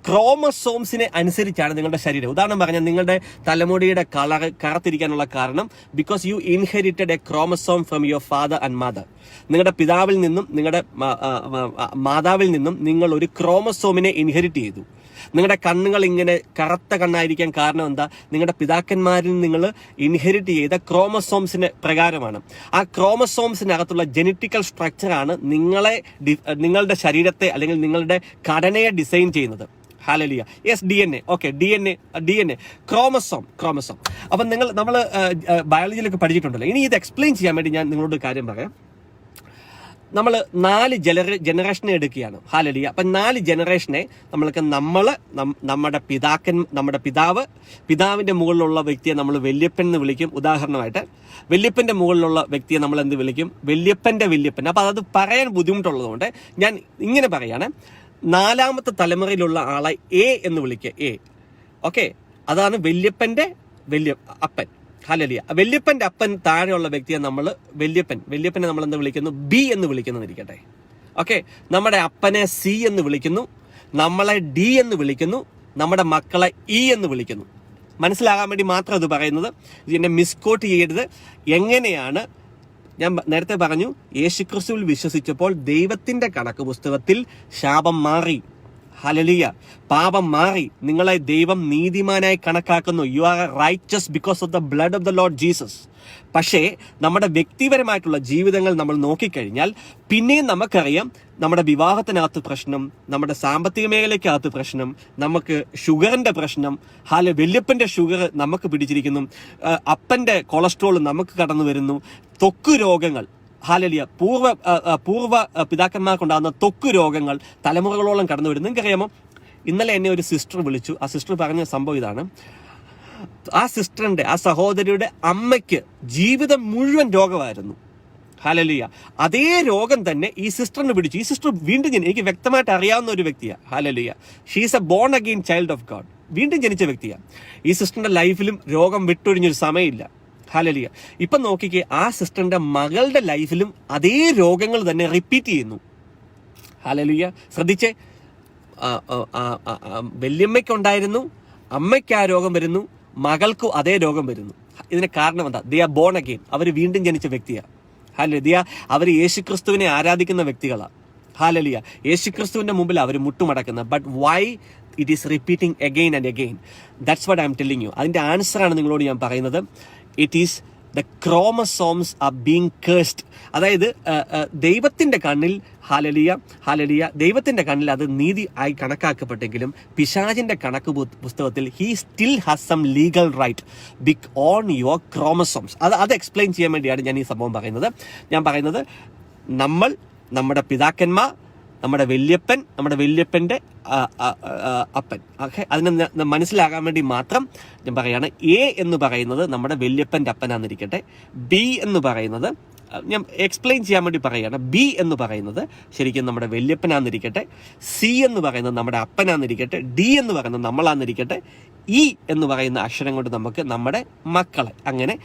ക്രോമസോംസിനെ അനുസരിച്ചാണ് നിങ്ങളുടെ ശരീരം. ഉദാഹരണം പറഞ്ഞാൽ, നിങ്ങളുടെ തലമുടിയുടെ കളർ കറുത്തിരിക്കാനുള്ള കാരണം because you inherited A chromosome from your father and mother. നിങ്ങളുടെ പിതാവിൽ നിന്നും നിങ്ങളുടെ മാതാവിൽ നിന്നും നിങ്ങൾ ഒരു ക്രോമസോമിനെ ഇൻഹെറിറ്റ് ചെയ്തു. നിങ്ങളുടെ കണ്ണുകൾ ഇങ്ങനെ കറുത്ത കണ്ണായിരിക്കാൻ കാരണം എന്താ? നിങ്ങളുടെ പിതാക്കന്മാരിൽ നിങ്ങൾ ഇൻഹെറിറ്റ് ചെയ്ത ക്രോമസോംസിന് പ്രകാരമാണ്. ആ ക്രോമസോംസിനകത്തുള്ള ജെനറ്റിക്കൽ സ്ട്രക്ചറാണ് നിങ്ങളുടെ ശരീരത്തെ അല്ലെങ്കിൽ നിങ്ങളുടെ ഘടനയെ ഡിസൈൻ ചെയ്യുന്നത്. Hallelujah. Yes, DNA. Okay, DNA, chromosome. അപ്പം നമ്മൾ ബയോളജിയിലൊക്കെ പഠിച്ചിട്ടുണ്ടല്ലോ. ഇനി ഇത് എക്സ്പ്ലെയിൻ ചെയ്യാൻ വേണ്ടി ഞാൻ നിങ്ങളോട് കാര്യം പറയാം. നമ്മൾ 4 ജനറേഷനെ എടുക്കുകയാണ്. ഹല്ലേലൂയ. അപ്പം 4 ജനറേഷനെ നമ്മുടെ പിതാവിന്റെ മുകളിലുള്ള വ്യക്തിയെ നമ്മൾ വല്യപ്പൻ എന്ന് വിളിക്കും. ഉദാഹരണമായിട്ട് വല്യപ്പന്റെ മുകളിലുള്ള വ്യക്തിയെ നമ്മൾ എന്ത് വിളിക്കും? വല്യപ്പന്റെ വല്യപ്പൻ. അപ്പം അത് പറയാൻ ബുദ്ധിമുട്ടുള്ളതുകൊണ്ട് ഞാൻ ഇങ്ങനെ പറയാണ്, 4ാമത്തെ തലമുറയിലുള്ള ആളെ എ എന്ന് വിളിക്കുക. എ. ഓക്കെ, അതാണ് വല്യപ്പന്റെ അപ്പൻ. ഹല്ലേലൂയ. വല്യപ്പന്റെ അപ്പൻ താഴെയുള്ള വ്യക്തിയെ നമ്മൾ വല്യപ്പനെ നമ്മൾ എന്ത് വിളിക്കുന്നു? ബി എന്ന് വിളിക്കുന്നതിരിക്കട്ടെ. ഓക്കെ, നമ്മുടെ അപ്പനെ സി എന്ന് വിളിക്കുന്നു, നമ്മളെ ഡി എന്ന് വിളിക്കുന്നു, നമ്മുടെ മക്കളെ ഇ എന്ന് വിളിക്കുന്നു. മനസ്സിലാകാൻ വേണ്ടി മാത്രം അത് പറയുന്നത്. ഇതിനെ മിസ്കോട്ട് ചെയ്യരുത്. എങ്ങനെയാണ്? ഞാൻ നേരത്തെ പറഞ്ഞു, യേശുക്രിസ്തുവിൽ വിശ്വസിച്ചപ്പോൾ ദൈവത്തിന്റെ കണക്ക് പുസ്തകത്തിൽ ശാപം മാറി. ഹല്ലേലൂയ. പാപം മാറി. നിങ്ങളെ ദൈവം നീതിമാനായി കണക്കാക്കുന്നു. You are righteous because of the blood of the Lord Jesus. പക്ഷേ നമ്മുടെ വ്യക്തിപരമായിട്ടുള്ള ജീവിതങ്ങൾ നമ്മൾ നോക്കിക്കഴിഞ്ഞാൽ പിന്നെയും നമുക്കറിയാം, നമ്മുടെ വിവാഹത്തിനകത്ത് പ്രശ്നം, നമ്മുടെ സാമ്പത്തിക മേഖലയ്ക്കകത്ത് പ്രശ്നം, നമുക്ക് ഷുഗറിന്റെ പ്രശ്നം, വല്യപ്പന്റെ ഷുഗർ നമുക്ക് പിടിച്ചിരിക്കുന്നു, അപ്പന്റെ കൊളസ്ട്രോൾ നമുക്ക് കടന്നു വരുന്നു, ത്വക്ക് രോഗങ്ങൾ. ഹല്ലേലൂയ. പൂർവ്വ പിതാക്കന്മാർക്കുണ്ടാകുന്ന ത്വക്ക് രോഗങ്ങൾ തലമുറകളോളം കടന്നു വരുന്നു. നിങ്ങൾക്കറിയാമോ, ഇന്നലെ എന്നെ ഒരു സിസ്റ്റർ വിളിച്ചു. ആ സിസ്റ്റർ പറഞ്ഞ സംഭവം ഇതാണ്. ആ സഹോദരിയുടെ അമ്മയ്ക്ക് ജീവിതം മുഴുവൻ രോഗമായിരുന്നു. ഹല്ലേലൂയ. അതേ രോഗം തന്നെ ഈ സിസ്റ്ററിന് പിടിച്ചു. ഈ സിസ്റ്റർ വീണ്ടും എനിക്ക് വ്യക്തമായിട്ട് അറിയാവുന്ന ഒരു വ്യക്തിയാണ്. Hallelujah. She is a born again child of God. വീണ്ടും ജനിച്ച വ്യക്തിയാണ്. ഈ സിസ്റ്ററിന്റെ ലൈഫിലും രോഗം വിട്ടൊഴിഞ്ഞൊരു സമയമില്ല. ഹല്ലേലൂയ. ഇപ്പം നോക്കിക്കേ, ആ സിസ്റ്ററിന്റെ മകളുടെ ലൈഫിലും അതേ രോഗങ്ങൾ തന്നെ റിപ്പീറ്റ് ചെയ്യുന്നു. ഹല്ലേലൂയ. ശ്രദ്ധിച്ചേ, വല്യമ്മയ്ക്കുണ്ടായിരുന്നു, അമ്മയ്ക്ക് ആ രോഗം വരുന്നു, മകൾക്കും അതേ രോഗം വരുന്നു. ഇതിന് കാരണം എന്താ? They are born again. അവർ വീണ്ടും ജനിച്ച വ്യക്തിയാണ്. ഹല്ലേലൂയ. അവർ യേശുക്രിസ്തുവിനെ ആരാധിക്കുന്ന വ്യക്തികളാണ്. ഹല്ലേലൂയ. യേശുക്രിസ്തുവിന്റെ മുമ്പിൽ അവർ മുട്ടുമടക്കുന്നത്. But why it is repeating again and again? That's what I'm telling you. അതിന്റെ ആൻസറാണ് നിങ്ങളോട് ഞാൻ പറയുന്നത്. It is the chromosomes are being cursed. അതായത് ദൈവത്തിന്റെ കണ്ണിൽ, ഹല്ലേലൂയ, ദൈവത്തിന്റെ കണ്ണിൽ അത് നീതി ആയി കണക്കാക്കപ്പെട്ടെങ്കിലും പിശാചിന്റെ കണക്ക് പുസ്തകത്തിൽ he still has some legal right big on your chromosomes. അത് എക്സ്പ്ലെയിൻ ചെയ്യാൻ വേണ്ടിയാണ് ഞാൻ ഈ സംഭവം പറയുന്നത്. ഞാൻ പറയുന്നത്, നമ്മുടെ പിതാക്കന്മാർ നമ്മുടെ വല്യപ്പൻ്റെ അപ്പൻ. ഓക്കെ, അതിനെ മനസ്സിലാകാൻ വേണ്ടി മാത്രം ഞാൻ പറയാണ്, എ എന്ന് പറയുന്നത് നമ്മുടെ വല്യപ്പൻ്റെ അപ്പനാന്നിരിക്കട്ടെ, ബി എന്ന് പറയുന്നത് ഞാൻ എക്സ്പ്ലെയിൻ ചെയ്യാൻ വേണ്ടി പറയുകയാണ്, ബി എന്ന് പറയുന്നത് ശരിക്കും നമ്മുടെ വല്യപ്പനാന്നിരിക്കട്ടെ, സി എന്ന് പറയുന്നത് നമ്മുടെ അപ്പനാന്നിരിക്കട്ടെ, ഡി എന്ന് പറയുന്നത് നമ്മളാന്നിരിക്കട്ടെ, ഇ എന്ന് പറയുന്ന അക്ഷരം കൊണ്ട് നമുക്ക് നമ്മുടെ മക്കളെ, അങ്ങനെ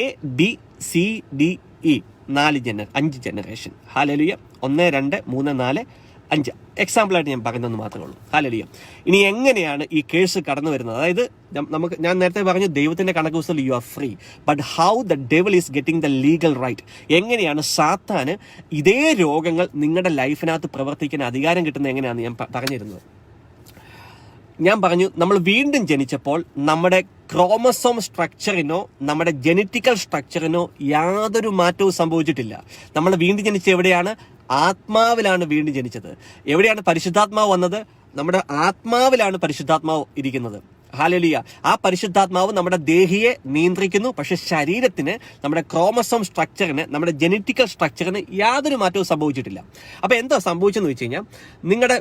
A B C D E 5 generation. Hallelujah. 1 2 3 4 5 എക്സാമ്പിളായിട്ട് ഞാൻ പറയുന്നത് മാത്രമേ ഉള്ളൂ. ഹല്ലേലൂയ. ഇനി എങ്ങനെയാണ് ഈ കേസ് കടന്നു വരുന്നത്? അതായത് ഞാൻ നേരത്തെ പറഞ്ഞു ദൈവത്തിന്റെ കണക്ക് പുസ്തകത്തിൽ you are free, but how the devil is getting the legal right. എങ്ങനെയാണ് സാത്താന് ഇതേ രോഗങ്ങൾ നിങ്ങളുടെ ലൈഫിനകത്ത് പ്രവർത്തിക്കാൻ അധികാരം കിട്ടുന്നത് എങ്ങനെയാണെന്ന് ഞാൻ പറഞ്ഞിരുന്നത്. ഞാൻ പറഞ്ഞു, നമ്മൾ വീണ്ടും ജനിച്ചപ്പോൾ നമ്മുടെ ക്രോമസോം സ്ട്രക്ചറിനോ നമ്മുടെ ജനറ്റിക്കൽ സ്ട്രക്ചറിനോ യാതൊരു മാറ്റവും സംഭവിച്ചിട്ടില്ല. നമ്മൾ വീണ്ടും ജനിച്ച എവിടെയാണ്? ആത്മാവിലാണ് വീണ്ടും ജനിച്ചത്. എവിടെയാണ് പരിശുദ്ധാത്മാവ് വന്നത്? നമ്മുടെ ആത്മാവിലാണ് പരിശുദ്ധാത്മാവ് ഇരിക്കുന്നത്. ഹല്ലേലൂയ. ആ പരിശുദ്ധാത്മാവ് നമ്മുടെ ദേഹിയെ നിയന്ത്രിക്കുന്നു, പക്ഷെ ശരീരത്തിന്, നമ്മുടെ ക്രോമസോം സ്ട്രക്ചറിന്, നമ്മുടെ ജനറ്റിക്കൽ സ്ട്രക്ചറിന് യാതൊരു മാറ്റവും സംഭവിച്ചിട്ടില്ല. അപ്പൊ എന്താ സംഭവിച്ചെന്ന് വെച്ച് കഴിഞ്ഞാൽ, നിങ്ങളുടെ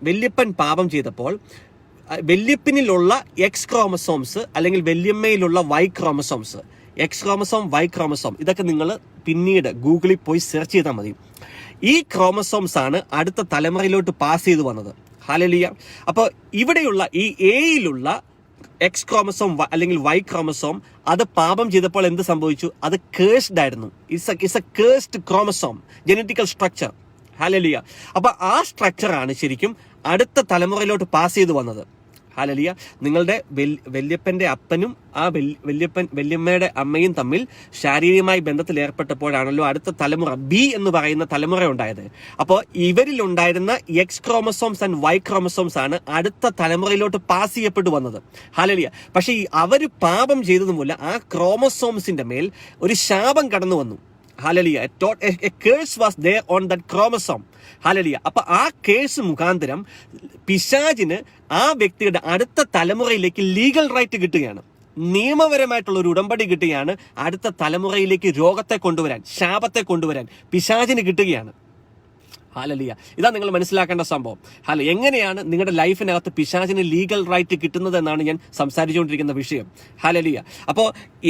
വല്യപ്പൻ പാപം ചെയ്തപ്പോൾ വല്യപ്പനിലുള്ള എക്സ് ക്രോമസോംസ് അല്ലെങ്കിൽ വല്യമ്മയിലുള്ള Y chromosomes, X chromosome, Y chromosome, ഇതൊക്കെ നിങ്ങൾ പിന്നീട് ഗൂഗിളിൽ പോയി സെർച്ച് ചെയ്താൽ മതി. ഈ ക്രോമസോംസ് ആണ് അടുത്ത തലമുറയിലോട്ട് പാസ് ചെയ്തു വന്നത്. ഹല്ലേലൂയ. അപ്പോൾ ഇവിടെയുള്ള ഈ എയിലുള്ള എക്സ് ക്രോമസോം അല്ലെങ്കിൽ വൈ ക്രോമസോം അത് പാപം ചെയ്തപ്പോൾ എന്ത് സംഭവിച്ചു? അത് കേഴ്സ്ഡ് ആയിരുന്നു. It's A cursed chromosome genetical structure. Hallelujah. അപ്പൊ ആ സ്ട്രക്ചറാണ് ശരിക്കും അടുത്ത തലമുറയിലോട്ട് പാസ് ചെയ്തു വന്നത്. ഹല്ലേലൂയ. നിങ്ങളുടെ വല്യപ്പന്റെ അപ്പനും ആ വല്യമ്മയുടെ അമ്മയും തമ്മിൽ ശാരീരികമായി ബന്ധത്തിൽ ഏർപ്പെട്ടപ്പോഴാണല്ലോ അടുത്ത തലമുറ ബി എന്ന് പറയുന്ന തലമുറ ഉണ്ടായത്. അപ്പോൾ ഇവരിലുണ്ടായിരുന്ന X chromosomes and Y chromosomes ആണ് അടുത്ത തലമുറയിലോട്ട് പാസ് ചെയ്യപ്പെട്ടു വന്നത്. ഹല്ലേലൂയ. പക്ഷെ അവര് പാപം ചെയ്തത് മൂലം ആ ക്രോമസോംസിന്റെ മേൽ ഒരു ശാപം കടന്നു വന്നു. Hallelujah. A curse was there on that chromosome. Hallelujah. അപ്പൊ ആ കേസ് മുഖാന്തരം പിശാചിന് ആ വ്യക്തിയുടെ അടുത്ത തലമുറയിലേക്ക് ലീഗൽ റൈറ്റ് കിട്ടുകയാണ്, നിയമപരമായിട്ടുള്ള ഒരു ഉടമ്പടി കിട്ടുകയാണ്. അടുത്ത തലമുറയിലേക്ക് രോഗത്തെ കൊണ്ടുവരാൻ, ശാപത്തെ കൊണ്ടുവരാൻ പിശാചിന് കിട്ടുകയാണ്. ഹല്ലേലൂയ. ഇതാ നിങ്ങൾ മനസ്സിലാക്കേണ്ട സംഭവം. എങ്ങനെയാണ് നിങ്ങളുടെ ലൈഫിനകത്ത് പിശാചിന് ലീഗൽ റൈറ്റ് കിട്ടുന്നത് എന്നാണ് ഞാൻ സംസാരിച്ചുകൊണ്ടിരിക്കുന്ന വിഷയം. ഹല്ലേലൂയ. അപ്പോൾ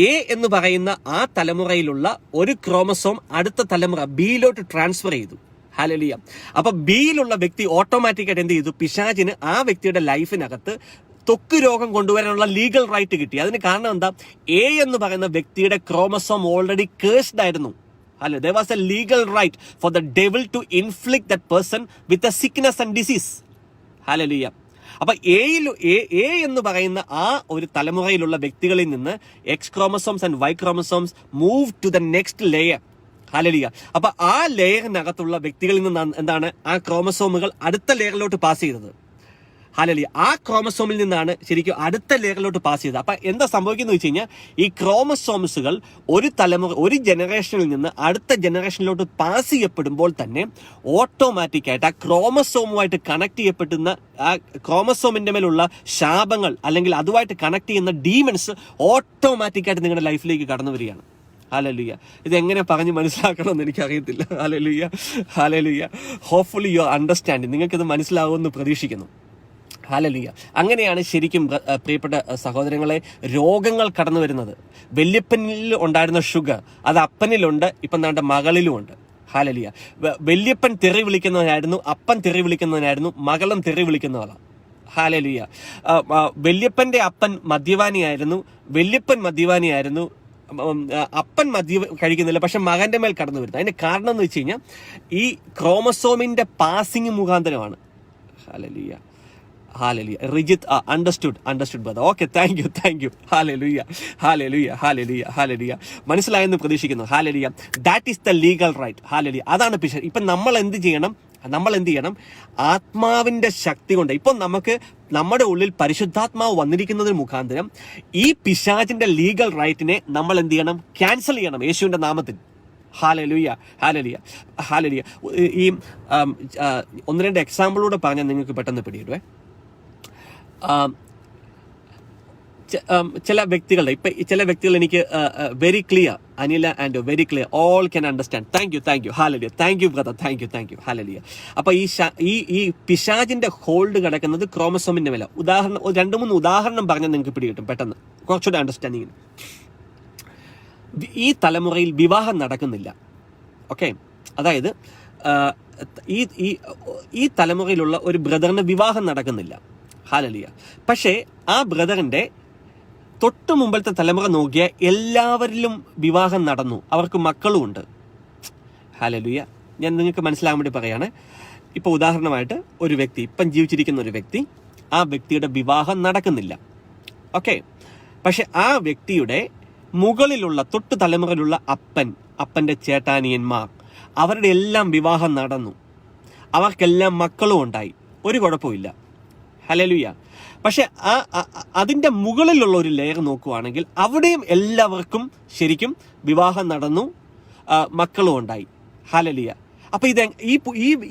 എ എന്ന് പറയുന്ന ആ തലമുറയിലുള്ള ഒരു ക്രോമസോം അടുത്ത തലമുറ ബിയിലോട്ട് ട്രാൻസ്ഫർ ചെയ്തു. ഹല്ലേലൂയ. അപ്പൊ ബിയിലുള്ള വ്യക്തി ഓട്ടോമാറ്റിക്കായിട്ട് എന്ത് ചെയ്തു? പിശാചിന് ആ വ്യക്തിയുടെ ലൈഫിനകത്ത് ത്വക്ക് രോഗം കൊണ്ടുവരാനുള്ള ലീഗൽ റൈറ്റ് കിട്ടി. അതിന് കാരണം എന്താ? എ എന്ന് പറയുന്ന വ്യക്തിയുടെ ക്രോമസോം ഓൾറെഡി കേഴ്സ്ഡ് ആയിരുന്നു. Hallelujah. There was a legal right for the devil to inflict that person with a sickness and disease. Hallelujah. അപ്പൊ എ എന്ന് പറയുന്ന ആ ഒരു തലമുറയിലുള്ള വ്യക്തികളിൽ നിന്ന് X chromosomes and Y chromosomes move to the next layer. Hallelujah. അപ്പൊ ആ ലെയറിനകത്തുള്ള വ്യക്തികളിൽ നിന്ന് എന്താണ് ആ ക്രോമസോമുകൾ അടുത്ത ലെയറിലോട്ട് പാസ് ചെയ്തത്. ഹല്ലേലൂയ. ആ ക്രോമസോമിൽ നിന്നാണ് ശരിക്കും അടുത്ത ലെയറിലോട്ട് പാസ് ചെയ്തത്. അപ്പൊ എന്താ സംഭവിക്കുന്നത് വെച്ച് കഴിഞ്ഞാൽ, ഈ ക്രോമസോംസുകൾ ഒരു ജനറേഷനിൽ നിന്ന് അടുത്ത ജനറേഷനിലോട്ട് പാസ് ചെയ്യപ്പെടുമ്പോൾ തന്നെ ഓട്ടോമാറ്റിക്കായിട്ട് ആ ക്രോമസോമുമായിട്ട് കണക്ട് ചെയ്യപ്പെടുന്ന ആ ക്രോമസോമിന്റെ മേലുള്ള ശാപങ്ങൾ അല്ലെങ്കിൽ അതുമായിട്ട് കണക്ട് ചെയ്യുന്ന ഡീമൺസ് ഓട്ടോമാറ്റിക്കായിട്ട് നിങ്ങളുടെ ലൈഫിലേക്ക് കടന്നു വരികയാണ്. ഹല്ലേലൂയ. ഇതെങ്ങനെ പറഞ്ഞ് മനസ്സിലാക്കണമെന്ന് എനിക്കറിയത്തില്ല. Hallelujah. Hallelujah. Hopefully you are understanding. നിങ്ങൾക്കിത് മനസ്സിലാവുമെന്ന് പ്രതീക്ഷിക്കുന്നു. ഹല്ലേലൂയ. അങ്ങനെയാണ് ശരിക്കും പ്രിയപ്പെട്ട സഹോദരങ്ങളെ രോഗങ്ങൾ കടന്നു വരുന്നത്. വല്യപ്പനിൽ ഉണ്ടായിരുന്ന ഷുഗർ അത് അപ്പനിലുണ്ട്, ഇപ്പം നമ്മുടെ മകളിലുമുണ്ട്. ഹല്ലേലൂയ. വല്യപ്പൻ തെറി വിളിക്കുന്നവനായിരുന്നു, അപ്പൻ തെറി വിളിക്കുന്നവനായിരുന്നു, മകളും തെറി വിളിക്കുന്നവളാണ്. ഹല്ലേലൂയ. വല്യപ്പന്റെ അപ്പൻ മദ്യപാനിയായിരുന്നു, വല്യപ്പൻ മദ്യപാനിയായിരുന്നു, അപ്പൻ മദ്യം കഴിക്കുന്നില്ല, പക്ഷെ മകന്റെ മേൽ കടന്നു വരുന്നത്. അതിന്റെ കാരണം എന്ന് വെച്ച് കഴിഞ്ഞാൽ ഈ ക്രോമസോമിന്റെ passing മുഖാന്തരമാണ്. Hallelujah. Hallelujah. Rijit, understood brother. Okay, thank you. Hallelujah. മനസ്സിലായെന്ന് പ്രതീക്ഷിക്കുന്നു. Hallelujah. That is the legal right. Hallelujah. അതാണ് പിശാച്. ഇപ്പൊ നമ്മൾ എന്ത് ചെയ്യണം? ആത്മാവിന്റെ ശക്തി കൊണ്ട് ഇപ്പൊ നമുക്ക് നമ്മുടെ ഉള്ളിൽ പരിശുദ്ധാത്മാവ് വന്നിരിക്കുന്നതിന് മുഖാന്തരം ഈ പിശാചിന്റെ ലീഗൽ റൈറ്റിനെ നമ്മൾ എന്ത് ചെയ്യണം? ക്യാൻസൽ ചെയ്യണം യേശുവിന്റെ നാമത്തിൽ. ഹല്ലേലൂയ. ഈ 1-2 എക്സാമ്പിളൂടെ പറഞ്ഞാൽ നിങ്ങൾക്ക് പെട്ടെന്ന് പിടിയിടുവേ. ചില വ്യക്തികൾ എനിക്ക് very clear, Anila and very clear, all can understand. Thank you hallelujah, thank you brother, thank you hallelujah. അപ്പൊ ഈ പിശാചിന്റെ ഹോൾഡ് കിടക്കുന്നത് ക്രോമസോമിന്റെ മേലെ. ഉദാഹരണം 2-3 ഉദാഹരണം പറഞ്ഞാൽ നിങ്ങൾക്ക് പിടികിട്ടും പെട്ടെന്ന്, കുറച്ചുകൂടെ അണ്ടർസ്റ്റാൻഡിങ്ങിന്. ഈ തലമുറയിൽ വിവാഹം നടക്കുന്നില്ല. ഓക്കെ, അതായത് ഈ തലമുറയിലുള്ള ഒരു ബ്രദറിന് വിവാഹം നടക്കുന്നില്ല. ഹാലലിയ. പക്ഷേ ആ ബ്രദറിന്റെ തൊട്ട് മുമ്പത്തെ തലമുറ നോക്കിയ എല്ലാവരിലും വിവാഹം നടന്നു, അവർക്ക് മക്കളും ഉണ്ട്. ഹാലലിയ. ഞാൻ നിങ്ങൾക്ക് മനസ്സിലാകാൻ വേണ്ടി പറയാണ്. ഇപ്പോൾ ഉദാഹരണമായിട്ട് ഒരു വ്യക്തി, ഇപ്പം ജീവിച്ചിരിക്കുന്ന ഒരു വ്യക്തി, ആ വ്യക്തിയുടെ വിവാഹം നടക്കുന്നില്ല. ഓക്കെ, പക്ഷെ ആ വ്യക്തിയുടെ മുകളിലുള്ള തൊട്ട് തലമുറയിലുള്ള അപ്പൻ്റെ ചേട്ടാനിയന്മാർ, അവരുടെ എല്ലാം വിവാഹം നടന്നു, അവർക്കെല്ലാം മക്കളും ഉണ്ടായി, ഒരു കുഴപ്പമില്ല. ഹല്ലേലൂയ. പക്ഷെ അതിൻ്റെ മുകളിലുള്ള ഒരു ലെയർ നോക്കുവാണെങ്കിൽ അവിടെയും എല്ലാവർക്കും ശരിക്കും വിവാഹം നടന്നു, മക്കളും ഉണ്ടായി. ഹല്ലേലൂയ. അപ്പൊ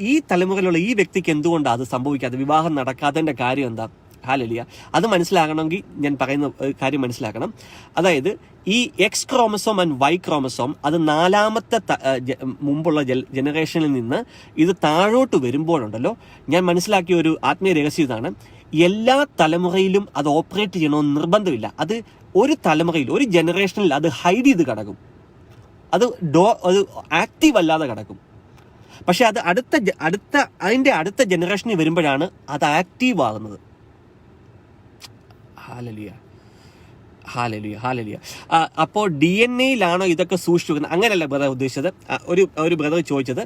ഈ തലമുറയിലുള്ള ഈ വ്യക്തിക്ക് എന്തുകൊണ്ടാണ് അത് സംഭവിക്കാതെ, വിവാഹം നടക്കാത്തതിന്റെ കാര്യം എന്താ? ഹല്ലേലൂയ. അത് മനസ്സിലാകണമെങ്കിൽ ഞാൻ പറയുന്ന കാര്യം മനസ്സിലാക്കണം. അതായത് ഈ X chromosome and Y chromosome അത് 4ാമത്തെ മുമ്പുള്ള ജനറേഷനിൽ നിന്ന് ഇത് താഴോട്ട് വരുമ്പോഴുണ്ടല്ലോ, ഞാൻ മനസ്സിലാക്കിയ ഒരു ആത്മീയ രഹസ്യം ഇതാണ്: എല്ലാ തലമുറയിലും അത് ഓപ്പറേറ്റ് ചെയ്യണമെന്ന് നിർബന്ധമില്ല. അത് ഒരു തലമുറയിൽ, ഒരു ജനറേഷനിൽ അത് ഹൈഡ് ചെയ്ത് കിടക്കും, അത് ആക്റ്റീവ് അല്ലാതെ കിടക്കും. പക്ഷെ അത് അതിന്റെ അടുത്ത ജനറേഷനിൽ വരുമ്പോഴാണ് അത് ആക്റ്റീവ് ആകുന്നത്. ഹാലലിയ, ഹാലലിയ, ഹാലലിയ. അപ്പോൾ DNA-യിലാണോ ഇതൊക്കെ സൂക്ഷിച്ചു വെക്കുന്നത്? അങ്ങനെയല്ല ബ്രദർ ഉദ്ദേശിച്ചത്. ഒരു ബ്രദർ ചോദിച്ചത്,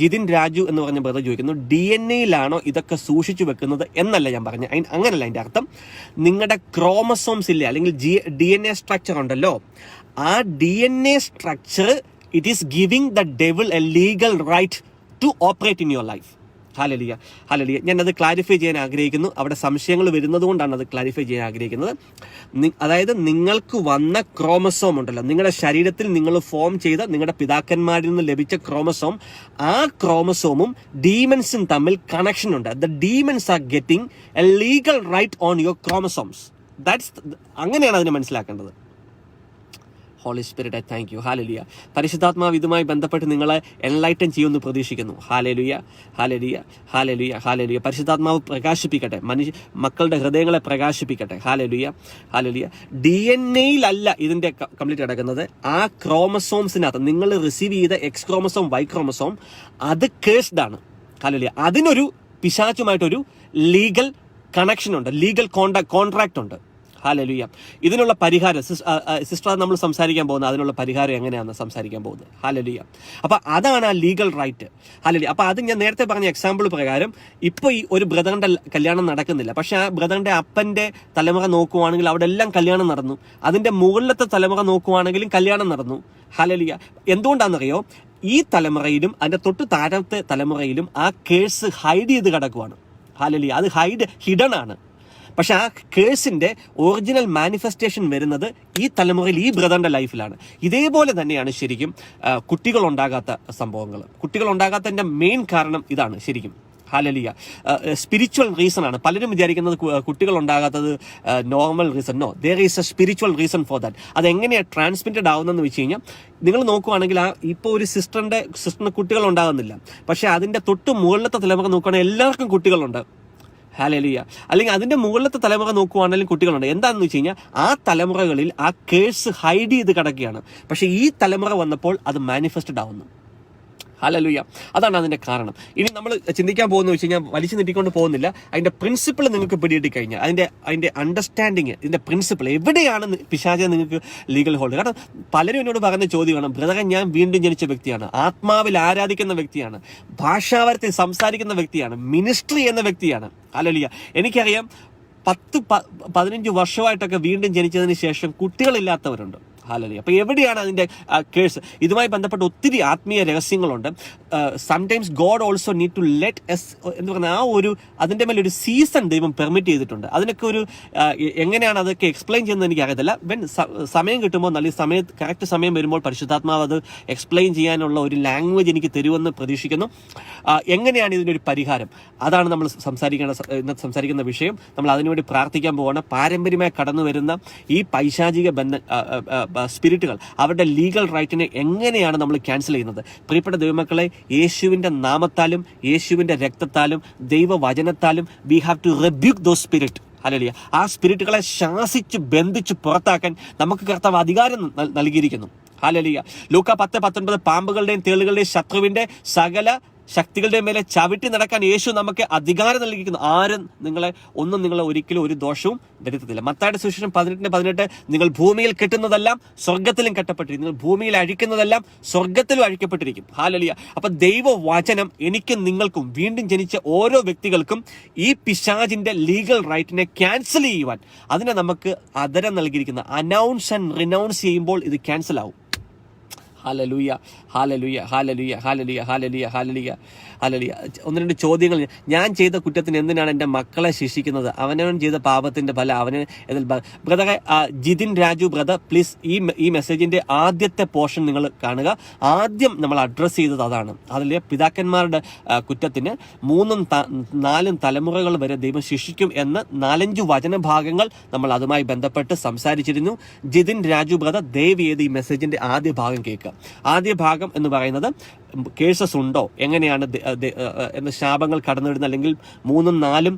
ജിതിൻ രാജു എന്ന് പറഞ്ഞ ബ്രദർ ചോദിക്കുന്നു, DNA-യിലാണോ ഇതൊക്കെ സൂക്ഷിച്ചു വെക്കുന്നത് എന്നല്ല ഞാൻ പറഞ്ഞത്. അങ്ങനല്ല അതിൻ്റെ അർത്ഥം. നിങ്ങളുടെ ക്രോമസോംസ് ഇല്ലേ, അല്ലെങ്കിൽ DNA സ്ട്രക്ചർ ഉണ്ടല്ലോ, ആ DNA structure it is giving the devil a legal right to operate in your life. Hallelujah, hallelujah. ഞാനത് ക്ലാരിഫൈ ചെയ്യാൻ ആഗ്രഹിക്കുന്നു. അവിടെ സംശയങ്ങൾ വരുന്നത് കൊണ്ടാണ് അത് ക്ലാരിഫൈ ചെയ്യാൻ ആഗ്രഹിക്കുന്നത്. അതായത് നിങ്ങൾക്ക് വന്ന ക്രോമസോം ഉണ്ടല്ലോ, നിങ്ങളുടെ ശരീരത്തിൽ നിങ്ങൾ ഫോം ചെയ്ത നിങ്ങളുടെ പിതാക്കന്മാരിൽ നിന്ന് ലഭിച്ച ക്രോമസോം, ആ ക്രോമസോമും ഡീമൻസും തമ്മിൽ കണക്ഷൻ ഉണ്ട്. The demons are getting a legal right on your chromosomes. അങ്ങനെയാണ് അതിനെ മനസ്സിലാക്കേണ്ടത്. Holy spirit, thank you. Hallelujah. പരിശുദ്ധാത്മാവ് ഇതുമായി ബന്ധപ്പെട്ട് നിങ്ങളെ എൻലൈറ്റൻ ചെയ്യുമെന്ന് പ്രതീക്ഷിക്കുന്നു. ഹാലലിയ, ഹാലലിയ, ഹാലലിയ, ഹാലലിയ. പരിശുദ്ധാത്മാവ് പ്രകാശിപ്പിക്കട്ടെ, മക്കളുടെ ഹൃദയങ്ങളെ പ്രകാശിപ്പിക്കട്ടെ. ഹാലലിയ, ഹാലലിയ. DNA-യിലല്ല ഇതിന്റെ കംപ്ലീറ്റ് കിടക്കുന്നത്, ആ ക്രോമസോംസിനകത്ത് നിങ്ങൾ റിസീവ് ചെയ്ത എക്സ് ക്രോമസോം, വൈ ക്രോമസോം, അത് കേഴ്സ്ഡ് ആണ്. ഹാലലിയ. അതിനൊരു പിശാചുമായിട്ടൊരു ലീഗൽ കണക്ഷൻ ഉണ്ട്, ലീഗൽ കോൺട്രാക്ട് ഉണ്ട്. ഹാലലുയ. ഇതിനുള്ള പരിഹാരം സിസ്റ്റർ നമ്മൾ സംസാരിക്കാൻ പോകുന്നത്, അതിനുള്ള പരിഹാരം എങ്ങനെയാണെന്ന് സംസാരിക്കാൻ പോകുന്നത്. ഹാലലുയ. അപ്പൊ അതാണ് ആ ലീഗൽ റൈറ്റ്. ഹാലലുയ. അപ്പൊ അത് ഞാൻ നേരത്തെ പറഞ്ഞ എക്സാമ്പിൾ പ്രകാരം ഇപ്പോൾ ഈ ഒരു ബ്രദറിന്റെ കല്യാണം നടക്കുന്നില്ല, പക്ഷെ ആ ബ്രദറിന്റെ അപ്പന്റെ തലമുറ നോക്കുവാണെങ്കിൽ അവിടെ എല്ലാം കല്യാണം നടന്നു, അതിന്റെ മുകളിലത്തെ തലമുറ നോക്കുവാണെങ്കിലും കല്യാണം നടന്നു. ഹാലലുയ. എന്തുകൊണ്ടാണെന്നറിയോ? ഈ തലമുറയിലും അതിന്റെ തൊട്ട് താഴത്തെ തലമുറയിലും ആ കേസ് ഹൈഡ് ചെയ്ത് കിടക്കുവാണ്. ഹാലലുയ. അത് ഹിഡൻ ആണ്. പക്ഷെ ആ കേസിന്റെ ഒറിജിനൽ മാനിഫെസ്റ്റേഷൻ വരുന്നത് ഈ തലമുറയിൽ, ഈ ബ്രദറിന്റെ ലൈഫിലാണ്. ഇതേപോലെ തന്നെയാണ് ശരിക്കും കുട്ടികൾ ഉണ്ടാകാത്ത സംഭവങ്ങൾ. കുട്ടികൾ ഉണ്ടാകാത്തതിന്റെ മെയിൻ കാരണം ഇതാണ് ശരിക്കും. ഹാലലിയ. സ്പിരിച്വൽ റീസൺ ആണ്. പലരും വിചാരിക്കുന്നത് കുട്ടികൾ ഉണ്ടാകാത്തത് normal reason. No, there is a spiritual reason for that. അതെങ്ങനെയാണ് ട്രാൻസ്മിറ്റഡ് ആവുന്നതെന്ന് വെച്ച് കഴിഞ്ഞാൽ, നിങ്ങൾ നോക്കുവാണെങ്കിൽ ഇപ്പോൾ ഒരു സിസ്റ്ററിന് കുട്ടികൾ ഉണ്ടാകുന്നില്ല, പക്ഷെ അതിന്റെ തൊട്ട് മുകളിലത്തെ തലമുറ നോക്കുകയാണെങ്കിൽ എല്ലാവർക്കും കുട്ടികളുണ്ട്. ഹാലലിയ. അല്ലെങ്കിൽ അതിന്റെ മുകളിലത്തെ തലമുറ നോക്കുവാണെങ്കിലും കുട്ടികളുണ്ട്. എന്താണെന്ന് വെച്ച് കഴിഞ്ഞാൽ ആ തലമുറകളിൽ ആ കേസ് ഹൈഡ് ചെയ്ത് കിടക്കുകയാണ്. പക്ഷെ ഈ തലമുറ വന്നപ്പോൾ അത് മാനിഫെസ്റ്റഡ് ആവുന്നു. ഹല്ലേലൂയ. അതാണ് അതിന്റെ കാരണം. ഇനി നമ്മൾ ചിന്തിക്കാൻ പോകുന്ന വെച്ച് കഴിഞ്ഞാൽ വലിച്ചു നീട്ടിക്കൊണ്ട് പോകുന്നില്ല. അതിന്റെ പ്രിൻസിപ്പിൾ നിങ്ങൾക്ക് പിടികിട്ടി കഴിഞ്ഞാൽ, അതിന്റെ അണ്ടർസ്റ്റാൻഡിങ്, ഇതിന്റെ പ്രിൻസിപ്പിൾ എവിടെയാണ് പിശാചിനെ നിങ്ങൾക്ക് ലീഗൽ ഹോൾഡ്. കാരണം പലരും എന്നോട് പറയുന്ന ചോദ്യമാണ്, ബ്രദറെ ഞാൻ വീണ്ടും ജനിച്ച വ്യക്തിയാണ്, ആത്മാവിൽ ആരാധിക്കുന്ന വ്യക്തിയാണ്, ഭാഷാവരത്തിൽ സംസാരിക്കുന്ന വ്യക്തിയാണ്, മിനിസ്ട്രി എന്ന വ്യക്തിയാണ്. ഹല്ലേലൂയ. എനിക്കറിയാം 10-15 വർഷമായിട്ടൊക്കെ വീണ്ടും ജനിച്ചതിന് ശേഷം കുട്ടികളില്ലാത്തവരുണ്ട്. ഹല്ലേലൂയ. അപ്പോൾ എവിടെയാണ് അതിൻ്റെ കേഴ്സ്? ഇതുമായി ബന്ധപ്പെട്ട് ഒത്തിരി ആത്മീയ രഹസ്യങ്ങളുണ്ട്. Sometimes God also need to let's എന്ന് പറഞ്ഞാൽ ആ ഒരു അതിൻ്റെ മേലൊരു സീസൺ ദൈവം പെർമിറ്റ് ചെയ്തിട്ടുണ്ട്. അതിനൊക്കെ ഒരു എങ്ങനെയാണ് അതൊക്കെ എക്സ്പ്ലെയിൻ ചെയ്യുന്നത് എനിക്ക് അറിയത്തില്ല. സമയം കിട്ടുമ്പോൾ നല്ല കറക്റ്റ് സമയം വരുമ്പോൾ പരിശുദ്ധാത്മാവ് അത് എക്സ്പ്ലെയിൻ ചെയ്യാനുള്ള ഒരു ലാംഗ്വേജ് എനിക്ക് തരുമെന്ന് പ്രതീക്ഷിക്കുന്നു. എങ്ങനെയാണ് ഇതിനൊരു പരിഹാരം? അതാണ് നമ്മൾ ഇന്നത്തെ സംസാരിക്കുന്ന വിഷയം. നമ്മൾ അതിനുവേണ്ടി പ്രാർത്ഥിക്കാൻ പോവാണ്. പാരമ്പര്യമായി കടന്നു വരുന്ന ഈ പൈശാചിക സ്പിരിറ്റുകൾ, അവരുടെ ലീഗൽ റൈറ്റിനെ എങ്ങനെയാണ് നമ്മൾ ക്യാൻസൽ ചെയ്യുന്നത്? പ്രിയപ്പെട്ട ദൈവമക്കളെ, യേശുവിൻ്റെ നാമത്താലും യേശുവിൻ്റെ രക്തത്താലും ദൈവവചനത്താലും we have to rebuke those spirit. Hallelujah. ആ സ്പിരിറ്റുകളെ ശാസിച്ച് ബന്ധിച്ച് പുറത്താക്കാൻ നമുക്ക് കർത്താവ് അധികാരം നൽകിയിരിക്കുന്നു. ഹല്ലേലൂയ. ലൂക്ക 10:19 പാമ്പുകളുടെയും തേളുകളുടെയും ശത്രുവിന്റെ സകല ശക്തികളുടെ മേലെ ചവിട്ടി നടക്കാൻ യേശു നമുക്ക് അധികാരം നൽകിയിരിക്കുന്നു. ആരും നിങ്ങളെ ഒരിക്കലും ഒരു ദോഷവും വരുത്തത്തില്ല. മത്തായിയുടെ സുവിശേഷം 18:18 നിങ്ങൾ ഭൂമിയിൽ കെട്ടുന്നതെല്ലാം സ്വർഗത്തിലും കെട്ടപ്പെട്ടിരിക്കും, നിങ്ങൾ ഭൂമിയിൽ അഴിക്കുന്നതെല്ലാം സ്വർഗത്തിലും അഴിക്കപ്പെട്ടിരിക്കും. ഹല്ലേലൂയ. അപ്പൊ ദൈവവചനം എനിക്കും നിങ്ങൾക്കും വീണ്ടും ജനിച്ച ഓരോ വ്യക്തികൾക്കും ഈ പിശാചിന്റെ ലീഗൽ റൈറ്റിനെ ക്യാൻസൽ ചെയ്യുവാൻ അതിനെ നമുക്ക് ആദരം നൽകിയിരിക്കുന്ന അനൗൺസ് ആൻഡ് റിനൗൺസ് ചെയ്യുമ്പോൾ ഇത് ക്യാൻസൽ ആവും. Hallelujah, hallelujah, hallelujah, hallelujah, hallelujah, hallelujah, hallelujah. ഒന്ന് രണ്ട് ചോദ്യങ്ങൾ. ഞാൻ ചെയ്ത കുറ്റത്തിന് എന്തിനാണ് എൻ്റെ മക്കളെ ശിക്ഷിക്കുന്നത്? അവനവൻ ചെയ്ത പാപത്തിന്റെ ഫലം അവന്. ബ്രദറെ, ജിതിൻ രാജു ബ്രദർ, പ്ലീസ് ഈ മെസ്സേജിന്റെ ആദ്യത്തെ പോർഷൻ നിങ്ങൾ കാണുക. ആദ്യം നമ്മൾ അഡ്രസ്സ് ചെയ്തത് അതാണ്. അതിൽ പിതാക്കന്മാരുടെ കുറ്റത്തിന് 3ഉം 4ഉം തലമുറകൾ വരെ ദൈവം ശിക്ഷിക്കും എന്ന് 4-5 വചനഭാഗങ്ങൾ നമ്മൾ അതുമായി ബന്ധപ്പെട്ട് സംസാരിച്ചിരുന്നു. ജിതിൻ രാജു ബ്രദർ, ദയവ് ചെയ്ത് ഈ മെസ്സേജിന്റെ ആദ്യ ഭാഗം കേൾക്കുക. ആദ്യ ഭാഗം എന്ന് പറയുന്നത് കേസസ് ഉണ്ടോ, എങ്ങനെയാണ് എന്ന ശാപങ്ങൾ കടന്നുവരുന്ന, അല്ലെങ്കിൽ 3ഉം 4ഉം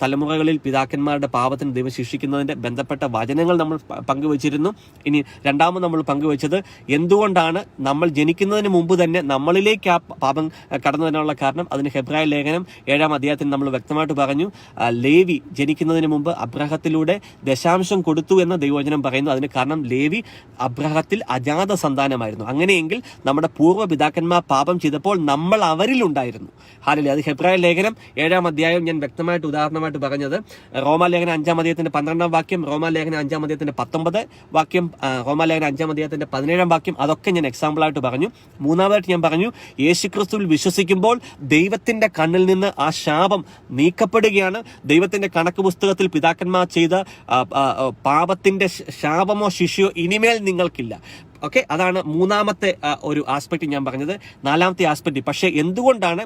തലമുറകളിൽ പിതാക്കന്മാരുടെ പാപത്തിന് ദൈവം ശിക്ഷിക്കുന്നതിന്റെ ബന്ധപ്പെട്ട വചനങ്ങൾ നമ്മൾ പങ്കുവച്ചിരുന്നു. ഇനി രണ്ടാമത് നമ്മൾ പങ്കുവച്ചത് എന്തുകൊണ്ടാണ് നമ്മൾ ജനിക്കുന്നതിന് മുമ്പ് തന്നെ നമ്മളിലേക്ക് ആ പാപം കടന്നു വരാനുള്ള കാരണം. അതിന് ഹെബ്രായ ലേഖനം 7-ാം അധ്യായത്തിൽ നമ്മൾ വ്യക്തമായിട്ട് പറഞ്ഞു. ലേവി ജനിക്കുന്നതിന് മുമ്പ് അബ്രഹത്തിലൂടെ ദശാംശം കൊടുത്തു എന്ന് ദൈവവചനം പറയുന്നു. അതിന് കാരണം ലേവി അബ്രഹത്തിൽ അജാത സന്താനമായിരുന്നു. അങ്ങനെയെങ്കിൽ നമ്മുടെ പൂർവ്വ പിതാക്കന്മാർ പാപം ചെയ്തപ്പോൾ നമ്മൾ അവരിലുണ്ടായിരുന്നു. ഹല്ലേലൂയ. അത് ഹെബ്രായ ലേഖനം 7-ാം അധ്യായം ഞാൻ വ്യക്തമായിട്ട് ഉദാഹരണമായിട്ട് പറഞ്ഞത്. റോമാലേഖനം 5-ാം അധ്യായത്തിന്റെ 12-ാം വാക്യം, റോമാലേഖനം 5-ാം അധ്യായത്തിന്റെ 19 വാക്യം, റോമാലേഖനം 5-ാം അധ്യായത്തിന്റെ 17-ാം വാക്യം, അതൊക്കെ ഞാൻ എക്സാമ്പിളായിട്ട് പറഞ്ഞു. മൂന്നാമതായിട്ട് ഞാൻ പറഞ്ഞു, യേശുക്രിസ്തുവിൽ വിശ്വസിക്കുമ്പോൾ ദൈവത്തിന്റെ കണ്ണിൽ നിന്ന് ആ ശാപം നീക്കപ്പെടുകയാണ്. ദൈവത്തിന്റെ കണക്ക് പുസ്തകത്തിൽ പിതാക്കന്മാർ ചെയ്ത പാപത്തിന്റെ ശാപമോ ശിക്ഷയോ ഇനിമേൽ നിങ്ങൾക്കില്ല. ഓക്കെ, അതാണ് മൂന്നാമത്തെ ഒരു ആസ്പെക്ട് ഞാൻ പറഞ്ഞത്. നാലാമത്തെ ആസ്പെക്ട്, പക്ഷേ എന്തുകൊണ്ടാണ്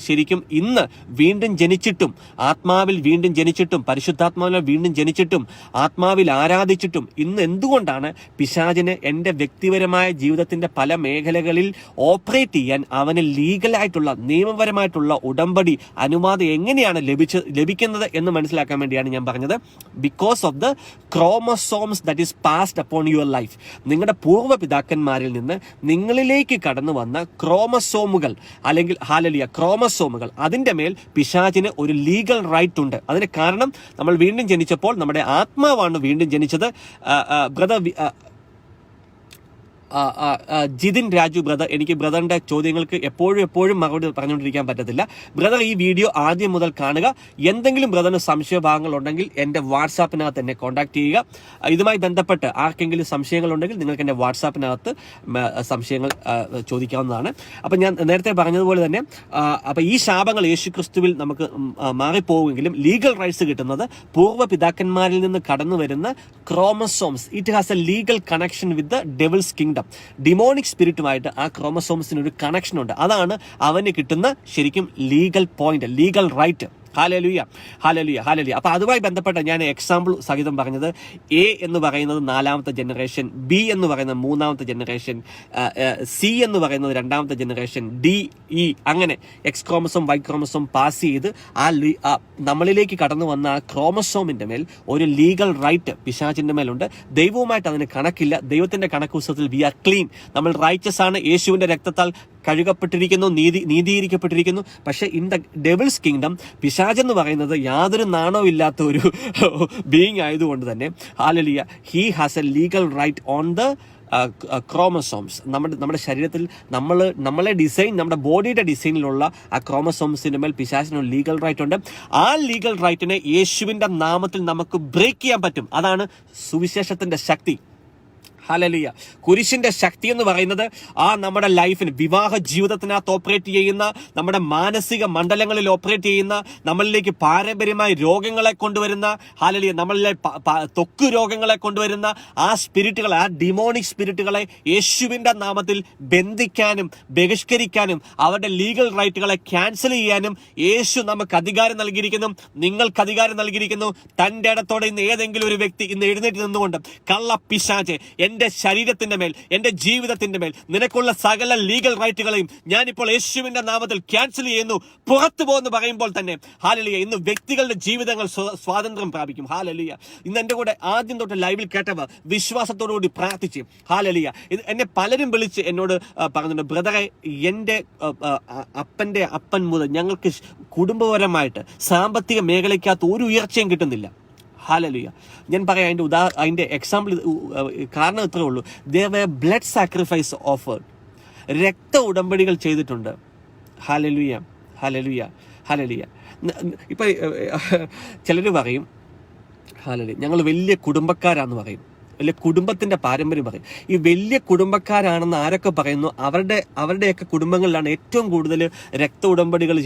ശരിക്കും ഇന്ന് വീണ്ടും ജനിച്ചിട്ടും, ആത്മാവിൽ വീണ്ടും ജനിച്ചിട്ടും, പരിശുദ്ധാത്മാവിൽ വീണ്ടും ജനിച്ചിട്ടും, ആത്മാവിൽ ആരാധിച്ചിട്ടും ഇന്ന് എന്തുകൊണ്ടാണ് പിശാചിന് എൻ്റെ വ്യക്തിപരമായ ജീവിതത്തിന്റെ പല മേഖലകളിൽ ഓപ്പറേറ്റ് ചെയ്യാൻ അവന് ലീഗലായിട്ടുള്ള നിയമപരമായിട്ടുള്ള ഉടമ്പടി അനുവാദം എങ്ങനെയാണ് ലഭിക്കുന്നത് എന്ന് മനസ്സിലാക്കാൻ വേണ്ടിയാണ് ഞാൻ പറഞ്ഞത്. Because of the chromosomes that is passed upon your life. നിങ്ങളുടെ പൂർവ്വ പിതാക്കന്മാരിൽ നിന്ന് നിങ്ങളിലേക്ക് കടന്നു വന്ന ക്രോമസോമുകൾ, അല്ലെങ്കിൽ ഹല്ലേലൂയ ക്രോമസോമുകൾ, അതിന്റെ മേൽ പിശാചിന് ഒരു ലീഗൽ റൈറ്റ് ഉണ്ട്. അതിന് കാരണം നമ്മൾ വീണ്ടും ജനിച്ചപ്പോൾ നമ്മുടെ ആത്മാവാണ് വീണ്ടും ജനിച്ചത്. ബ്രദർ ജിതിൻ രാജു ബ്രദർ, എനിക്ക് ബ്രദറിന്റെ ചോദ്യങ്ങൾക്ക് എപ്പോഴും മറുപടി പറഞ്ഞുകൊണ്ടിരിക്കാൻ പറ്റത്തില്ല. ബ്രദർ ഈ വീഡിയോ ആദ്യം മുതൽ കാണുക. എന്തെങ്കിലും ബ്രദറിന് സംശയഭാഗങ്ങൾ ഉണ്ടെങ്കിൽ എൻ്റെ വാട്സാപ്പിനകത്ത് എന്നെ കോൺടാക്ട് ചെയ്യുക. ഇതുമായി ബന്ധപ്പെട്ട് ആർക്കെങ്കിലും സംശയങ്ങളുണ്ടെങ്കിൽ നിങ്ങൾക്ക് എൻ്റെ വാട്സാപ്പിനകത്ത് സംശയങ്ങൾ ചോദിക്കാവുന്നതാണ്. അപ്പം ഞാൻ നേരത്തെ പറഞ്ഞതുപോലെ തന്നെ അപ്പം ഈ ശാപങ്ങൾ യേശുക്രിസ്തുവിൽ നമുക്ക് മാറിപ്പോവുമെങ്കിലും ലീഗൽ റൈറ്റ്സ് കിട്ടുന്നത് പൂർവ്വ പിതാക്കന്മാരിൽ നിന്ന് കടന്നു വരുന്ന chromosomes. It has a legal connection with the devil's kingdom. Demonic സ്പിരിറ്റുമായിട്ട് ആ ക്രോമസോംസിന് ഒരു കണക്ഷൻ ഉണ്ട്. അതാണ് അവന് കിട്ടുന്ന ശരിക്കും legal point, legal right. Hallelujah, hallelujah, hallelujah. അപ്പൊ അതുമായി ബന്ധപ്പെട്ട ഞാൻ എക്സാമ്പിൾ സഹിതം പറഞ്ഞത്, എ എന്ന് പറയുന്നത് 4ാമത്തെ ജനറേഷൻ, ബി എന്ന് പറയുന്നത് 3ാമത്തെ ജനറേഷൻ, സി എന്ന് പറയുന്നത് 2ാമത്തെ ജനറേഷൻ, ഡി, ഇ, അങ്ങനെ X chromosome, Y chromosome pass ചെയ്ത് നമ്മളിലേക്ക് കടന്നു വന്ന ആ ക്രോമസോമിന്റെ മേൽ ഒരു ലീഗൽ റൈറ്റ് പിശാചിന്റെ മേലുണ്ട്. ദൈവവുമായിട്ട് അതിന് കണക്കില്ല. ദൈവത്തിന്റെ കണക്ക് പുസ്തകത്തിൽ വി ആർ ക്ലീൻ, നമ്മൾ റൈച്ചസ് ആണ്, യേശുവിന്റെ രക്തത്താൽ കഴുകപ്പെട്ടിരിക്കുന്നു, നീതീകരിക്കപ്പെട്ടിരിക്കുന്നു. പക്ഷേ ഇൻ ദ ഡെവിൾസ് കിങ്ഡം പിശാചെന്ന് പറയുന്നത് യാതൊരു നാണവും ഇല്ലാത്ത ഒരു ബീയിങ് ആയതുകൊണ്ട് തന്നെ hallelujah, he has a legal right on the chromosomes. നമ്മുടെ ശരീരത്തിൽ നമ്മളെ ഡിസൈൻ, നമ്മുടെ ബോഡിയുടെ ഡിസൈനിലുള്ള ആ ക്രോമസോംസിന്റെ മേൽ പിശാചിന് ലീഗൽ റൈറ്റ് ഉണ്ട്. ആ ലീഗൽ റൈറ്റിനെ യേശുവിന്റെ നാമത്തിൽ നമുക്ക് ബ്രേക്ക് ചെയ്യാൻ പറ്റും. അതാണ് സുവിശേഷത്തിന്റെ ശക്തി. ഹല്ലേലൂയ. കുരിശിന്റെ ശക്തി എന്ന് പറയുന്നത് നമ്മുടെ ലൈഫിന്, വിവാഹ ജീവിതത്തിനകത്ത് ഓപ്പറേറ്റ് ചെയ്യുന്ന, നമ്മുടെ മാനസിക മണ്ഡലങ്ങളിൽ ഓപ്പറേറ്റ് ചെയ്യുന്ന, നമ്മളിലേക്ക് പാരമ്പര്യമായി രോഗങ്ങളെ കൊണ്ടുവരുന്ന, ഹല്ലേലൂയ, നമ്മളിലെ ത്വക്ക് രോഗങ്ങളെ കൊണ്ടുവരുന്ന ആ സ്പിരിറ്റുകളെ, ആ ഡിമോണിക് സ്പിരിറ്റുകളെ യേശുവിന്റെ നാമത്തിൽ ബന്ധിക്കാനും ബഹിഷ്കരിക്കാനും അവരുടെ ലീഗൽ റൈറ്റുകളെ ക്യാൻസൽ ചെയ്യാനും യേശു നമുക്ക് അധികാരം നൽകിയിരിക്കുന്നു. നിങ്ങൾക്ക് അധികാരം നൽകിയിരിക്കുന്നു. തന്റെ ഇടത്തോടെ ഇന്ന് ഏതെങ്കിലും ഒരു വ്യക്തി ഇന്ന് എഴുന്നേറ്റ് നിന്നുകൊണ്ട്, കള്ള പിശാചേ, എന്റെ ശരീരത്തിന്റെ മേൽ, എന്റെ ജീവിതത്തിന്റെ മേൽ നിനക്കുള്ള സകല ലീഗൽ റൈറ്റുകളെയും ഞാനിപ്പോൾ യേശുവിന്റെ നാമത്തിൽ ക്യാൻസൽ ചെയ്യുന്നു, പുറത്തു പോകുന്നു പറയുമ്പോൾ തന്നെ ഹല്ലേലൂയ, ഇന്ന് വ്യക്തികളുടെ ജീവിതങ്ങൾ സ്വാതന്ത്ര്യം പ്രാപിക്കും. ഹല്ലേലൂയ. ഇന്ന് എന്റെ കൂടെ ആദ്യം തൊട്ട് ലൈവിൽ കേട്ടവർ വിശ്വാസത്തോടുകൂടി പ്രാർത്ഥിച്ച് ഹല്ലേലൂയ. എന്നെ പലരും വിളിച്ച് എന്നോട് പറഞ്ഞിട്ടുണ്ട്, ബ്രദറെ, എന്റെ അപ്പന്റെ അപ്പൻ മുതൽ ഞങ്ങൾക്ക് കുടുംബപരമായിട്ട് സാമ്പത്തിക മേഖലയ്ക്കകത്ത് ഒരു ഉയർച്ചയും കിട്ടുന്നില്ല. ഹല്ലേലൂയ. ഞാൻ പറയാം, അതിന്റെ എക്സാമ്പിൾ കാരണം ഇത്രേ ഉള്ളൂ. there were blood sacrifice offered. രക്ത ഉടമ്പടികൾ ചെയ്തിട്ടുണ്ട്. Hallelujah, hallelujah, hallelujah. ഇപ്പൊ ചിലർ പറയും, ഹല്ലേലൂയ, ഞങ്ങൾ വലിയ കുടുംബക്കാരാന്ന് പറയും, വലിയ കുടുംബത്തിന്റെ പാരമ്പര്യം പറയും. ഈ വലിയ കുടുംബക്കാരാണെന്ന് ആരൊക്കെ പറയുന്നു, അവരുടെയൊക്കെ കുടുംബങ്ങളിലാണ് ഏറ്റവും കൂടുതൽ രക്ത ഉടമ്പടികൾ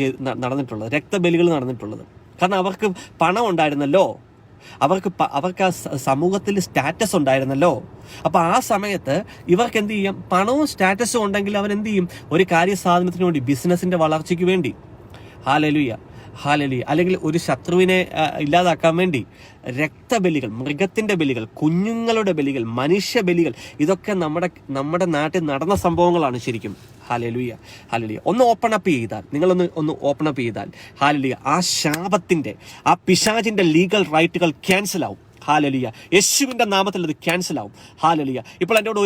നടന്നിട്ടുള്ളത്, രക്തബലികൾ നടന്നിട്ടുള്ളത്. കാരണം അവർക്ക് പണം ഉണ്ടായിരുന്നല്ലോ, അവർക്ക് ആ സമൂഹത്തിൽ സ്റ്റാറ്റസ് ഉണ്ടായിരുന്നല്ലോ. അപ്പൊ ആ സമയത്ത് ഇവർക്ക് എന്ത് ചെയ്യാം, പണവും സ്റ്റാറ്റസും ഉണ്ടെങ്കിൽ അവരെന്ത് ചെയ്യും, ഒരു കാര്യസാധനത്തിന് വേണ്ടി, ബിസിനസിന്റെ വളർച്ചയ്ക്ക് വേണ്ടി, ഹല്ലേലൂയ, ഹല്ലേലൂയ, അല്ലെങ്കിൽ ഒരു ശത്രുവിനെ ഇല്ലാതാക്കാൻ വേണ്ടി രക്തബലികൾ, മൃഗത്തിന്റെ ബലികൾ, കുഞ്ഞുങ്ങളുടെ ബലികൾ, മനുഷ്യ ബലികൾ, ഇതൊക്കെ നമ്മുടെ നാട്ടിൽ നടന്ന സംഭവങ്ങളാണ് ശരിക്കും. Hallelujah, hallelujah. ഒന്ന് ഓപ്പൺ അപ്പ് ചെയ്താൽ, നിങ്ങളൊന്ന് ഓപ്പൺ അപ്പ് ചെയ്താൽ ഹല്ലേലൂയ, ആ ശാപത്തിന്റെ, ആ പിശാചിന്റെ ലീഗൽ റൈറ്റുകൾ ക്യാൻസൽ ആവും. ഹല്ലേലൂയ. യേശുവിന്റെ നാമത്തിൽ അത് ക്യാൻസൽ ആവും. ഹല്ലേലൂയ. ഇപ്പോൾ എന്നോട്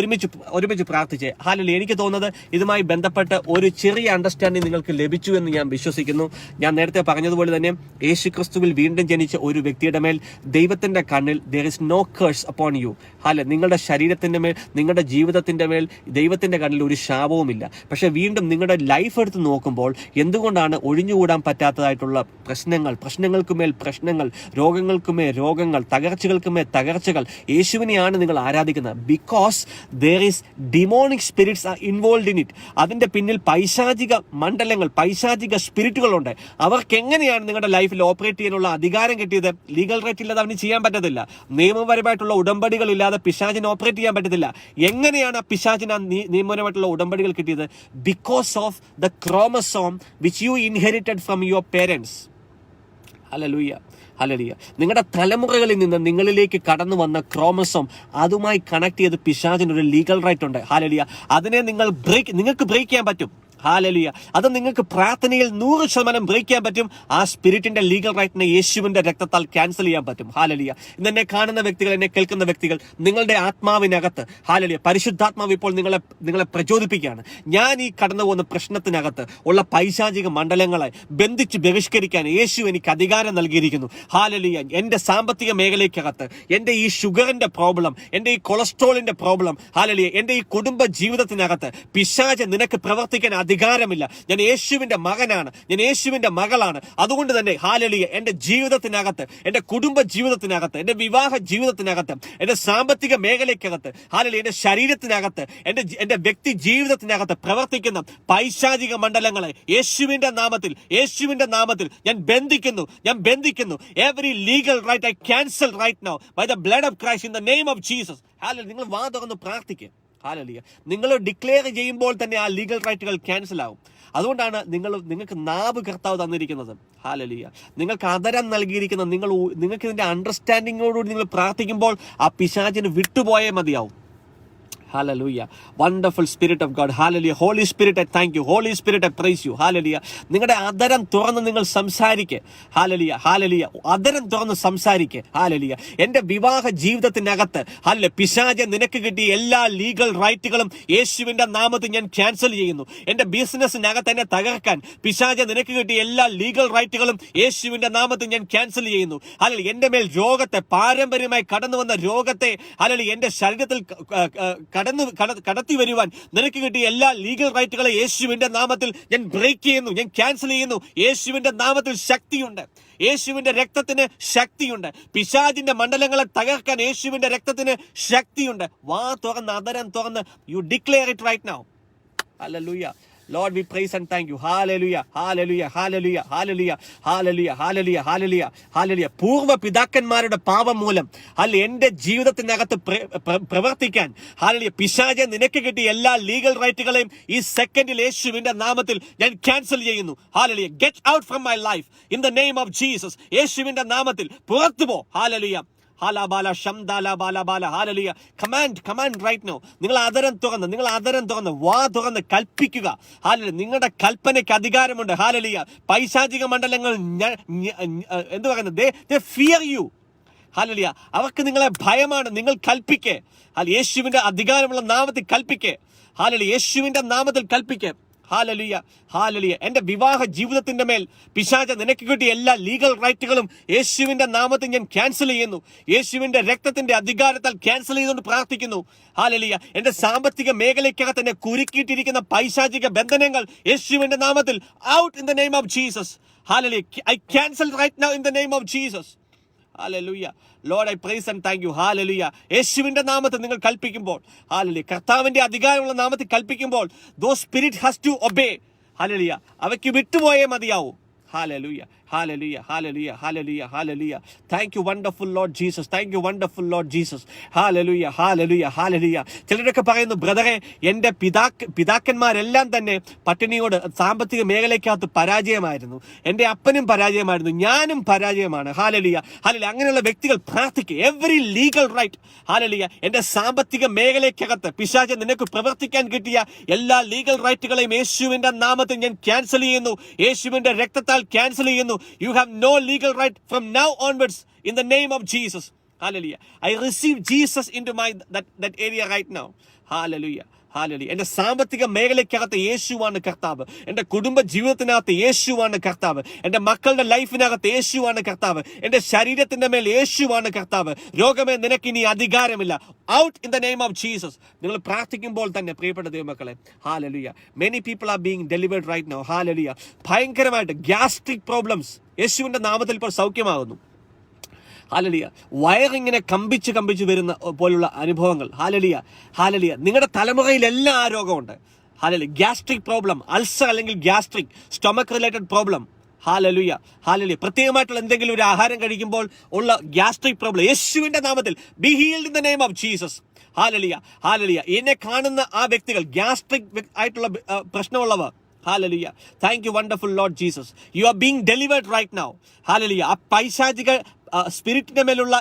ഒരുമിച്ച് പ്രാർത്ഥിച്ചേ. ഹല്ലേലൂയ. എനിക്ക് തോന്നുന്നത് ഇതുമായി ബന്ധപ്പെട്ട് ഒരു ചെറിയ അണ്ടർസ്റ്റാൻഡിങ് നിങ്ങൾക്ക് ലഭിച്ചു എന്ന് ഞാൻ വിശ്വസിക്കുന്നു. ഞാൻ നേരത്തെ പറഞ്ഞതുപോലെ തന്നെ യേശു ക്രിസ്തുവിൽ വീണ്ടും ജനിച്ച ഒരു വ്യക്തിയുടെ മേൽ ദൈവത്തിന്റെ കണ്ണിൽ there is no curse upon you. നിങ്ങളുടെ ശരീരത്തിന്റെ മേൽ, നിങ്ങളുടെ ജീവിതത്തിന്റെ മേൽ ദൈവത്തിന്റെ കണ്ണിൽ ഒരു ശാപവുമില്ല. പക്ഷെ വീണ്ടും നിങ്ങളുടെ ലൈഫ് എടുത്ത് നോക്കുമ്പോൾ എന്തുകൊണ്ടാണ് ഒഴിഞ്ഞുകൂടാൻ പറ്റാത്തതായിട്ടുള്ള പ്രശ്നങ്ങൾക്കുമേൽ പ്രശ്നങ്ങൾ, രോഗങ്ങൾക്കുമേൽ രോഗങ്ങൾ, തകർച്ചകൾക്കുമേൽ തകർച്ചകൾ? യേശുവിനെയാണ് നിങ്ങൾ ആരാധിക്കുന്നത്. Because there is demonic spirits are involved in it. അതിന്റെ പിന്നിൽ പൈശാചിക മണ്ഡലങ്ങൾ, പൈശാചിക സ്പിരിറ്റുകളുണ്ട്. അവർക്ക് എങ്ങനെയാണ് നിങ്ങളുടെ ലൈഫിൽ ഓപ്പറേറ്റ് ചെയ്യാനുള്ള അധികാരം കിട്ടിയത്? ലീഗൽ റൈറ്റ് ഇല്ലാതെ അവന് ചെയ്യാൻ പറ്റത്തില്ല. നിയമപരമായിട്ടുള്ള ഉടമ്പടികൾ ഇല്ലാതെ പിശാചിന് ഓപ്പറേറ്റ് ചെയ്യാൻ പറ്റത്തില്ല. എങ്ങനെയാണ് പിശാചിന് നിയമപരമായിട്ടുള്ള ഉടമ്പടികൾ കിട്ടിയത്? Because of the chromosome which you inherited from your parents. Hallelujah, hallelujah. നിങ്ങളുടെ തലമുറകളിൽ നിന്ന് നിങ്ങളിലേക്ക് കടന്നു വന്ന ക്രോമസോം, അതുമായി കണക്ട് ചെയ്ത് പിശാചിനൊരു ലീഗൽ റൈറ്റ് ഉണ്ട്. ഹല്ലേലൂയ. അതിനെ നിങ്ങൾക്ക് ബ്രേക്ക് ചെയ്യാൻ പറ്റും. ഹല്ലേലൂയ. അത് നിങ്ങൾക്ക് പ്രാർത്ഥനയിൽ 100% ബ്രേക്ക് ചെയ്യാൻ പറ്റും. ആ സ്പിരിറ്റിന്റെ ലീഗൽ റൈറ്റിനെ യേശുവിന്റെ രക്തത്താൽ ക്യാൻസൽ ചെയ്യാൻ പറ്റും. ഹല്ലേലൂയ. ഇന്ന് എന്നെ കാണുന്ന വ്യക്തികൾ, എന്നെ കേൾക്കുന്ന വ്യക്തികൾ, നിങ്ങളുടെ ആത്മാവിനകത്ത് ഹല്ലേലൂയ, പരിശുദ്ധാത്മാവ് ഇപ്പോൾ നിങ്ങളെ പ്രചോദിപ്പിക്കുകയാണ്. ഞാൻ ഈ കടന്നു പോകുന്ന പ്രശ്നത്തിനകത്ത് ഉള്ള പൈശാചിക മണ്ഡലങ്ങളെ ബന്ധിച്ച് ബഹിഷ്കരിക്കാൻ യേശു എനിക്ക് അധികാരം നൽകിയിരിക്കുന്നു. ഹല്ലേലൂയ. എന്റെ സാമ്പത്തിക മേഖലയ്ക്കകത്ത്, എന്റെ ഈ ഷുഗറിന്റെ പ്രോബ്ലം, എന്റെ ഈ കൊളസ്ട്രോളിന്റെ പ്രോബ്ലം, ഹല്ലേലൂയ, എന്റെ ഈ കുടുംബ ജീവിതത്തിനകത്ത് പിശാച് നിനക്ക് പ്രവർത്തിക്കാൻ അധികാരമില്ല. ഞാൻ യേശുവിന്റെ മകനാണ്, ഞാൻ യേശുവിന്റെ മകളാണ്. അതുകൊണ്ട് തന്നെ ഹല്ലേലൂയ, എന്റെ ജീവിതത്തിനകത്ത്, എന്റെ കുടുംബ ജീവിതത്തിനകത്ത്, എന്റെ വിവാഹ ജീവിതത്തിനകത്ത്, എന്റെ സാമ്പത്തിക മേഖലയ്ക്കകത്ത്, ഹല്ലേലൂയ, എന്റെ ശരീരത്തിനകത്ത്, എന്റെ വ്യക്തി ജീവിതത്തിനകത്ത് പ്രവർത്തിക്കുന്ന പൈശാചിക മണ്ഡലങ്ങളെ യേശുവിന്റെ നാമത്തിൽ ഞാൻ ബന്ധിക്കുന്നു. Every legal right I cancel right now by the blood of Christ in the name of Jesus. Hallelujah. നിങ്ങൾ വാ തുറന്ന് പ്രാർത്ഥിക്കുക. ഹല്ലേലൂയ. നിങ്ങൾ ഡിക്ലെയർ ചെയ്യുമ്പോൾ തന്നെ ആ ലീഗൽ റൈറ്റുകൾ ക്യാൻസൽ ആവും. അതുകൊണ്ടാണ് നിങ്ങൾക്ക് നാവ് കർത്താവ് തന്നിരിക്കുന്നത്. ഹല്ലേലൂയ. നിങ്ങൾക്ക് ആദരം നൽകിയിരിക്കുന്ന, നിങ്ങൾക്ക് ഇതിന്റെ അണ്ടർസ്റ്റാൻഡിങ്ങോടുകൂടി നിങ്ങൾ പ്രാർത്ഥിക്കുമ്പോൾ ആ പിശാചിന് വിട്ടുപോയേ മതിയാവും. Hallelujah. Wonderful Spirit of God. Hallelujah. Holy Spirit, I thank you. Holy Spirit, I praise you. Hallelujah. നിങ്ങളുടെ അതരം തുറന്ന് നിങ്ങൾ സംസാരിക്കുക. Hallelujah. Hallelujah. അതരം തുറന്ന് സംസാരിക്കുക. Hallelujah. എൻ്റെ വിവാഹ ജീവിതത്തിനകത്ത് ഹല്ലേലൂയ പിശാചെ നിനക്ക് കിട്ടിയ എല്ലാ ലീഗൽ റൈറ്റുകളും യേശുവിന്റെ നാമത്തിൽ ഞാൻ ക്യാൻസൽ ചെയ്യുന്നു. എൻ്റെ ബിസിനസ്സിനകത്ത് എന്നെ തകർക്കാൻ പിശാചെ നിനക്ക് കിട്ടിയ എല്ലാ ലീഗൽ റൈറ്റുകളും യേശുവിന്റെ നാമത്തിൽ ഞാൻ ക്യാൻസൽ ചെയ്യുന്നു. ഹല്ലേലൂയ. എൻ്റെ മേൽ രോഗത്തെ, പാരമ്പര്യമായി കടന്നു വന്ന രോഗത്തെ ഹല്ലേലൂയ എൻ്റെ ശരീരത്തിൽ കടത്തി വരുവാൻ നിനക്ക് കിട്ടിയ എല്ലാ ലീഗൽ റൈറ്റുകളെ യേശുവിന്റെ നാമത്തിൽ ഞാൻ ബ്രേക്ക് ചെയ്യുന്നു, ഞാൻ ക്യാൻസൽ ചെയ്യുന്നു. യേശുവിന്റെ നാമത്തിൽ ശക്തിയുണ്ട്. യേശുവിന്റെ രക്തത്തിന് ശക്തിയുണ്ട്. പിശാചിന്റെ മണ്ഡലങ്ങളെ തകർക്കാൻ യേശുവിന്റെ രക്തത്തിന് ശക്തിയുണ്ട്. വാ തുറന്ന്, അതരം തുറന്ന് you declare it right now. Hallelujah. Lord, we praise and thank you. Hallelujah. Hallelujah. Hallelujah. Hallelujah. Hallelujah. Hallelujah. Hallelujah. Hallelujah. പൂർവ്വ പിതാക്കന്മാരുടെ പാപം മൂലം എന്റെ ജീവിതത്തിനകത്ത് പ്രവർത്തിക്കാൻ ഹല്ലേലൂയ പിശാചെ നിനക്ക് കിട്ടിയ എല്ലാ ലീഗൽ റൈറ്റുകളെയും ഈ സെക്കൻഡിൽ യേശുവിന്റെ നാമത്തിൽ ഞാൻ ക്യാൻസൽ ചെയ്യുന്നു. Hallelujah. Get out from my life in the name of Jesus. യേശുവിന്റെ നാമത്തിൽ പുറത്തു പോ. ഹല്ലേലൂയ. ഹാലാബാല ഷംദാല ബാലബാല. ഹാലലിയ. Command right now. നിങ്ങൾ അതരം തുറന്ന് വാ തുറന്ന് കൽപ്പിക്കുക. ഹാലലിയ. നിങ്ങളുടെ കൽപ്പനയ്ക്ക് അധികാരമുണ്ട്. ഹാലലിയ. പൈശാചിക മണ്ഡലങ്ങൾ എന്ത് പറയുന്നത്? they fear you. ഹാലലിയ. അവർക്ക് നിങ്ങളെ ഭയമാണ്. നിങ്ങൾ കൽപ്പിക്കേ. യേശുവിന്റെ അധികാരമുള്ള നാമത്തിൽ കൽപ്പിക്കേ. ഹാലലിയ. യേശുവിന്റെ നാമത്തിൽ കൽപ്പിക്കേ. ഹാലലിയ. ഹാലലിയ. എന്റെ വിവാഹ ജീവിതത്തിന്റെ മേൽ പിശാച നിനക്ക് കിട്ടിയ എല്ലാ ലീഗൽ റൈറ്റുകളും യേശുവിന്റെ നാമത്തിൽ ഞാൻ ക്യാൻസൽ ചെയ്യുന്നു. യേശുവിന്റെ രക്തത്തിന്റെ അധികാരത്താൽ ക്യാൻസൽ ചെയ്തുകൊണ്ട് പ്രാർത്ഥിക്കുന്നു. ഹാലലിയ. എന്റെ സാമ്പത്തിക മേഖലയ്ക്കകത്ത് എന്നെ കുരുക്കിയിട്ടിരിക്കുന്ന പൈശാചിക ബന്ധനങ്ങൾ യേശുവിന്റെ നാമത്തിൽ out in the name of Jesus. Hallelujah. I cancel right now in the name of Jesus. Hallelujah. Lord, I praise and thank you. Hallelujah. യേശുവിന്റെ നാമത്തിൽ നിങ്ങൾ കൽപ്പിക്കുമ്പോൾ, ഹല്ലേലൂയ, കർത്താവിന്റെ അധികാരമുള്ള നാമത്തിൽ കൽപ്പിക്കുമ്പോൾ, those spirit has to obey. Hallelujah. അവയ്ക്ക് വിട്ടുപോയേ മതിയാവൂ. Hallelujah. Hallelujah. Hallelujah. Hallelujah. Hallelujah. Thank you, wonderful Lord Jesus. Thank you, wonderful Lord Jesus. Hallelujah. Hallelujah. Hallelujah. ചിലരൊക്കെ പറയുന്നു, ബ്രദറെ, എൻ്റെ പിതാക്കന്മാരെല്ലാം തന്നെ പട്ടിണിയോട് സാമ്പത്തിക മേഖലയ്ക്കകത്ത് പരാജയമായിരുന്നു. എൻ്റെ അപ്പനും പരാജയമായിരുന്നു, ഞാനും പരാജയമാണ്. ഹാലലിയ. ഹാലലിയ. അങ്ങനെയുള്ള വ്യക്തികൾ പ്രാർത്ഥിക്കുക. Every legal right. ഹാലലിയ. എൻ്റെ സാമ്പത്തിക മേഖലയ്ക്കകത്ത് പിശാച് നിനക്ക് പ്രവർത്തിക്കാൻ കിട്ടിയ എല്ലാ ലീഗൽ റൈറ്റുകളെയും യേശുവിന്റെ നാമത്തിൽ ഞാൻ ക്യാൻസൽ ചെയ്യുന്നു. യേശുവിന്റെ രക്തത്താൽ ക്യാൻസൽ ചെയ്യുന്നു. You have no legal right from now onwards in the name of Jesus. Hallelujah. I receive Jesus into my that area right now. Hallelujah. Hallelujah. എൻ്റെ സാമ്പത്തിക മേഖലയ്ക്കകത്ത് യേശുവാണ് കർത്താവ്. എൻ്റെ കുടുംബ ജീവിതത്തിനകത്ത് യേശുവാണ് കർത്താവ്. എൻ്റെ മക്കളുടെ ലൈഫിനകത്ത് യേശുവാണ് കർത്താവ്. എൻ്റെ ശരീരത്തിന്റെ മേൽ യേശുവാണ് കർത്താവ്. രോഗമേ, നിനക്ക് ഇനി അധികാരമില്ല. Out in the name of Jesus. നിങ്ങൾ പ്രാർത്ഥിക്കുമ്പോൾ തന്നെ പ്രിയപ്പെട്ട ദൈവമക്കളെ, hallelujah, many people are being delivered right now. Hallelujah. ഭയങ്കരമായിട്ട് ഗ്യാസ്ട്രിക് പ്രോബ്ലംസ് യേശുവിന്റെ നാമത്തിൽ ഇപ്പോൾ സൗഖ്യമാകുന്നു. ഹാലലിയ. വയറിങ്ങനെ കമ്പിച്ച് വരുന്ന പോലുള്ള അനുഭവങ്ങൾ. ഹാലലിയ. ഹാലലിയ. നിങ്ങളുടെ തലമുറയിലെല്ലാം ആ രോഗമുണ്ട്. ഹാലലിയ. ഗ്യാസ്ട്രിക് പ്രോബ്ലം, അൾസർ അല്ലെങ്കിൽ ഗ്യാസ്ട്രിക്, സ്റ്റൊമക് റിലേറ്റഡ് പ്രോബ്ലം. ഹാലലുയ. ഹാലലിയ. പ്രത്യേകമായിട്ടുള്ള എന്തെങ്കിലും ഒരു ആഹാരം കഴിക്കുമ്പോൾ ഉള്ള ഗ്യാസ്ട്രിക് പ്രോബ്ലം യേശുവിന്റെ നാമത്തിൽ B healed in the name of Jesus. ഹാലലിയ. ഹാലലിയ. എന്നെ കാണുന്ന ആ വ്യക്തികൾ, ഗ്യാസ്ട്രിക് ആയിട്ടുള്ള പ്രശ്നമുള്ളവർ, Hallelujah. Thank you, wonderful Lord Jesus. You are being delivered right now. Hallelujah. ആ പൈശാചിക സ്പിരിറ്റിന്റെ മേലുള്ള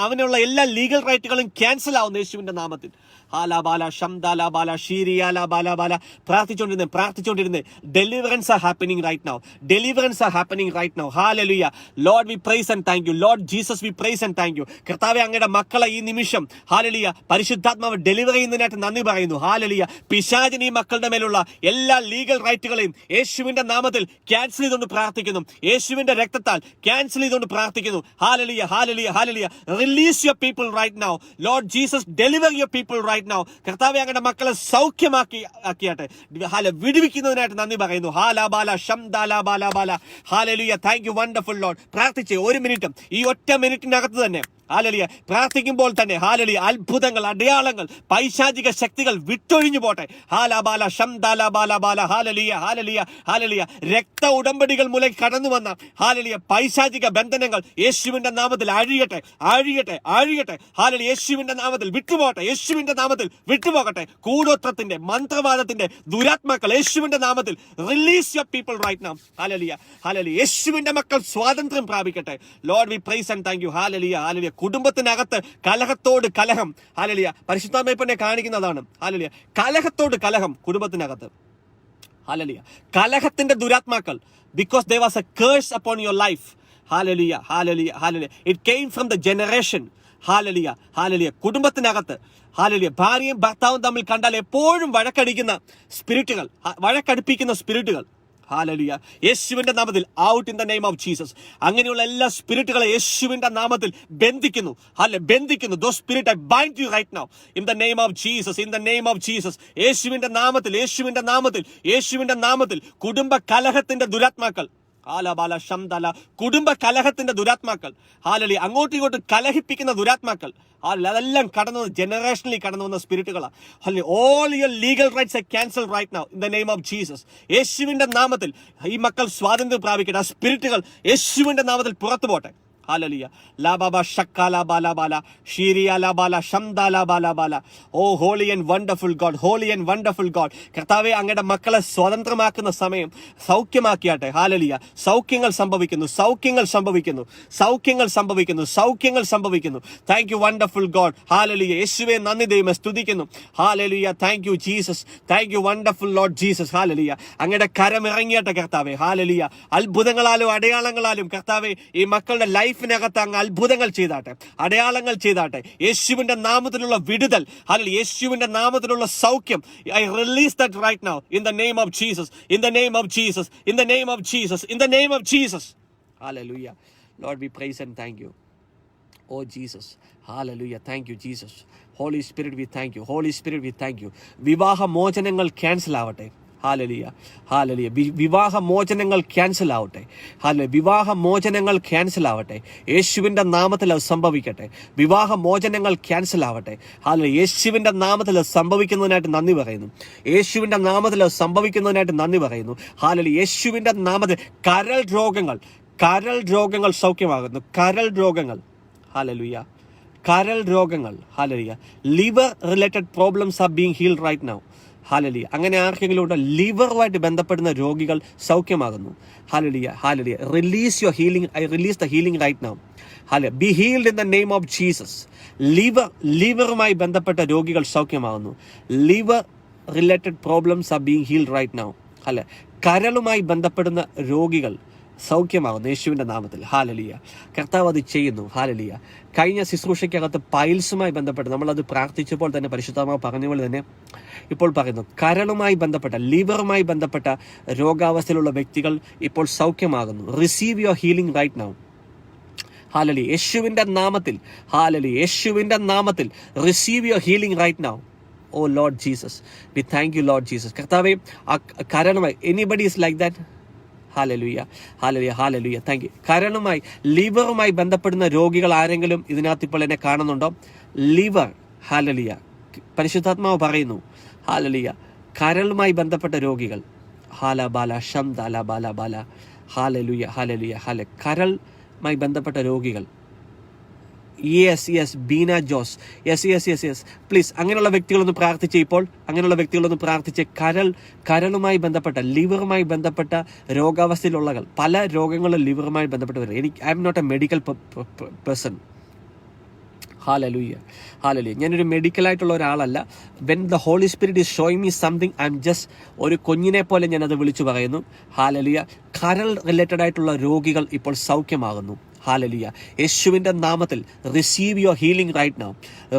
അവനുള്ള എല്ലാ ലീഗൽ റൈറ്റുകളും ക്യാൻസൽ ആവുന്ന യേശുവിന്റെ നാമത്തിൽ. ഹാലാബാല ഷംദാലാബാല ഷീരിയാലാബാലാബാല. പ്രാർത്ഥിച്ചുകൊണ്ടിരുന്നേ. Deliverance are happening right now. Deliverance are happening right now. Hallelujah. Lord, we praise and thank you. Lord Jesus, we praise and thank you. കർത്താവെ, അങ്ങയുടെ മക്കളെ ഈ നിമിഷം ഹാലലിയ പരിശുദ്ധാത്മാവ് ഡെലിവർ ചെയ്യുന്നതിനായിട്ട് നന്ദി പറയുന്നു. ഹാലലിയ. പിശാചിന് ഈ മക്കളുടെ മേലുള്ള എല്ലാ ലീഗൽ റൈറ്റുകളെയും യേശുവിന്റെ നാമത്തിൽ ക്യാൻസൽ ചെയ്തുകൊണ്ട് പ്രാർത്ഥിക്കുന്നു. യേശുവിന്റെ രക്തത്താൽ ക്യാൻസൽ ചെയ്തുകൊണ്ട് പ്രാർത്ഥിക്കുന്നു. Hallelujah. Hallelujah. Hallelujah. Release your people right now. Lord Jesus, deliver your people right now. കർത്താവെ, അങ്ങയുടെ മക്കളെ സൗഖ്യമാക്കിയാട്ടെ. വിടുവിക്കുന്നതിനായിട്ട് നന്ദി പറയുന്നു. ഹാലാബാല ഷംദാലാബാലാബാല. ഹാലലിയ. Thank you, wonderful Lord. പ്രാർത്ഥിച്ച് 1 മിനിറ്റും ഈ ഒറ്റ മിനിറ്റിനകത്ത് തന്നെ ഹാലലിയ പ്രാർത്ഥിക്കുമ്പോൾ തന്നെ ഹാലലിയ അത്ഭുതങ്ങൾ, അടയാളങ്ങൾ, പൈശാചിക ശക്തികൾ വിട്ടൊഴിഞ്ഞു പോട്ടെ. ഹാലാബാല ഷംദാലാബാലാബാല. ഹാലലിയ. ഹാലലിയ. ഹാലലിയ. രക്ത ഉടമ്പടികൾ മൂലം കടന്നു വന്ന ഹാലലിയ പൈശാചിക ബന്ധനങ്ങൾ യേശു യേശുവിന്റെ നാമത്തിൽ അഴിയട്ടെ, അഴിയട്ടെ, അഴിയട്ടെ. ഹാലലൂയ. യേശുവിന്റെ നാമത്തിൽ വിട്ടുപോകട്ടെ, യേശുവിന്റെ നാമത്തിൽ വിട്ടുപോകട്ടെ. കൂടോത്രത്തിന്റെ, മന്ത്രവാദത്തിന്റെ ദുരാത്മാക്കൾ യേശുവിന്റെ നാമത്തിൽ release your people right now. Hallelujah, hallelujah. യേശുവിന്റെ മക്കൾ സ്വാതന്ത്ര്യം പ്രാപിക്കട്ടെ. Lord we praise and thank you. Hallelujah, hallelujah. കുടുംബത്തിനകത്ത് കലഹത്തോട് കലഹം, ഹാലലൂയ, പരിശുദ്ധാത്മാവിനെ കാണിക്കുന്നതാണ്. ഹാലലൂയ, കലഹത്തോട് കലഹം കുടുംബത്തിനകത്ത്. ഹാലലൂയ, കലഹത്തിന്റെ ദുരാത്മാക്കൾ, because there was a curse upon your life. Hallelujah, hallelujah, hallelujah. It came from the generation. Hallelujah, hallelujah. കുടുംബത്തിനകത്ത്, ഹാലലൂയ, ഭാര്യയും ഭർത്താവും തമ്മിൽ കണ്ടാൽ എപ്പോഴും വഴക്കടിക്കുന്ന സ്പിരിറ്റുകൾ, വഴക്കടിപ്പിക്കുന്ന സ്പിരിറ്റുകൾ, ഹാലലൂയ, യേശുവിന്റെ നാമത്തിൽ out in the name of Jesus. അങ്ങനെയുള്ള എല്ലാ സ്പിരിറ്റുകളെ യേശുവിന്റെ നാമത്തിൽ ബന്ധിക്കുന്നു. ബന്ധിക്കുന്നു. Those spirit I bind you right now in the name of Jesus, in the name of Jesus. യേശുവിന്റെ നാമത്തിൽ, യേശുവിന്റെ നാമത്തിൽ, യേശുവിന്റെ നാമത്തിൽ കുടുംബ കലഹത്തിന്റെ ദുരാത്മാക്കൾ, ആലബാല ശംദല, കുടുംബ കലഹത്തിന്റെ ദുരാത്മാക്കൾ, ഹാലലി, അങ്ങോട്ടും ഇങ്ങോട്ടും കലഹിപ്പിക്കുന്ന ദുരാത്മാക്കൾ, അതെല്ലാം കടന്നു ജനറേഷനലി കടന്നു വന്ന സ്പിരിറ്റുകളാണ്. All your legal rights I cancel right now in the name of Jesus. യേശുവിന്റെ നാമത്തിൽ ഈ മക്കൾ സ്വാതന്ത്ര്യം പ്രാപിക്കട്ടെ. ആ സ്പിരിറ്റുകൾ യേശുവിന്റെ നാമത്തിൽ പുറത്തു പോട്ടെ. Hallelujah. La baba shakala bala bala, shiria la bala, shamdala bala bala. Oh holy and wonderful God, holy and wonderful God. കർത്താവേ, അങ്ങയുടെ മക്കളെ സ്വതന്ത്രമാക്കുന്ന സമയം സൗഖ്യമാക്കിയാട്ടെ. ഹാലലിയ. സൗഖ്യങ്ങൾ സംഭവിക്കുന്നു, സൗഖ്യങ്ങൾ സംഭവിക്കുന്നു, സൗഖ്യങ്ങൾ സംഭവിക്കുന്നു, സൗഖ്യങ്ങൾ സംഭവിക്കുന്നു. Thank you wonderful God. ഹാലലിയ. യേശുവേ നന്ദി ദൈവമേ, സ്തുതിക്കുന്നു. ഹാലലിയ. Thank you Jesus, thank you wonderful Lord Jesus. ഹാലലിയ. അങ്ങയുടെ കരം ഇറങ്ങിയാട്ടെ കർത്താവേ. ഹാലലിയ. അത്ഭുതങ്ങളാലും അടയാളങ്ങളാലും കർത്താവേ ഈ മക്കളുടെ ലൈഫിനകത്ത് അങ്ങ് അത്ഭുതങ്ങൾ ചെയ്താട്ടെ, അടയാളങ്ങൾ ചെയ്താട്ടെ. യേശുവിന്റെ നാമത്തിലുള്ള വിടുതൽ, അല്ലെങ്കിൽ യേശുവിന്റെ നാമത്തിലുള്ള സൗഖ്യം, I release that right now in the name of Jesus, in the name of Jesus, in the name of Jesus, in the name of Jesus. Hallelujah. Lord we praise and thank you. Oh Jesus. Hallelujah. Thank you Jesus. Holy spirit we thank you. Holy spirit we thank you. വിവാഹ മോചനങ്ങൾ ക്യാൻസൽ ആവട്ടെ. ഹാലലിയ, ഹാലലിയ. വിവാഹ മോചനങ്ങൾ ക്യാൻസൽ ആവട്ടെ. ഹാലലിയ. വിവാഹ മോചനങ്ങൾ ക്യാൻസൽ ആവട്ടെ. യേശുവിന്റെ നാമത്തിൽ അത് സംഭവിക്കട്ടെ. വിവാഹ മോചനങ്ങൾ ക്യാൻസൽ ആവട്ടെ. ഹാലലിയ. യേശുവിന്റെ നാമത്തിൽ അത് സംഭവിക്കുന്നതിനായിട്ട് നന്ദി പറയുന്നു. യേശുവിന്റെ നാമത്തിൽ അത് സംഭവിക്കുന്നതിനായിട്ട് നന്ദി പറയുന്നു. ഹാലലിയ. യേശുവിന്റെ നാമത്തിൽ കരൾ രോഗങ്ങൾ, കരൾ രോഗങ്ങൾ സൗഖ്യമാകുന്നു. കരൾ രോഗങ്ങൾ, ഹാലലിയ. കരൾ രോഗങ്ങൾ, hallelujah. Liver related problems are being healed right now. Hallelujah. അങ്ങനെ ആർക്കെങ്കിലും ഉണ്ട് ലിവറുമായിട്ട് ബന്ധപ്പെടുന്ന രോഗികൾ സൗഖ്യമാകുന്നു. Hallelujah, hallelujah. Release your healing. I release the healing right now. Hallelujah. Be healed in the name of Jesus. ലിവറുമായി ബന്ധപ്പെട്ട രോഗികൾ സൗഖ്യമാകുന്നു. Liver related problems are being healed right now. അല്ല, കരളുമായി ബന്ധപ്പെടുന്ന രോഗികൾ സൗഖ്യമാകുന്നു യേശുവിൻ്റെ നാമത്തിൽ. ഹാലലിയ. കർത്താവ് അത് ചെയ്യുന്നു. ഹാലലിയ. കഴിഞ്ഞ ശുശ്രൂഷയ്ക്കകത്ത് പൈൽസുമായി ബന്ധപ്പെട്ട് നമ്മളത് പ്രാർത്ഥിച്ചപ്പോൾ തന്നെ പരിശുദ്ധാത്മാവ് പറഞ്ഞ പോലെ തന്നെ ഇപ്പോൾ പറയുന്നു, കരളുമായി ബന്ധപ്പെട്ട, ലിവറുമായി ബന്ധപ്പെട്ട രോഗാവസ്ഥയിലുള്ള വ്യക്തികൾ ഇപ്പോൾ സൗഖ്യമാകുന്നു. Receive your healing right now. Hallelujah. യേശുവിൻ്റെ നാമത്തിൽ, ഹാലലിയ. യേശുവിൻ്റെ നാമത്തിൽ receive your healing right now. Oh Lord Jesus, we thank you Lord Jesus. കർത്താവേ, ആ കരളുമായി, anybody is like that? Hallelujah, hallelujah, hallelujah. Thank you. കരളുമായി, ലിവറുമായി ബന്ധപ്പെടുന്ന രോഗികൾ ആരെങ്കിലും ഇതിനകത്ത് ഇപ്പോൾ എന്നെ കാണുന്നുണ്ടോ? Liver, hallelujah. പരിശുദ്ധാത്മാവ് പറയുന്നു, ഹാലലുയ. കരളുമായി ബന്ധപ്പെട്ട രോഗികൾ, ഹാല ബാല ഷം ദാല ബാല ബാല, ഹാലലുയ, ഹാലലുയ, ഹാല. കരളുമായി ബന്ധപ്പെട്ട രോഗികൾ, yes yes, Beena Jose, yes yes yes yes, please. അങ്ങനെയുള്ള വ്യക്തികളൊന്ന് പ്രാർത്ഥിച്ച്, ഇപ്പോൾ അങ്ങനെയുള്ള വ്യക്തികളൊന്ന് പ്രാർത്ഥിച്ച്. കരളുമായി ബന്ധപ്പെട്ട, ലിവറുമായി ബന്ധപ്പെട്ട രോഗാവസ്ഥയിലുള്ളകൾ, പല രോഗങ്ങളും ലിവറുമായി ബന്ധപ്പെട്ടവർ. I'm not a medical person. Hallelujah, hallelujah. ഞാനൊരു മെഡിക്കലായിട്ടുള്ള ഒരാളല്ല. When the holy spirit is showing me something, I'm just ഒരു കുഞ്ഞിനെ പോലെ ഞാനത് വിളിച്ചു പറയുന്നു. ഹാലലൂയ. കരൾ റിലേറ്റഡ് ആയിട്ടുള്ള രോഗികൾ ഇപ്പോൾ സൗഖ്യമാകുന്നു. ഹാലലിയ. യേശുവിൻ്റെ നാമത്തിൽ receive your healing right now.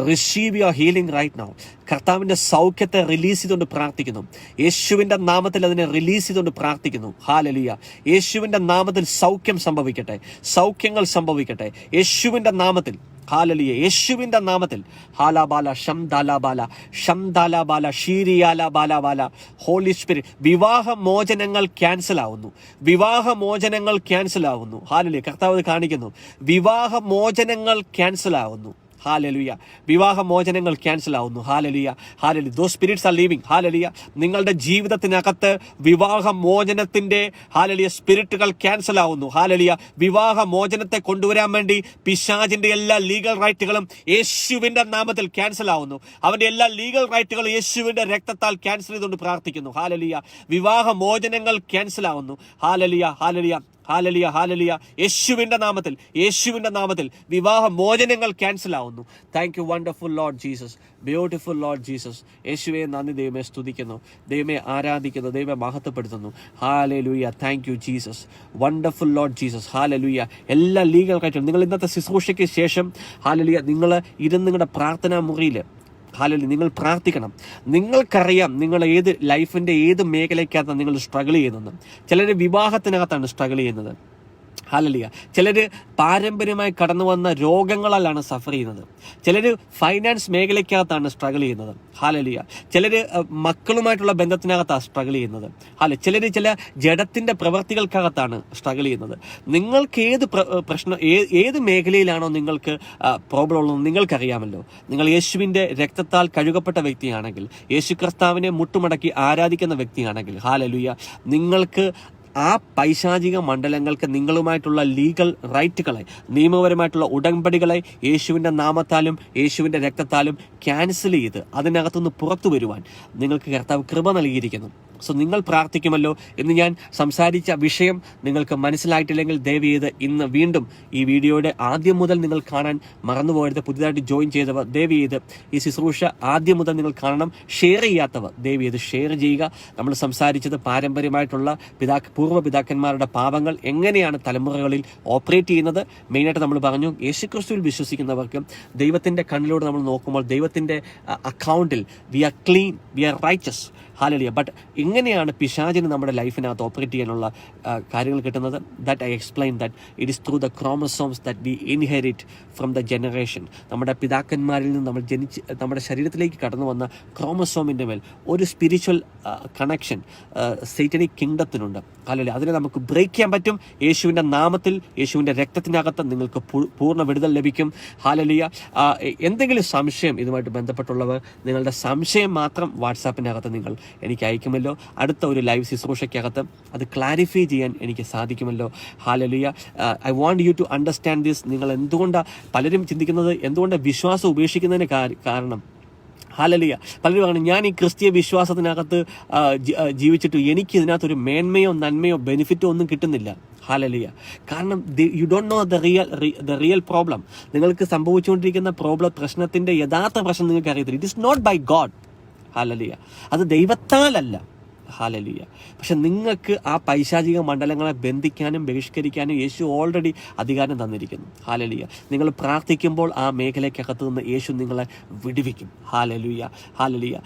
Receive your healing right now. കർത്താവിൻ്റെ സൗഖ്യത്തെ റിലീസ് ചെയ്തുകൊണ്ട് പ്രാർത്ഥിക്കുന്നു. യേശുവിൻ്റെ നാമത്തിൽ അതിനെ റിലീസ് ചെയ്തുകൊണ്ട് പ്രാർത്ഥിക്കുന്നു. ഹാലലിയ. യേശുവിൻ്റെ നാമത്തിൽ സൗഖ്യം സംഭവിക്കട്ടെ, സൗഖ്യങ്ങൾ സംഭവിക്കട്ടെ യേശുവിൻ്റെ നാമത്തിൽ. ഹാലലിയ. യേശുവിൻ്റെ നാമത്തിൽ. ഹാലാബാല ഷം ദാലാബാല, ഷം ദാലാബാല, ഷീരിയാല ബാലാബാല. Holy spirit. വിവാഹ മോചനങ്ങൾ ക്യാൻസൽ ആവുന്നു. വിവാഹ മോചനങ്ങൾ ക്യാൻസൽ ആവുന്നു. ഹാലലിയ. കർത്താവ് കാണിക്കുന്നു, വിവാഹ മോചനങ്ങൾ ക്യാൻസൽ ആവുന്നു. ഹാലലുയ. വിവാഹമോചനങ്ങൾ ക്യാൻസൽ ആവുന്നു. Hallelujah, hallelujah. Those spirits are leaving. Hallelujah. നിങ്ങളുടെ ജീവിതത്തിനകത്ത് വിവാഹമോചനത്തിന്റെ ഹാലലിയ സ്പിരിറ്റുകൾ ക്യാൻസൽ ആവുന്നു. ഹാലലിയ. വിവാഹമോചനത്തെ കൊണ്ടുവരാൻ വേണ്ടി പിശാചിന്റെ എല്ലാ ലീഗൽ റൈറ്റുകളും യേശുവിന്റെ നാമത്തിൽ ക്യാൻസൽ ആവുന്നു. അവന്റെ എല്ലാ ലീഗൽ റൈറ്റുകളും യേശുവിന്റെ രക്തത്താൽ ക്യാൻസൽ ചെയ്തുകൊണ്ട് പ്രാർത്ഥിക്കുന്നു. ഹാലലിയ. വിവാഹമോചനങ്ങൾ ക്യാൻസൽ ആവുന്നു. ഹാലലിയ, ഹാലലിയ, ഹാലലിയ, ഹാലലിയ. യേശുവിന്റെ നാമത്തിൽ വിവാഹമോചനങ്ങൾ ക്യാൻസൽ ആവുന്നു. Thank you wonderful Lord Jesus, beautiful Lord Jesus. യേശുവെ നന്ദി. ദൈവമേ സ്തുതിക്കുന്നു, ദൈവമേ ആരാധിക്കുന്നു, ദൈവമേ മഹത്വപ്പെടുത്തുന്നു. Hallelujah. Thank you Jesus, wonderful Lord Jesus. Hallelujah. എല്ലാ ലീഗൽ റൈറ്റും നിങ്ങൾ ഇന്നത്തെ ശുശ്രൂഷയ്ക്ക് ശേഷം ഹാലലിയ നിങ്ങൾ ഇരുന്ന് നിങ്ങളുടെ പ്രാർത്ഥനാ മുറിയിൽ ഹാലലൂയ നിങ്ങൾ പ്രാർത്ഥിക്കണം. നിങ്ങൾക്കറിയാം നിങ്ങൾ ഏത് ലൈഫിൻ്റെ ഏത് മേഖലയ്ക്കകത്താണ് നിങ്ങൾ സ്ട്രഗിൾ ചെയ്യുന്നത്. ചിലർ വിവാഹത്തിനകത്താണ് സ്ട്രഗിൾ ചെയ്യുന്നത്. ഹാലലിയ. ചിലർ പാരമ്പര്യമായി കടന്നു വന്ന രോഗങ്ങളാലാണ് സഫർ ചെയ്യുന്നത്. ചിലർ ഫൈനാൻസ് മേഖലയ്ക്കകത്താണ് സ്ട്രഗിൾ ചെയ്യുന്നത്. ഹാലലിയ. ചിലർ മക്കളുമായിട്ടുള്ള ബന്ധത്തിനകത്താണ് സ്ട്രഗിൾ ചെയ്യുന്നത്. ചിലർ ചില ജഡത്തിൻ്റെ പ്രവൃത്തികൾക്കകത്താണ് സ്ട്രഗിൾ ചെയ്യുന്നത്. നിങ്ങൾക്ക് ഏത് പ്രശ്നം ഏത് മേഖലയിലാണോ നിങ്ങൾക്ക് പ്രോബ്ലം ഉള്ളതെന്ന് നിങ്ങൾക്കറിയാമല്ലോ. നിങ്ങൾ യേശുവിൻ്റെ രക്തത്താൽ കഴുകപ്പെട്ട വ്യക്തിയാണെങ്കിൽ, യേശു കർത്താവിനെ മുട്ടുമടക്കി ആരാധിക്കുന്ന വ്യക്തിയാണെങ്കിൽ, ഹാലലിയ, നിങ്ങൾക്ക് ആ പൈശാചിക മണ്ഡലങ്ങൾക്ക് നിങ്ങളുമായിട്ടുള്ള ലീഗൽ റൈറ്റുകളെ, നിയമപരമായിട്ടുള്ള ഉടമ്പടികളെ യേശുവിൻ്റെ നാമത്താലും യേശുവിൻ്റെ രക്തത്താലും ക്യാൻസൽ ചെയ്ത് അതിനകത്തുനിന്ന് പുറത്തു വരുവാൻ നിങ്ങൾക്ക് കർത്താവ് കൃപ നൽകിയിരിക്കുന്നു. സോ നിങ്ങൾ പ്രാർത്ഥിക്കുമല്ലോ. എന്ന് ഞാൻ സംസാരിച്ച വിഷയം നിങ്ങൾക്ക് മനസ്സിലായിട്ടില്ലെങ്കിൽ ദയവ് ചെയ്ത് ഇന്ന് വീണ്ടും ഈ വീഡിയോയുടെ ആദ്യം മുതൽ നിങ്ങൾ കാണാൻ മറന്നുപോകരുത്. പുതിയതായിട്ട് ജോയിൻ ചെയ്തവർ ദയവ് ചെയ്ത് ഈ ശുശ്രൂഷ ആദ്യം മുതൽ നിങ്ങൾ കാണണം. ഷെയർ ചെയ്യാത്തവർ ദയവ് ചെയ്ത് ഷെയർ ചെയ്യുക. നമ്മൾ സംസാരിച്ചത് പാരമ്പര്യമായിട്ടുള്ള പൂർവ്വ പിതാക്കന്മാരുടെ പാപങ്ങൾ എങ്ങനെയാണ് തലമുറകളിൽ ഓപ്പറേറ്റ് ചെയ്യുന്നത്. മെയിനായിട്ട് നമ്മൾ പറഞ്ഞു യേശുക്രിസ്തുവിൽ വിശ്വസിക്കുന്നവർക്ക് ദൈവത്തിൻ്റെ കണ്ണിലൂടെ നമ്മൾ നോക്കുമ്പോൾ ദൈവത്തിൻ്റെ അക്കൗണ്ടിൽ we are clean, we are righteous. Hallelujah. But ഇങ്ങനെയാണ് പിശാചിന് നമ്മുടെ ലൈഫിനകത്ത് ഓപ്പറേറ്റ് ചെയ്യാനുള്ള കാര്യങ്ങൾ കിട്ടുന്നത്. That I explain that it is through the chromosomes that we inherit from the generation. നമ്മുടെ പിതാക്കന്മാരിൽ നിന്ന് നമ്മൾ നമ്മുടെ ശരീരത്തിലേക്ക് കടന്നു വന്ന ക്രോമസോമിൻ്റെ മേൽ ഒരു സ്പിരിച്വൽ കണക്ഷൻ സൈറ്റനിക് കിങ്ഡത്തിനുണ്ട്. ഹാലലിയ. അതിനെ നമുക്ക് ബ്രേക്ക് ചെയ്യാൻ പറ്റും. യേശുവിൻ്റെ നാമത്തിൽ, യേശുവിൻ്റെ രക്തത്തിനകത്ത് നിങ്ങൾക്ക് പൂർണ്ണ വിടുതൽ ലഭിക്കും. ഹാലലിയ. എന്തെങ്കിലും സംശയം ഇതുമായിട്ട് ബന്ധപ്പെട്ടുള്ളവർ നിങ്ങളുടെ സംശയം മാത്രം വാട്സാപ്പിനകത്ത് നിങ്ങൾ എനിക്ക് അയക്കുമല്ലോ. അടുത്ത ഒരു ലൈവ് ശുശ്രൂഷയ്ക്കകത്ത് അത് ക്ലാരിഫൈ ചെയ്യാൻ എനിക്ക് സാധിക്കുമല്ലോ. Hallelujah. I want you to understand this. നിങ്ങൾ എന്തുകൊണ്ടാണ് പലരും ചിന്തിക്കുന്നത് എന്തുകൊണ്ടാണ് വിശ്വാസം ഉപേക്ഷിക്കുന്നതിന് കാരണം. ഹാലലിയ. പലരും പറഞ്ഞു ഞാൻ ഈ ക്രിസ്തീയ വിശ്വാസത്തിനകത്ത് ജീവിച്ചിട്ട് എനിക്ക് ഇതിനകത്തൊരു മേന്മയോ നന്മയോ ബെനിഫിറ്റോ ഒന്നും കിട്ടുന്നില്ല. ഹാലലിയ. കാരണം you don't know the real problem. നിങ്ങൾക്ക് സംഭവിച്ചുകൊണ്ടിരിക്കുന്ന പ്രശ്നത്തിൻ്റെ യഥാർത്ഥ പ്രശ്നം നിങ്ങൾക്ക് അറിയത്തില്ല. It is not by God. Hallelujah. അത് ദൈവത്താലല്ല. ഹാലലിയ. പക്ഷെ നിങ്ങൾക്ക് ആ പൈശാചിക മണ്ഡലങ്ങളെ ബന്ധിക്കാനും ബഹിഷ്കരിക്കാനും യേശു ഓൾറെഡി അധികാരം തന്നിരിക്കുന്നു. ഹാലലിയ. നിങ്ങൾ പ്രാർത്ഥിക്കുമ്പോൾ ആ മേഖലയ്ക്കകത്ത് നിന്ന് യേശു നിങ്ങളെ വിടുവിക്കും. ഹാലലിയ. ഹാലലിയ.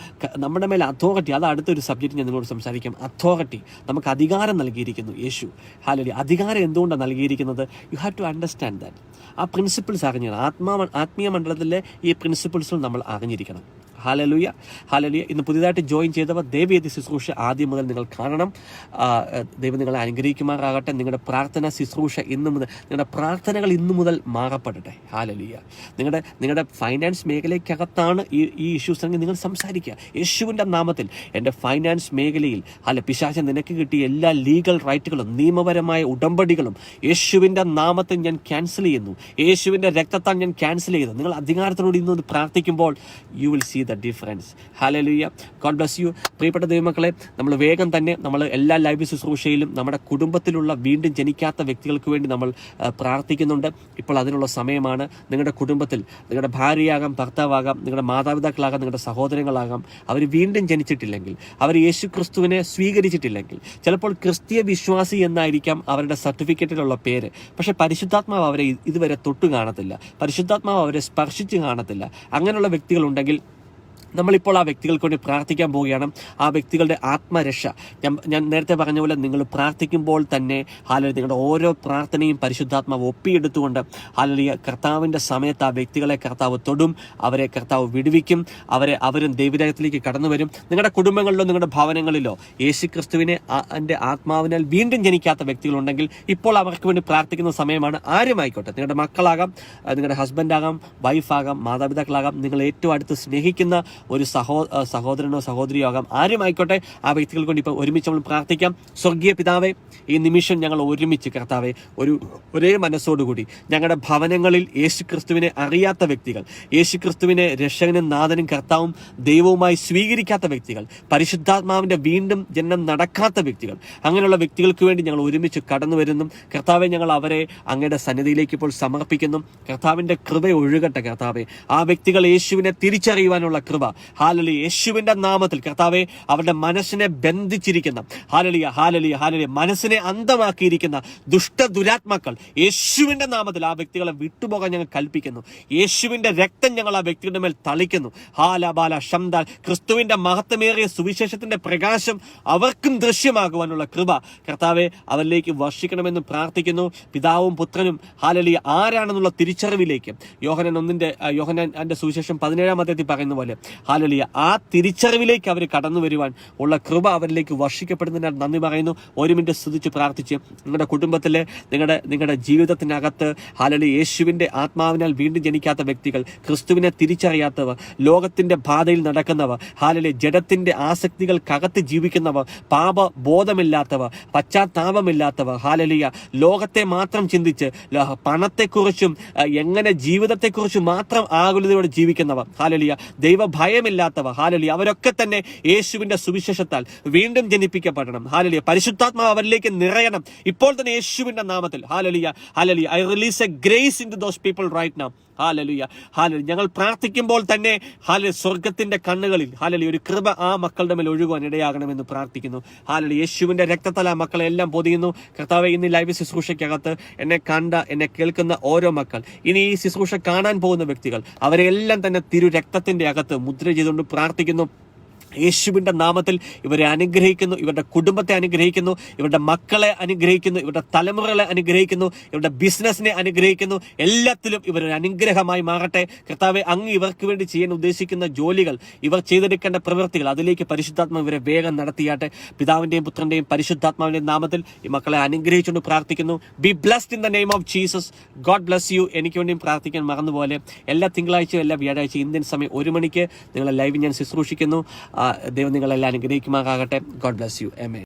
നമ്മുടെ മേലെ അതോറിറ്റി, അത് അടുത്തൊരു സബ്ജക്റ്റ് ഞാൻ നിങ്ങളോട് സംസാരിക്കാം. അതോറിറ്റി, നമുക്ക് അധികാരം നൽകിയിരിക്കുന്നു യേശു. ഹാലലിയ. അധികാരം എന്തുകൊണ്ടാണ് നൽകിയിരിക്കുന്നത്? You have to understand that. ആ പ്രിൻസിപ്പിൾസ് അറിഞ്ഞിരിക്കണം. ആത്മീയ മണ്ഡലത്തിലെ ഈ പ്രിൻസിപ്പിൾസും നമ്മൾ അറിഞ്ഞിരിക്കണം. ഹാലലൂയ. ഹാലലൂയ. ഇന്ന് പുതിയതായിട്ട് ജോയിൻ ചെയ്തവർ ദൈവവേദി ശുശ്രൂഷ ആദ്യം മുതൽ നിങ്ങൾ കാണണം. ദൈവം നിങ്ങളെ അനുഗ്രഹിക്കുമാറാകട്ടെ. നിങ്ങളുടെ പ്രാർത്ഥന ശുശ്രൂഷ നിങ്ങളുടെ പ്രാർത്ഥനകൾ ഇന്നു മുതൽ മാറപ്പെടട്ടെ. ഹാലലൂയ. നിങ്ങളുടെ ഫൈനാൻസ് മേഖലയ്ക്കകത്താണ് ഈ ഇഷ്യൂസ് എങ്കിൽ നിങ്ങൾ സംസാരിക്കുക. യേശുവിൻ്റെ നാമത്തിൽ എൻ്റെ ഫൈനാൻസ് മേഖലയിൽ പിശാചൻ നിനക്ക് കിട്ടിയ എല്ലാ ലീഗൽ റൈറ്റുകളും നിയമപരമായ ഉടമ്പടികളും യേശുവിൻ്റെ നാമത്തിൽ ഞാൻ ക്യാൻസൽ ചെയ്യുന്നു. യേശുവിൻ്റെ രക്തത്താൽ ഞാൻ ക്യാൻസൽ ചെയ്തു. നിങ്ങൾ അധികാരത്തിനോട് ഇന്ന് പ്രാർത്ഥിക്കുമ്പോൾ you will see the difference. Hallelujah. God bless you. പ്രിയപ്പെട്ട ദൈവമക്കളെ, നമ്മൾ വേഗം തന്നെ നമ്മൾ എല്ലാ ലൈവ് ശുശ്രൂഷയിലും നമ്മുടെ കുടുംബത്തിലുള്ള വീണ്ടും ജനിക്കാത്ത വ്യക്തികൾക്ക് വേണ്ടി നമ്മൾ പ്രാർത്ഥിക്കുന്നുണ്ട്. ഇപ്പോൾ അതിനുള്ള സമയമാണ്. നിങ്ങളുടെ കുടുംബത്തിൽ നിങ്ങളുടെ ഭാര്യയാകാം, ഭർത്താവാകാം, നിങ്ങളുടെ മാതാപിതാക്കളാകാം, നിങ്ങളുടെ സഹോദരങ്ങളാകാം, അവർ വീണ്ടും ജനിച്ചിട്ടില്ലെങ്കിൽ, അവർ യേശു ക്രിസ്തുവിനെ സ്വീകരിച്ചിട്ടില്ലെങ്കിൽ, ചിലപ്പോൾ ക്രിസ്തീയ വിശ്വാസി എന്നായിരിക്കാം അവരുടെ സർട്ടിഫിക്കറ്റിലുള്ള പേര്. പക്ഷേ പരിശുദ്ധാത്മാവ് അവരെ ഇതുവരെ തൊട്ടു കാണത്തില്ല, പരിശുദ്ധാത്മാവ് അവരെ സ്പർശിച്ച് കാണത്തില്ല. അങ്ങനെയുള്ള വ്യക്തികളുണ്ടെങ്കിൽ നമ്മളിപ്പോൾ ആ വ്യക്തികൾക്ക് വേണ്ടി പ്രാർത്ഥിക്കാൻ പോവുകയാണ്. ആ വ്യക്തികളുടെ ആത്മരക്ഷ, ഞാൻ നേരത്തെ പറഞ്ഞ പോലെ നിങ്ങൾ പ്രാർത്ഥിക്കുമ്പോൾ തന്നെ ഹാലലൂയ നിങ്ങളുടെ ഓരോ പ്രാർത്ഥനയും പരിശുദ്ധാത്മാവ് ഒപ്പിയെടുത്തുകൊണ്ട് ഹാലലൂയ കർത്താവിൻ്റെ സമയത്ത് ആ വ്യക്തികളെ കർത്താവ് തൊടും, അവരെ കർത്താവ് വിടുവിക്കും, അവരും ദൈവരാജ്യത്തിലേക്ക് കടന്നു വരും. നിങ്ങളുടെ കുടുംബങ്ങളിലോ നിങ്ങളുടെ ഭവനങ്ങളിലോ യേശുക്രിസ്തുവിനെ എൻ്റെ ആത്മാവിനാൽ വീണ്ടും ജനിക്കാത്ത വ്യക്തികളുണ്ടെങ്കിൽ ഇപ്പോൾ അവർക്ക് വേണ്ടി പ്രാർത്ഥിക്കുന്ന സമയമാണ്. ആരുമായിക്കോട്ടെ, നിങ്ങളുടെ മക്കളാകാം, നിങ്ങളുടെ ഹസ്ബൻഡാകാം, വൈഫാകാം, മാതാപിതാക്കളാകാം, നിങ്ങൾ ഏറ്റവും അടുത്ത് സ്നേഹിക്കുന്ന ഒരു സഹോദരനോ സഹോദരിയോ ആകാം, ആരുമായിക്കോട്ടെ, ആ വ്യക്തികൾക്ക് വേണ്ടി ഇപ്പോൾ ഒരുമിച്ച് നമ്മൾ പ്രാർത്ഥിക്കാം. സ്വർഗീയ പിതാവേ, ഈ നിമിഷം ഞങ്ങൾ ഒരുമിച്ച് കർത്താവെ ഒരേ മനസ്സോടുകൂടി ഞങ്ങളുടെ ഭവനങ്ങളിൽ യേശുക്രിസ്തുവിനെ അറിയാത്ത വ്യക്തികൾ, യേശുക്രിസ്തുവിനെ രക്ഷകനും നാഥനും കർത്താവും ദൈവവുമായി സ്വീകരിക്കാത്ത വ്യക്തികൾ, പരിശുദ്ധാത്മാവിൻ്റെ വീണ്ടും ജനനം നടക്കാത്ത വ്യക്തികൾ, അങ്ങനെയുള്ള വ്യക്തികൾക്ക് വേണ്ടി ഞങ്ങൾ ഒരുമിച്ച് കടന്നു വരുന്നു. കർത്താവെ, ഞങ്ങൾ അവരെ അങ്ങയുടെ സന്നിധിയിലേക്ക് ഇപ്പോൾ സമർപ്പിക്കുന്നു. കർത്താവിൻ്റെ കൃപ ഒഴുകട്ടെ കർത്താവെ. ആ വ്യക്തികൾ യേശുവിനെ തിരിച്ചറിയുവാനുള്ള കൃപ ഹാലലിയ യേശുവിന്റെ നാമത്തിൽ കർത്താവെ, അവരുടെ മനസ്സിനെ ബന്ധിച്ചിരിക്കുന്ന ഹാലലിയ മനസ്സിനെ അന്ധമാക്കിയിരിക്കുന്ന ദുരാത്മാക്കൾ യേശുവിന്റെ നാമത്തിൽ ആ വ്യക്തികളെ വിട്ടുപോകാൻ ഞങ്ങൾ കൽപ്പിക്കുന്നു. യേശുവിന്റെ രക്തം ഞങ്ങൾ ആ വ്യക്തിയുടെ മേൽ തളിക്കുന്നു. ഹാലബാല ശംദാൽ ക്രിസ്തുവിന്റെ മഹത്വമേറിയ സുവിശേഷത്തിന്റെ പ്രകാശം അവർക്കും ദൃശ്യമാകുവാനുള്ള കൃപ കർത്താവെ അവരിലേക്ക് വർഷിക്കണമെന്ന് പ്രാർത്ഥിക്കുന്നു. പിതാവും പുത്രനും ഹാലലിയ ആരാണെന്നുള്ള തിരിച്ചറിവിലേക്ക് യോഹന്നാന്റെ സുവിശേഷം 17-ാം അധ്യായത്തിൽ പറയുന്ന പോലെ ഹാലലിയ ആ തിരിച്ചറിവിലേക്ക് അവർ കടന്നു വരുവാൻ ഉള്ള കൃപ അവരിലേക്ക് വർഷിക്കപ്പെടുന്നതിനാൽ നന്ദി പറയുന്നു. ഒരു മിനിറ്റ് സ്തുതിച്ച് പ്രാർത്ഥിച്ച് നിങ്ങളുടെ കുടുംബത്തിലെ നിങ്ങളുടെ ജീവിതത്തിനകത്ത് ഹാലലിയ യേശുവിന്റെ ആത്മാവിനാൽ വീണ്ടും ജനിക്കാത്ത വ്യക്തികൾ, ക്രിസ്തുവിനെ തിരിച്ചറിയാത്തവർ, ലോകത്തിന്റെ പാതയിൽ നടക്കുന്നവർ, ഹാലലിയ ജഡത്തിന്റെ ആസക്തികൾക്കകത്ത് ജീവിക്കുന്നവർ, പാപബോധമില്ലാത്തവർ, പശ്ചാത്താപമില്ലാത്തവർ, ഹാലലിയ ലോകത്തെ മാത്രം ചിന്തിച്ച് പണത്തെക്കുറിച്ചും എങ്ങനെ ജീവിതത്തെക്കുറിച്ചും മാത്രം ആകുലതയോടെ ജീവിക്കുന്നവർ, ഹാലലിയ ദൈവഭയമില്ലാത്തവ, ഹാലലിയ അവരൊക്കെ തന്നെ യേശുവിന്റെ സുവിശേഷത്താൽ വീണ്ടും ജനിപ്പിക്കപ്പെടണം. ഹാലലിയ പരിശുദ്ധാത്മാവ് അവരിലേക്ക് നിറയണം ഇപ്പോൾ തന്നെ യേശുവിന്റെ നാമത്തിൽ. Hallelujah I release a grace into those people right now. Hallelujah ഞങ്ങൾ പ്രാർത്ഥിക്കുമ്പോൾ തന്നെ സ്വർഗത്തിന്റെ കണ്ണുകളിൽ ഒരു കൃപ ആ മക്കളുടെ മേൽ ഒഴുകുവാൻ ഇടയാകണമെന്ന് പ്രാർത്ഥിക്കുന്നു. യേശുവിന്റെ രക്തത്താൽ ആ മക്കളെ എല്ലാം പൊതിയുന്നു. കർത്താവെ, ഇന്ന് ലൈവ് ശുശ്രൂഷയ്ക്കകത്ത് എന്നെ കേൾക്കുന്ന ഓരോ മക്കൾ, ഇനി ഈ ശുശ്രൂഷ കാണാൻ പോകുന്ന വ്യക്തികൾ, അവരെല്ലാം തന്നെ രക്തത്തിന്റെ അകത്ത് മുദ്ര ചെയ്തുകൊണ്ട് പ്രാർത്ഥിക്കുന്നു. യേശുവിന്റെ നാമത്തിൽ ഇവരെ അനുഗ്രഹിക്കുന്നു, ഇവരുടെ കുടുംബത്തെ അനുഗ്രഹിക്കുന്നു, ഇവരുടെ മക്കളെ അനുഗ്രഹിക്കുന്നു, ഇവരുടെ തലമുറകളെ അനുഗ്രഹിക്കുന്നു, ഇവരുടെ ബിസിനസിനെ അനുഗ്രഹിക്കുന്നു. എല്ലാത്തിലും ഇവരൊരു അനുഗ്രഹമായി മാറട്ടെ. കർത്താവെ, അങ്ങ് ഇവർക്ക് വേണ്ടി ചെയ്യാൻ ഉദ്ദേശിക്കുന്ന ജോലികൾ, ഇവർ ചെയ്തെടുക്കേണ്ട പ്രവൃത്തികൾ, അതിലേക്ക് പരിശുദ്ധാത്മാവ് ഇവരെ വേഗം നടത്തിയാട്ടെ. പിതാവിന്റെയും പുത്രന്റെയും പരിശുദ്ധാത്മാവിന്റെയും നാമത്തിൽ ഈ മക്കളെ അനുഗ്രഹിച്ചുകൊണ്ട് പ്രാർത്ഥിക്കുന്നു. B blessed in the name of Jesus. God bless you. എനിക്ക് വേണ്ടിയും പ്രാർത്ഥിക്കാൻ മറന്നുപോലെ എല്ലാ തിങ്കളാഴ്ചയും എല്ലാ വ്യാഴാഴ്ചയും ഇന്ത്യൻ സമയം 1 മണിക്ക് നിങ്ങളെ ലൈവ് ഞാൻ ശുശ്രൂഷിക്കുന്നു. ദൈവം നിങ്ങളെല്ലാം അനുഗ്രഹിക്കുമാറാകട്ടെ. God bless you. ആമേൻ.